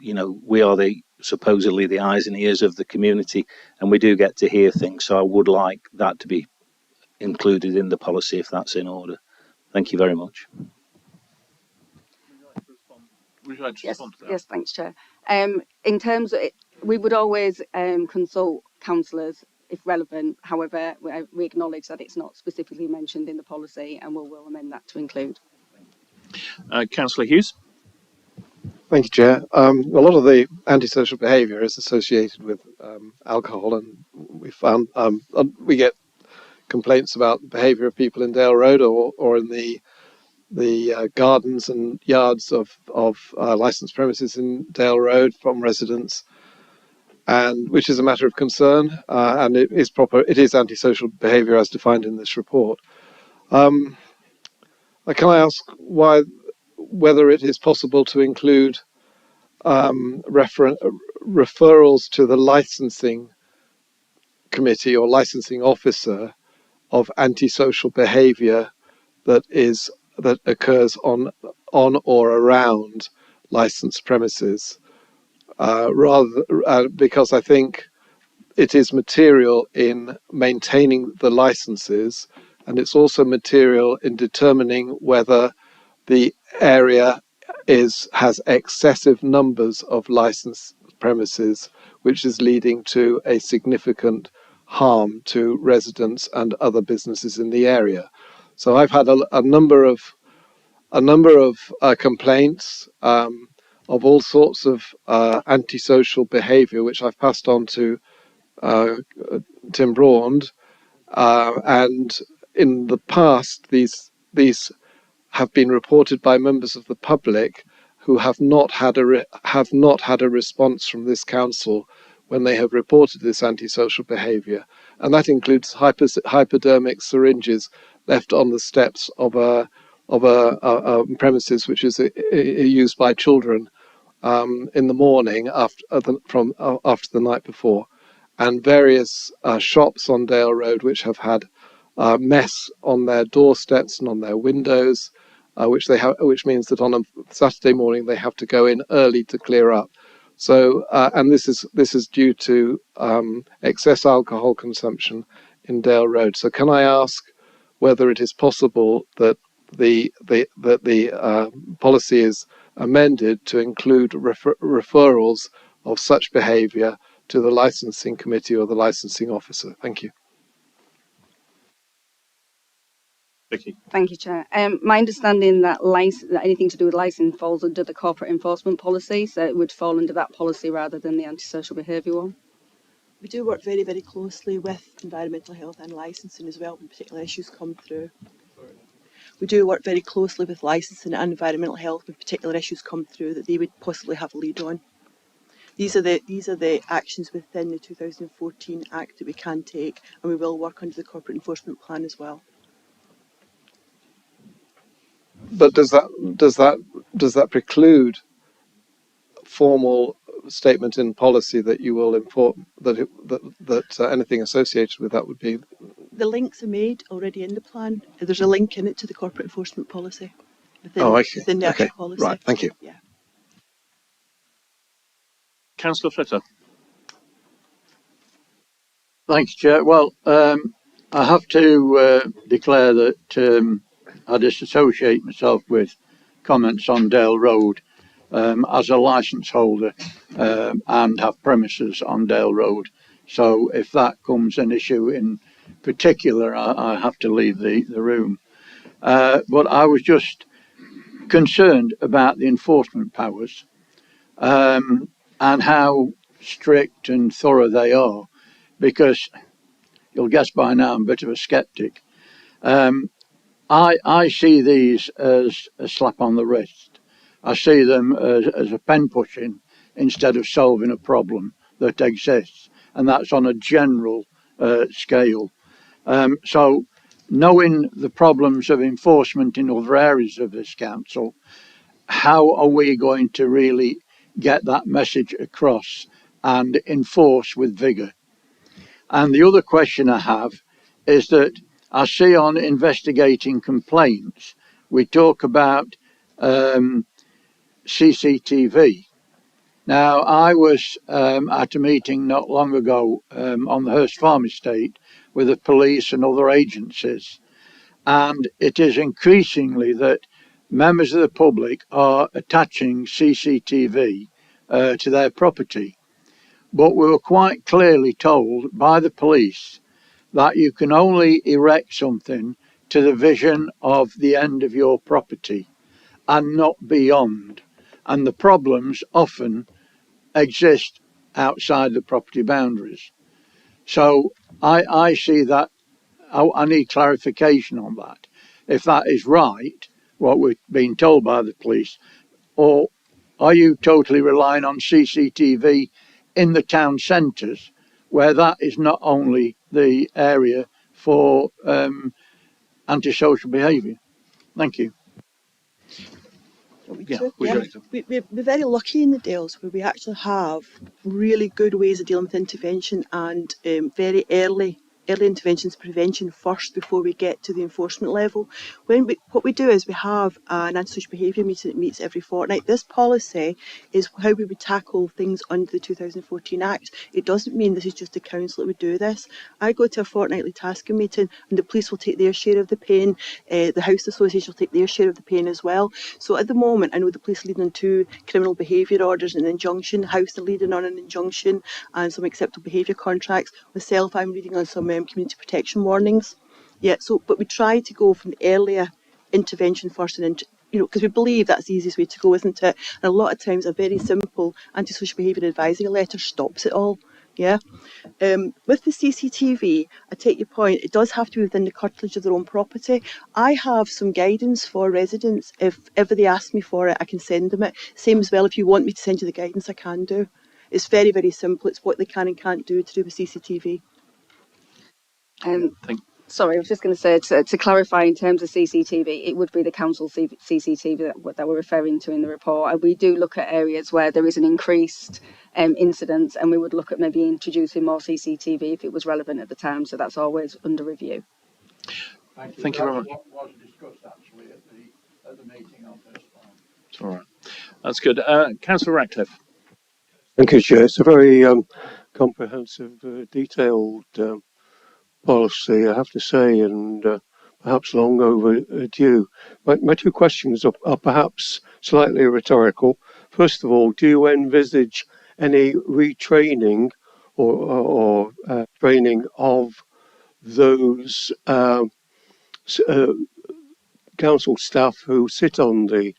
we are supposedly the eyes and ears of the community, and we do get to hear things. So I would like that to be included in the policy if that's in order. Thank you very much. Would you like to Yes, respond to that? yes, thanks, Chair. In terms of it, we would always consult councillors if relevant. However, we acknowledge that it's not specifically mentioned in the policy, and we'll amend that to include. Councillor Hughes. Thank you, Chair. A lot of the antisocial behaviour is associated with alcohol, and we found we get complaints about the behaviour of people in Dale Road or in the gardens and yards of licensed premises in Dale Road from residents, and which is a matter of concern, and it is antisocial behaviour as defined in this report. Can I ask whether it is possible to include referrals to the licensing committee or licensing officer of antisocial behaviour that occurs on or around licensed premises, because I think it is material in maintaining the licenses, and it's also material in determining whether the area has excessive numbers of licensed premises, which is leading to a significant harm to residents and other businesses in the area. So I've had a number of complaints of all sorts of antisocial behaviour, which I've passed on to Tim Braund, and in the past these have been reported by members of the public who have not had a response from this council when they have reported this antisocial behaviour, and that includes hypodermic syringes left on the steps of a premises which is used by children in the morning after the night before, and various shops on Dale Road which have had mess on their doorsteps and on their windows, which means that on a Saturday morning they have to go in early to clear up. So, and this is due to excess alcohol consumption in Dale Road. So, can I ask whether it is possible that the policy is amended to include referrals of such behaviour to the licensing committee or the licensing officer? Thank you. Vicky. Thank you, Chair. My understanding that anything to do with licence falls under the corporate enforcement policy, so it would fall under that policy rather than the antisocial behaviour one. We do work very, very closely with environmental health and licensing as well when particular issues come through. We do work very closely with licensing and environmental health when particular issues come through that they would possibly have a lead on. These are the actions within the 2014 Act that we can take, and we will work under the corporate enforcement plan as well. But does that preclude formal statement in policy that you will inform that anything associated with that would be? The links are made already in the plan. There's a link in it to the corporate enforcement policy within the actual policy. Right. Thank you. Yeah. Councillor Flitter. Thanks, Chair. Well, I have to declare that I disassociate myself with comments on Dale Road as a licence holder and have premises on Dale Road. So if that comes an issue in particular, I have to leave the room. But I was just concerned about the enforcement powers and how strict and thorough they are, because you'll guess by now I'm a bit of a sceptic. I see these as a slap on the wrist. I see them as a pen pushing instead of solving a problem that exists, and that's on a general scale. So knowing the problems of enforcement in other areas of this council, how are we going to really get that message across and enforce with vigour? And the other question I have is that I see on investigating complaints, we talk about CCTV. Now, I was at a meeting not long ago on the Hurst Farm estate with the police and other agencies, and it is increasingly that members of the public are attaching CCTV to their property. But we were quite clearly told by the police that you can only erect something to the vision of the end of your property and not beyond. And the problems often exist outside the property boundaries. So I see that I need clarification on that. If that is right, what we're being told by the police, or are you totally relying on CCTV in the town centres, where that is not only the area for antisocial behaviour? Thank you. We're very lucky in the Dales where we actually have really good ways of dealing with intervention and very early interventions, prevention first before we get to the enforcement level. What we do is we have an antisocial behaviour meeting that meets every fortnight. This policy is how we would tackle things under the 2014 Act. It doesn't mean this is just the council that would do this. I go to a fortnightly tasking meeting and the police will take their share of the pain, the House Association will take their share of the pain as well. So at the moment I know the police are leading on 2 criminal behaviour orders and an injunction, House are leading on an injunction and some acceptable behaviour contracts. Myself, I'm reading on some community protection warnings. Yeah, so but we try to go from the earlier intervention first and because we believe that's the easiest way to go, isn't it? And a lot of times a very simple antisocial behaviour advisory letter stops it all. Yeah. With the CCTV, I take your point, it does have to be within the curtilage of their own property. I have some guidance for residents. If ever they ask me for it, I can send them it. Same as well, if you want me to send you the guidance, I can do. It's very, very simple. It's what they can and can't do to do with CCTV. Sorry, I was just going to say, to clarify in terms of CCTV, it would be the council CCTV that we're referring to in the report. And we do look at areas where there is an increased incidence, and we would look at maybe introducing more CCTV if it was relevant at the time. So that's always under review. Thank you very much. What was discussed actually at the meeting on Hurst Farm. It's all right. That's good. Councillor Ratcliffe. Thank you, Chair. It's a very comprehensive, detailed policy, I have to say, and perhaps long overdue. My 2 questions are perhaps slightly rhetorical. First of all, do you envisage any retraining or training of those council staff who sit on the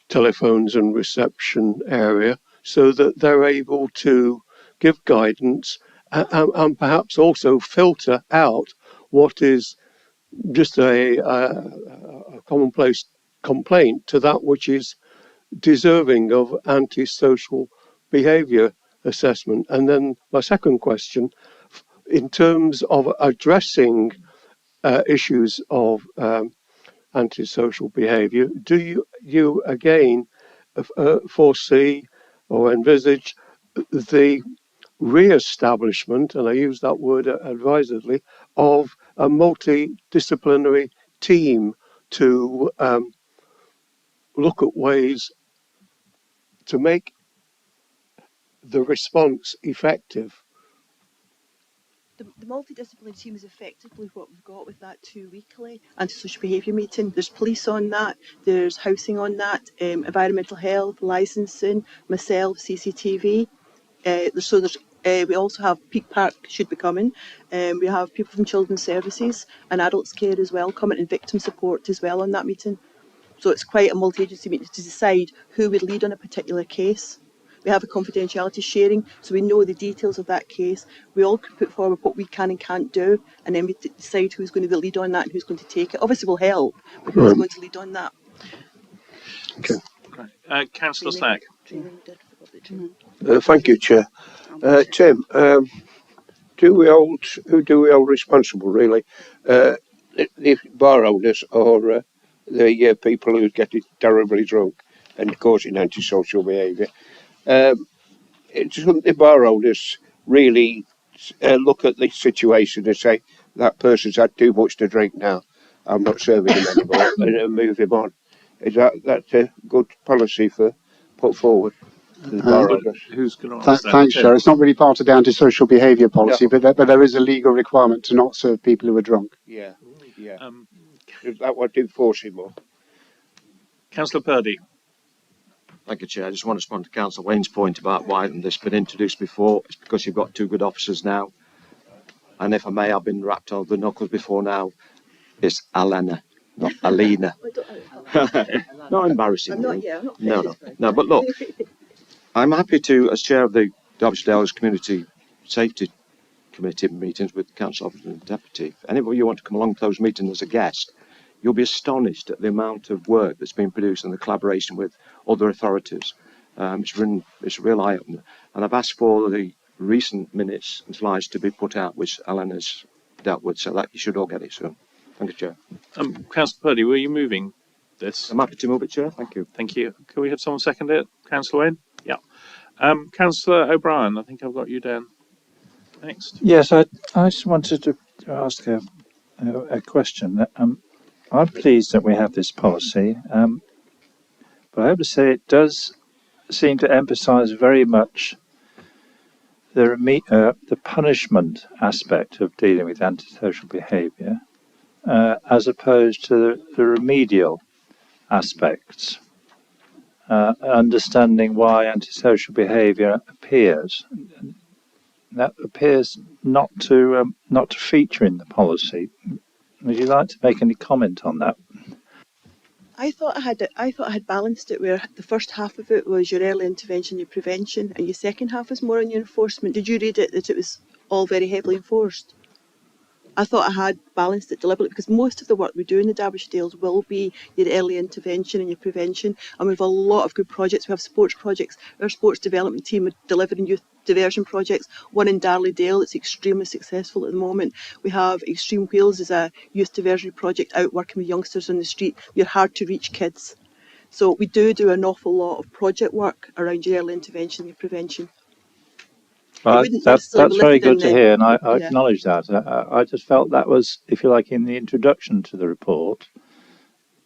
telephones and reception area so that they're able to give guidance and perhaps also filter out what is just a commonplace complaint to that which is deserving of antisocial behaviour assessment? And then my second question, in terms of addressing issues of antisocial behaviour, do you again foresee or envisage the re-establishment, and I use that word advisedly, of a multidisciplinary team to look at ways to make the response effective? The multidisciplinary team is effectively what we've got with that 2 weekly antisocial behaviour meeting. There's police on that, there's housing on that, environmental health, licensing, myself, CCTV. We also have Peak Park should be coming. We have people from Children's Services and Adults Care as well coming, and victim support as well on that meeting. So it's quite a multi-agency meeting to decide who would lead on a particular case. We have a confidentiality sharing, so we know the details of that case. We all can put forward what we can and can't do, and then we decide who's going to be the lead on that and who's going to take it. Obviously we'll help, but who's going to lead on that? Okay. Councillor Stack. Thank you, Chair. Tim, who do we hold responsible, really? The bar owners or the people who get terribly drunk and causing antisocial behaviour? Shouldn't the bar owners really look at the situation and say that person's had too much to drink now, I'm not serving him anymore, and move him on. Is that's a good policy for put forward to the bar owners? Who's going to answer that? Thanks, Chair. It's not really part of the antisocial behaviour policy, No. but there is a legal requirement to not serve people who are drunk. Yeah. That would enforce it more. Councillor Purdy. Thank you, Chair. I just want to respond to Councillor Wayne's point about why this has been introduced before. It's because you've got two good officers now. And if I may, I've been wrapped over the knuckles before now. It's Alena, not Alina. Not embarrassing. No, but look, I'm happy to, as Chair of the Derbyshire Dales Community Safety Committee meetings with Council Officer and Deputy, if anybody you want to come along to those meetings as a guest, you'll be astonished at the amount of work that's been produced and the collaboration with other authorities. It's a real eye-opener. And I've asked for the recent minutes and slides to be put out, which Alan has dealt with, so that you should all get it soon. Thank you, Chair. Councillor Purdy, were you moving this? I'm happy to move it, Chair. Thank you. Thank you. Can we have someone second it? Councillor Wayne? Yeah. Councillor O'Brien, I think I've got you down next. Yes, I just wanted to ask a question. I'm pleased that we have this policy, but I have to say it does seem to emphasise very much the punishment aspect of dealing with antisocial behaviour, as opposed to the remedial aspects. Understanding why antisocial behaviour appears. That appears not to feature in the policy. Would you like to make any comment on that? I thought I had balanced it where the first half of it was your early intervention, your prevention, and your second half was more on your enforcement. Did you read it that it was all very heavily enforced? I thought I had balanced it deliberately because most of the work we do in the Derbyshire Dales will be your early intervention and your prevention, and we have a lot of good projects. We have sports projects. Our sports development team are delivering youth diversion projects. One in Darley-Dale that's extremely successful at the moment. We have Extreme Wheels as a youth diversion project out working with youngsters on the street. We're hard to reach kids. So we do an awful lot of project work around your early intervention and your prevention. That's very good to hear, and I Yeah. acknowledge that. I just felt that was, if you like, in the introduction to the report,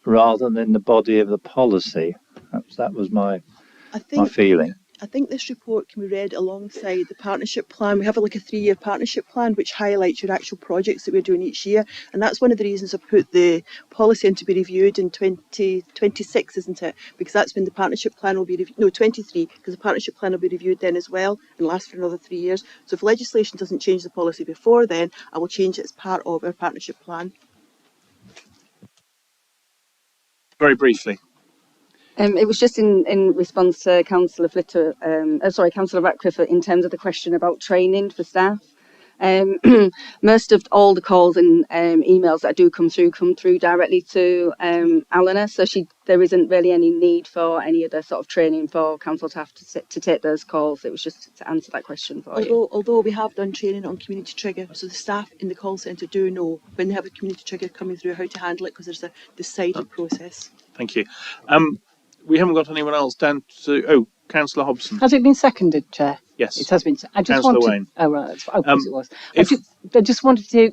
rather than in the body of the policy. That was my feeling. I think this report can be read alongside the partnership plan. We have a 3-year partnership plan which highlights your actual projects that we're doing each year, and that's one of the reasons I put the policy in to be reviewed in 2026, isn't it? Because that's when the partnership plan will be reviewed. No, 23, because the partnership plan will be reviewed then as well and last for another 3 years. So if legislation doesn't change the policy before then, I will change it as part of our partnership plan. Very briefly. It was just in response to Councillor Councillor Ratcliffe in terms of the question about training for staff. Most of all the calls and emails that do come through directly to Alana, so there isn't really any need for any other sort of training for council staff to take those calls. It was just to answer that question for you. Although we have done training on community trigger, so the staff in the call centre do know when they have a community trigger coming through how to handle it, because there's a decided process. Thank you. We haven't got anyone else down to... Oh, Councillor Hobson. Has it been seconded, Chair? Yes. It has been. I just Councillor wanted... Wayne. Oh, right. Of course it was. I just wanted to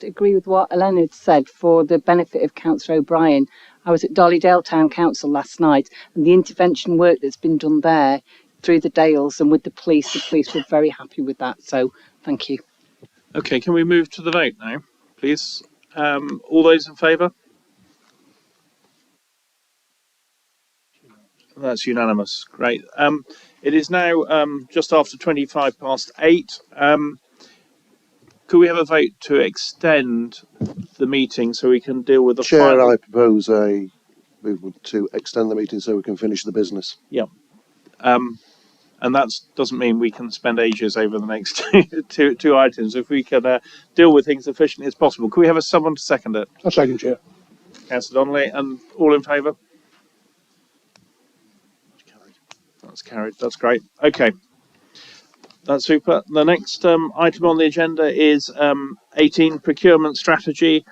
agree with what Elena had said for the benefit of Councillor O'Brien. I was at Darley-Dale Town Council last night, and the intervention work that's been done there through the Dales and with the police were very happy with that. So, thank you. Okay, can we move to the vote now, please? All those in favour? That's unanimous. Great. It is now just after 8:25. Could we have a vote to extend the meeting so we can deal with the Chair, final... I propose a movement to extend the meeting so we can finish the business. Yeah. And that doesn't mean we can spend ages over the next two items. If we can deal with things efficiently as possible. Could we have someone to second it? A second, Chair. Councillor Donnelly, and all in favour? That's carried. That's great. Okay. That's super. The next item on the agenda is 18, Procurement Strategy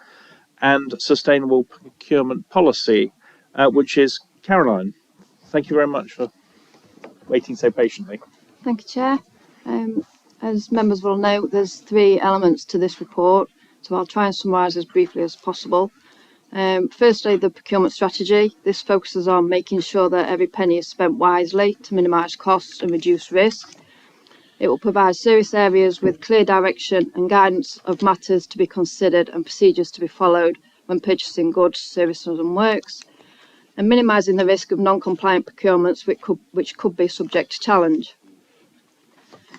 and Sustainable Procurement Policy, which is Caroline. Thank you very much for waiting so patiently. Thank you, Chair. As members will know, there's 3 elements to this report, so I'll try and summarise as briefly as possible. Firstly, the procurement strategy. This focuses on making sure that every penny is spent wisely to minimise costs and reduce risk. It will provide service areas with clear direction and guidance of matters to be considered and procedures to be followed when purchasing goods, services and works, and minimising the risk of non-compliant procurements which could be subject to challenge.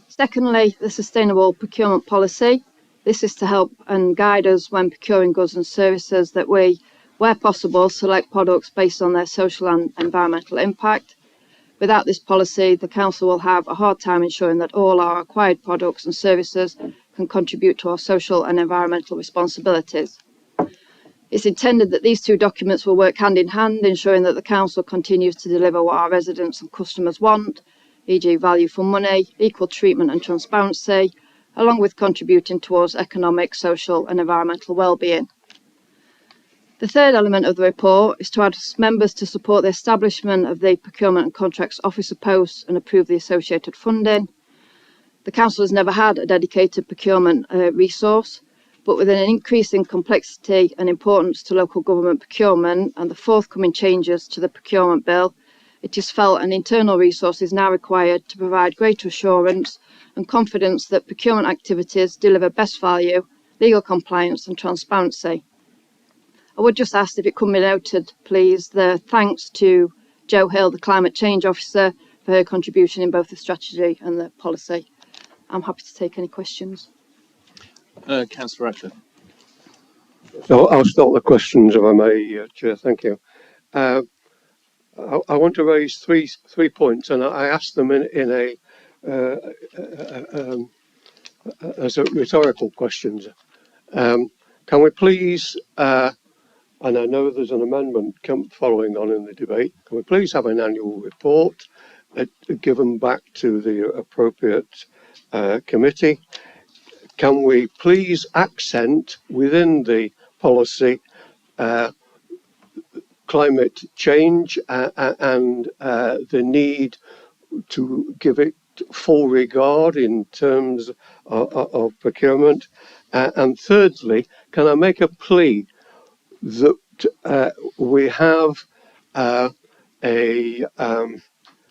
Secondly, the sustainable procurement policy. This is to help and guide us when procuring goods and services that we, where possible, select products based on their social and environmental impact. Without this policy, the Council will have a hard time ensuring that all our acquired products and services can contribute to our social and environmental responsibilities. It's intended that these 2 documents will work hand in hand, ensuring that the Council continues to deliver what our residents and customers want, e.g. value for money, equal treatment and transparency, along with contributing towards economic, social and environmental well-being. The third element of the report is to ask members to support the establishment of the Procurement and Contracts Officer posts and approve the associated funding. The Council has never had a dedicated procurement resource, but with an increase in complexity and importance to local government procurement and the forthcoming changes to the procurement bill, it is felt an internal resource is now required to provide greater assurance and confidence that procurement activities deliver best value, legal compliance and transparency. I would just ask if it could be noted, please, the thanks to Jo Hill, the Climate Change Officer, for her contribution in both the strategy and the policy. I'm happy to take any questions. Councillor Ratcliffe. So I'll start the questions if I may, Chair. Thank you. I want to raise three points, and I asked them as a rhetorical questions. Can we please, and I know there's an amendment following on in the debate, can we please have an annual report given back to the appropriate committee? Can we please accent within the policy climate change and the need to give it full regard in terms of procurement? And thirdly, can I make a plea that we have an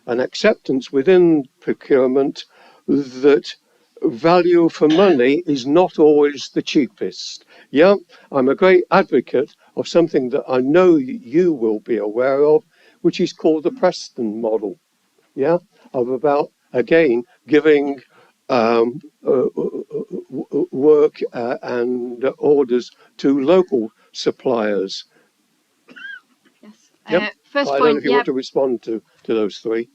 acceptance within procurement that value for money is not always the cheapest. Yeah, I'm a great advocate of something that I know you will be aware of, which is called the Preston model. Yeah, of about, again, giving work and orders to local suppliers. Yes. Yep. First I don't point, know if you want to respond to those three.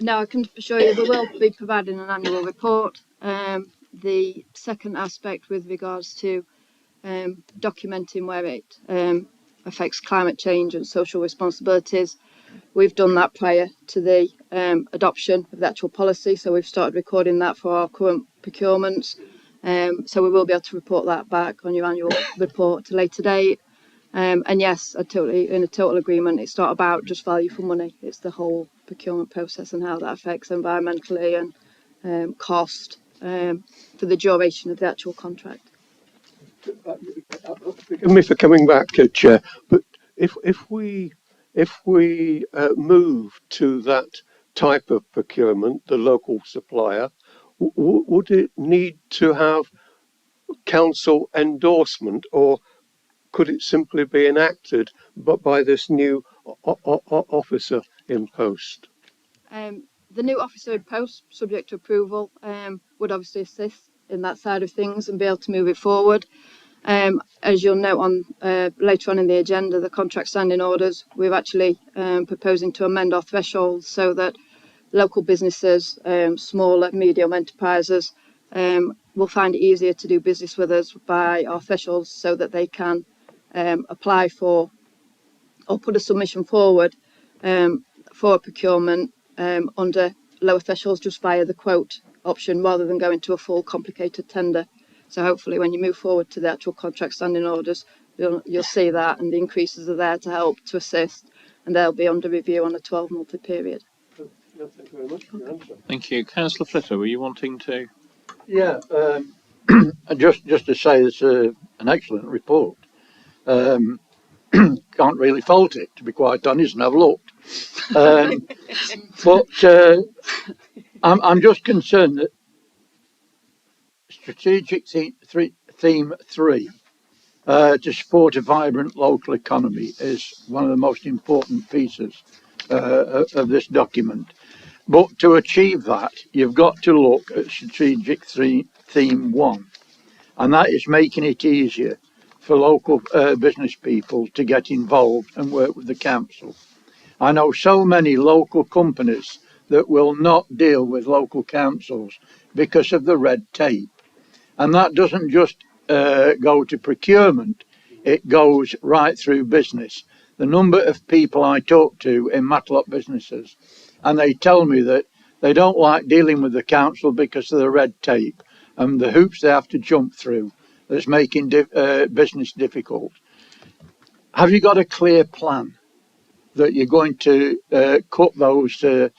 No, I can assure you we will be providing an annual report. The second aspect with regards to documenting where it affects climate change and social responsibilities, we've done that prior to the adoption of the actual policy, so we've started recording that for our current procurements. So we will be able to report that back on your annual report at a later date. And yes, in a total agreement. It's not about just value for money. It's the whole procurement process and how that affects environmentally and cost for the duration of the actual contract. Forgive me for coming back, Chair, but if we move to that type of procurement, the local supplier, would it need to have council endorsement, or could it simply be enacted but by this new officer in post? The new officer in post, subject to approval, would obviously assist in that side of things and be able to move it forward. As you'll note on later on in the agenda, the contract standing orders, we're actually proposing to amend our thresholds so that local businesses, smaller, medium enterprises, will find it easier to do business with us by our thresholds so that they can apply for or put a submission forward for procurement under lower thresholds just via the quote option rather than going to a full complicated tender. So hopefully when you move forward to the actual contract standing orders, you'll see that, and the increases are there to help to assist, and they'll be under review on a 12-monthly period. Thank you very much for your answer. Thank you. Councillor Flitter, were you wanting to? Yeah, just to say it's an excellent report. Can't really fault it, to be quite honest, and I've looked. But I'm just concerned that strategic theme 3, to support a vibrant local economy, is one of the most important pieces of this document. But to achieve that, you've got to look at strategic theme 1, and that is making it easier for local business people to get involved and work with the council. I know so many local companies that will not deal with local councils because of the red tape. And that doesn't just go to procurement, it goes right through business. The number of people I talk to in Matlock businesses, and they tell me that they don't like dealing with the council because of the red tape and the hoops they have to jump through that's making business difficult. Have you got a clear plan that you're going to cut those that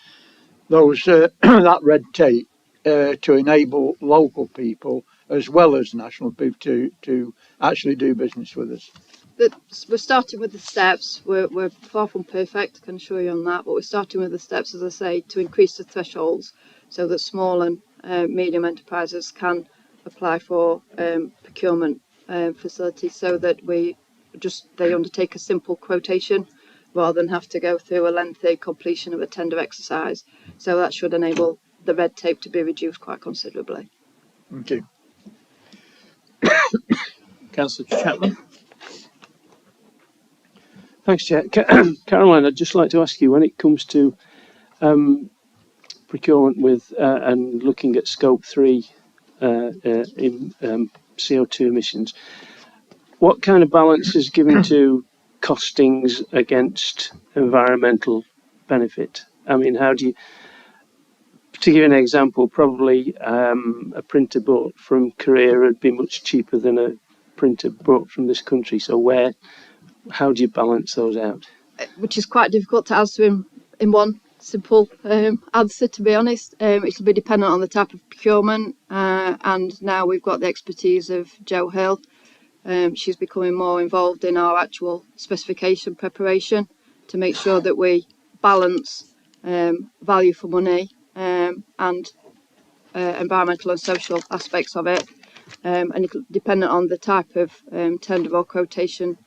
red tape to enable local people as well as national people to actually do business with us? We're starting with the steps. We're far from perfect, I can assure you on that, but we're starting with the steps, as I say, to increase the thresholds so that small and medium enterprises can apply for procurement facilities, so that they undertake a simple quotation rather than have to go through a lengthy completion of a tender exercise. So that should enable the red tape to be reduced quite considerably. Thank you. Councillor Chapman. Thanks, Chair. Caroline, I'd just like to ask you, when it comes to procurement with and looking at Scope 3 in CO2 emissions, what kind of balance is given to costings against environmental benefit? I mean, how do you, to give you an example, probably a printer bought from Korea would be much cheaper than a printer bought from this country. So how do you balance those out? Which is quite difficult to answer in one simple answer, to be honest. It'll be dependent on the type of procurement, and now we've got the expertise of Jo Hill. She's becoming more involved in our actual specification preparation to make sure that we balance value for money and environmental and social aspects of it, and it'll depend on the type of tender or quotation.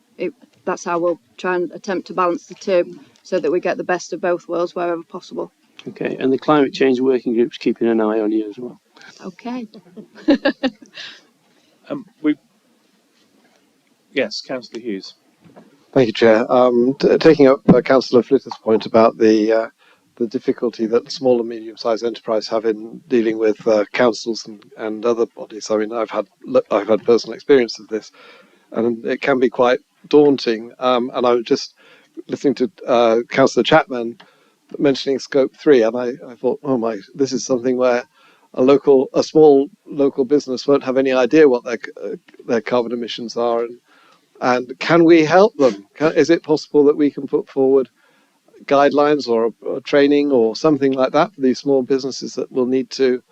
That's how we'll try and attempt to balance the two so that we get the best of both worlds wherever possible. Okay, and the climate change working group's keeping an eye on you as well. Okay. Yes, Councillor Hughes. Thank you, Chair. Taking up Councillor Flitter's point about the difficulty that small and medium-sized enterprise have in dealing with councils and other bodies. I mean, I've had personal experience of this, and it can be quite daunting. And I was just listening to Councillor Chapman mentioning Scope 3, and I thought, oh my, this is something where a small local business won't have any idea what their carbon emissions are, and can we help them? Is it possible that we can put forward guidelines or training or something like that for these small businesses that will need to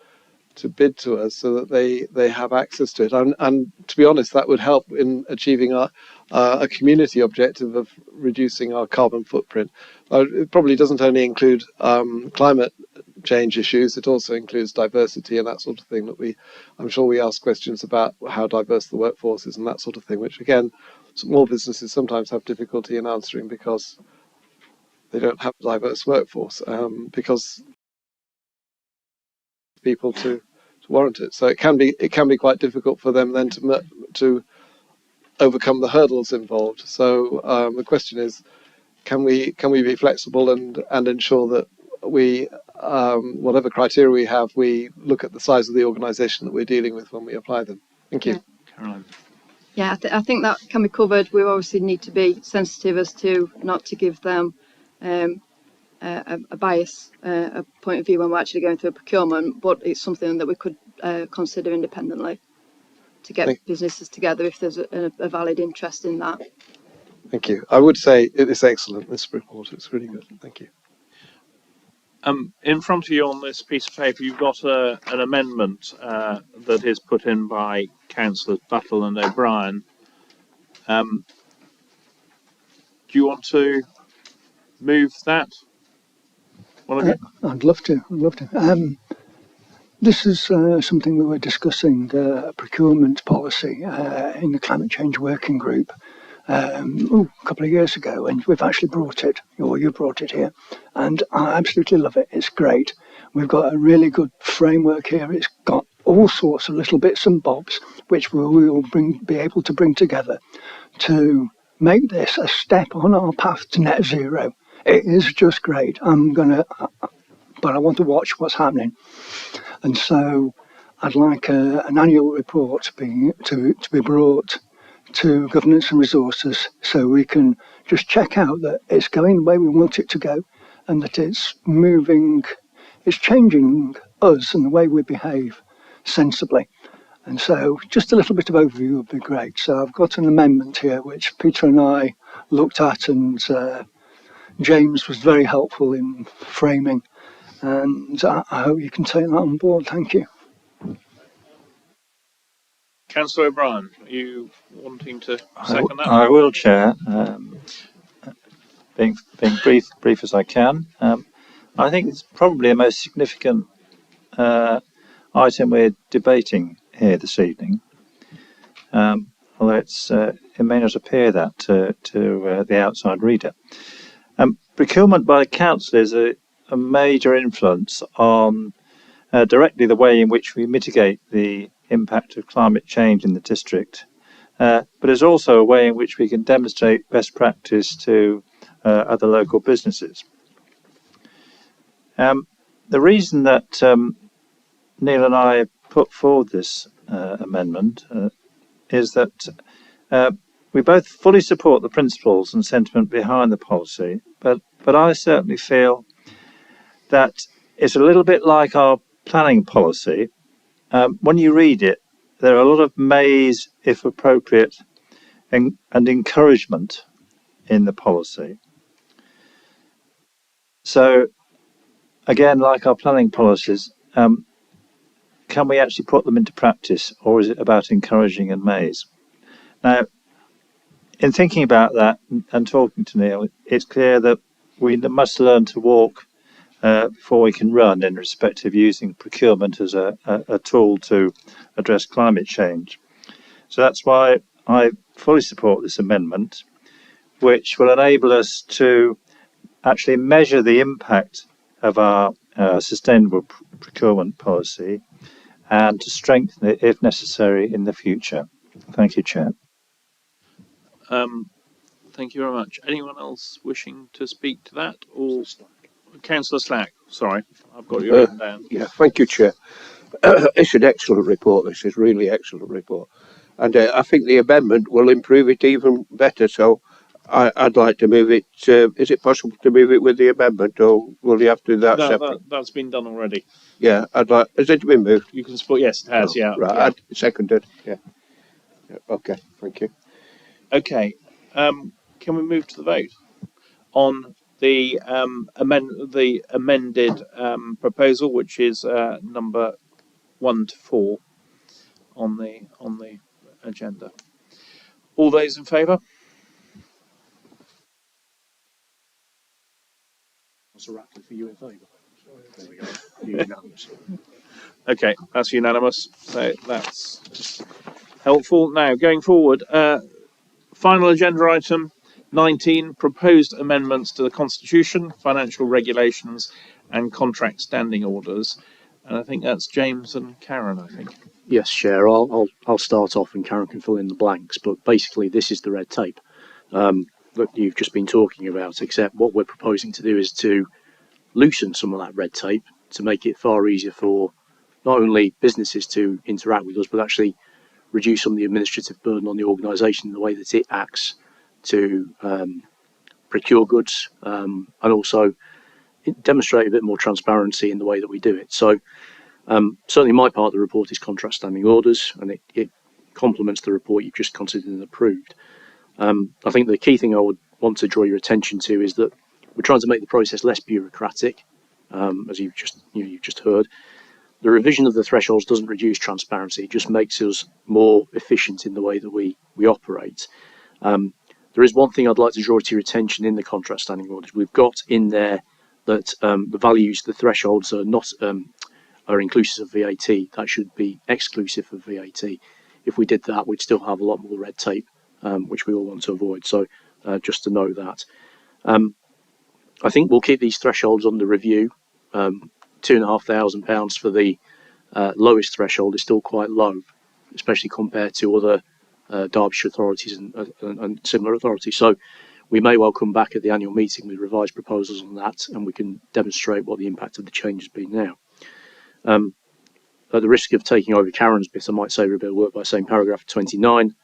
bid to us so that they have access to it? And to be honest, that would help in achieving a community objective of reducing our carbon footprint. It probably doesn't only include climate change issues, it also includes diversity and that sort of thing that I'm sure we ask questions about how diverse the workforce is and that sort of thing, which again, small businesses sometimes have difficulty in answering because they don't have a diverse workforce, because people to warrant it. So it can be quite difficult for them then to overcome the hurdles involved. So the question is, can we be flexible and ensure that we, whatever criteria we have, we look at the size of the organisation that we're dealing with when we apply them? Thank you. Caroline. Yeah, I think that can be covered. We obviously need to be sensitive as to not to give them a bias, a point of view when we're actually going through a procurement, but it's something that we could consider independently to get businesses together if there's a valid interest in that. Thank you. I would say it is excellent, this report. It's really good. Thank you. In front of you on this piece of paper, you've got an amendment that is put in by Councillors Battle and O'Brien. Do you want to move that? One of you? I'd love to. This is something we were discussing, procurement policy in the climate change working group a couple of years ago, and we've actually brought it, or you brought it here, and I absolutely love it. It's great. We've got a really good framework here. It's got all sorts of little bits and bobs which we will be able to bring together to make this a step on our path to net zero. It is just great. But I want to watch what's happening. And so I'd like an annual report to be brought to Governance and Resources so we can just check out that it's going the way we want it to go and that it's changing us and the way we behave sensibly. And so just a little bit of overview would be great. So I've got an amendment here which Peter and I looked at, and James was very helpful in framing. And I hope you can take that on board. Thank you. Councillor O'Brien, are you wanting to second that? I will, Chair. Being brief as I can. I think it's probably a most significant item we're debating here this evening. Although it may not appear that to the outside reader. Procurement by council is a major influence on directly the way in which we mitigate the impact of climate change in the district, but is also a way in which we can demonstrate best practice to other local businesses. The reason that Neil and I put forward this amendment is that we both fully support the principles and sentiment behind the policy, but I certainly feel that it's a little bit like our planning policy. When you read it, there are a lot of mays, if appropriate, and encouragement in the policy. So, again, like our planning policies, can we actually put them into practice, or is it about encouraging and mays? Now, in thinking about that and talking to Neil, it's clear that we must learn to walk before we can run in respect of using procurement as a tool to address climate change. So that's why I fully support this amendment, which will enable us to actually measure the impact of our sustainable procurement policy and to strengthen it if necessary in the future. Thank you, Chair. Thank you very much. Anyone else wishing to speak to that? Or Councillor Slack, sorry, I've got you written down. Yeah, thank you, Chair. It's an excellent report. This is really excellent report. And I think the amendment will improve it even better. So I'd like to move it. Is it possible to move it with the amendment, or will you have to do that separate? That's been done already. Yeah, I'd like. Has it been moved? You can support. Yes, it has. Yeah. Right. Yeah. I'd seconded. Yeah. Okay. Thank you. Okay. Can we move to the vote on the amended proposal, which is number 1 to 4 on the agenda? All those in favour? Councillor Ratcliffe, are you in favour? There we go. Unanimous. Okay, that's unanimous. So that's helpful. Now, going forward, final agenda item 19, proposed amendments to the Constitution, financial regulations and contract standing orders. And I think that's James and Karen, I think. Yes, Chair. I'll start off and Karen can fill in the blanks. But basically, this is the red tape that you've just been talking about. Except what we're proposing to do is to loosen some of that red tape to make it far easier for not only businesses to interact with us, but actually reduce some of the administrative burden on the organisation in the way that it acts to procure goods, and also demonstrate a bit more transparency in the way that we do it. So certainly my part of the report is contract standing orders, and it complements the report you've just considered and approved. I think the key thing I would want to draw your attention to is that we're trying to make the process less bureaucratic as you've just heard. The revision of the thresholds doesn't reduce transparency; it just makes us more efficient in the way that we operate. There is one thing I'd like to draw to your attention in the contract standing orders. We've got in there that the values, the thresholds are not are inclusive of VAT. That should be exclusive of VAT. If we did that, we'd still have a lot more red tape, which we all want to avoid. So just to know that. I think we'll keep these thresholds under review. £2,500 for the lowest threshold is still quite low, especially compared to other Derbyshire authorities and similar authorities. So we may well come back at the annual meeting with revised proposals on that, and we can demonstrate what the impact of the change has been now. At the risk of taking over Karen's bit, I might save a bit of work by saying paragraph 29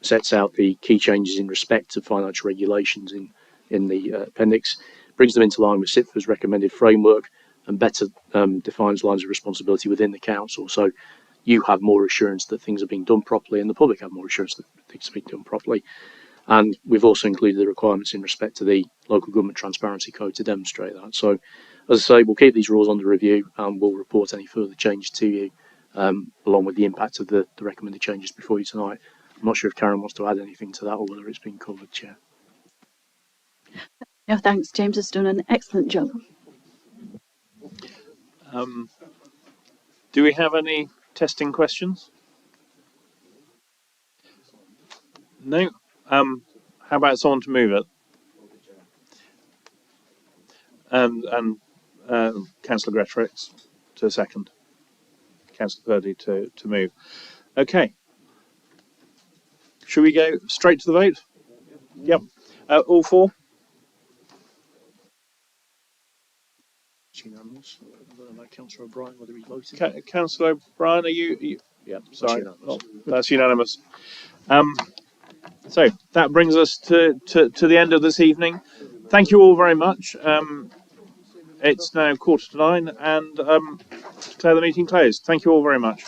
sets out the key changes in respect to financial regulations in the appendix, brings them into line with SIPFA's recommended framework, and better defines lines of responsibility within the council. So you have more assurance that things are being done properly, and the public have more assurance that things are being done properly. And we've also included the requirements in respect to the Local Government Transparency Code to demonstrate that. So, as I say, we'll keep these rules under review, and we'll report any further changes to you, along with the impact of the recommended changes before you tonight. I'm not sure if Karen wants to add anything to that or whether it's been covered, Chair. No, thanks. James has done an excellent job. Do we have any testing questions? No. How about someone to move it? And Councillor Gretorix to second. Councillor Purdy to move. Okay. Should we go straight to the vote? Yep. All four? It's unanimous. I don't know about Councillor O'Brien, whether he voted. Councillor O'Brien, are you? Yeah, sorry. That's unanimous. That's unanimous. So that brings us to the end of this evening. Thank you all very much. It's now 9:15, and declare the meeting closed. Thank you all very much.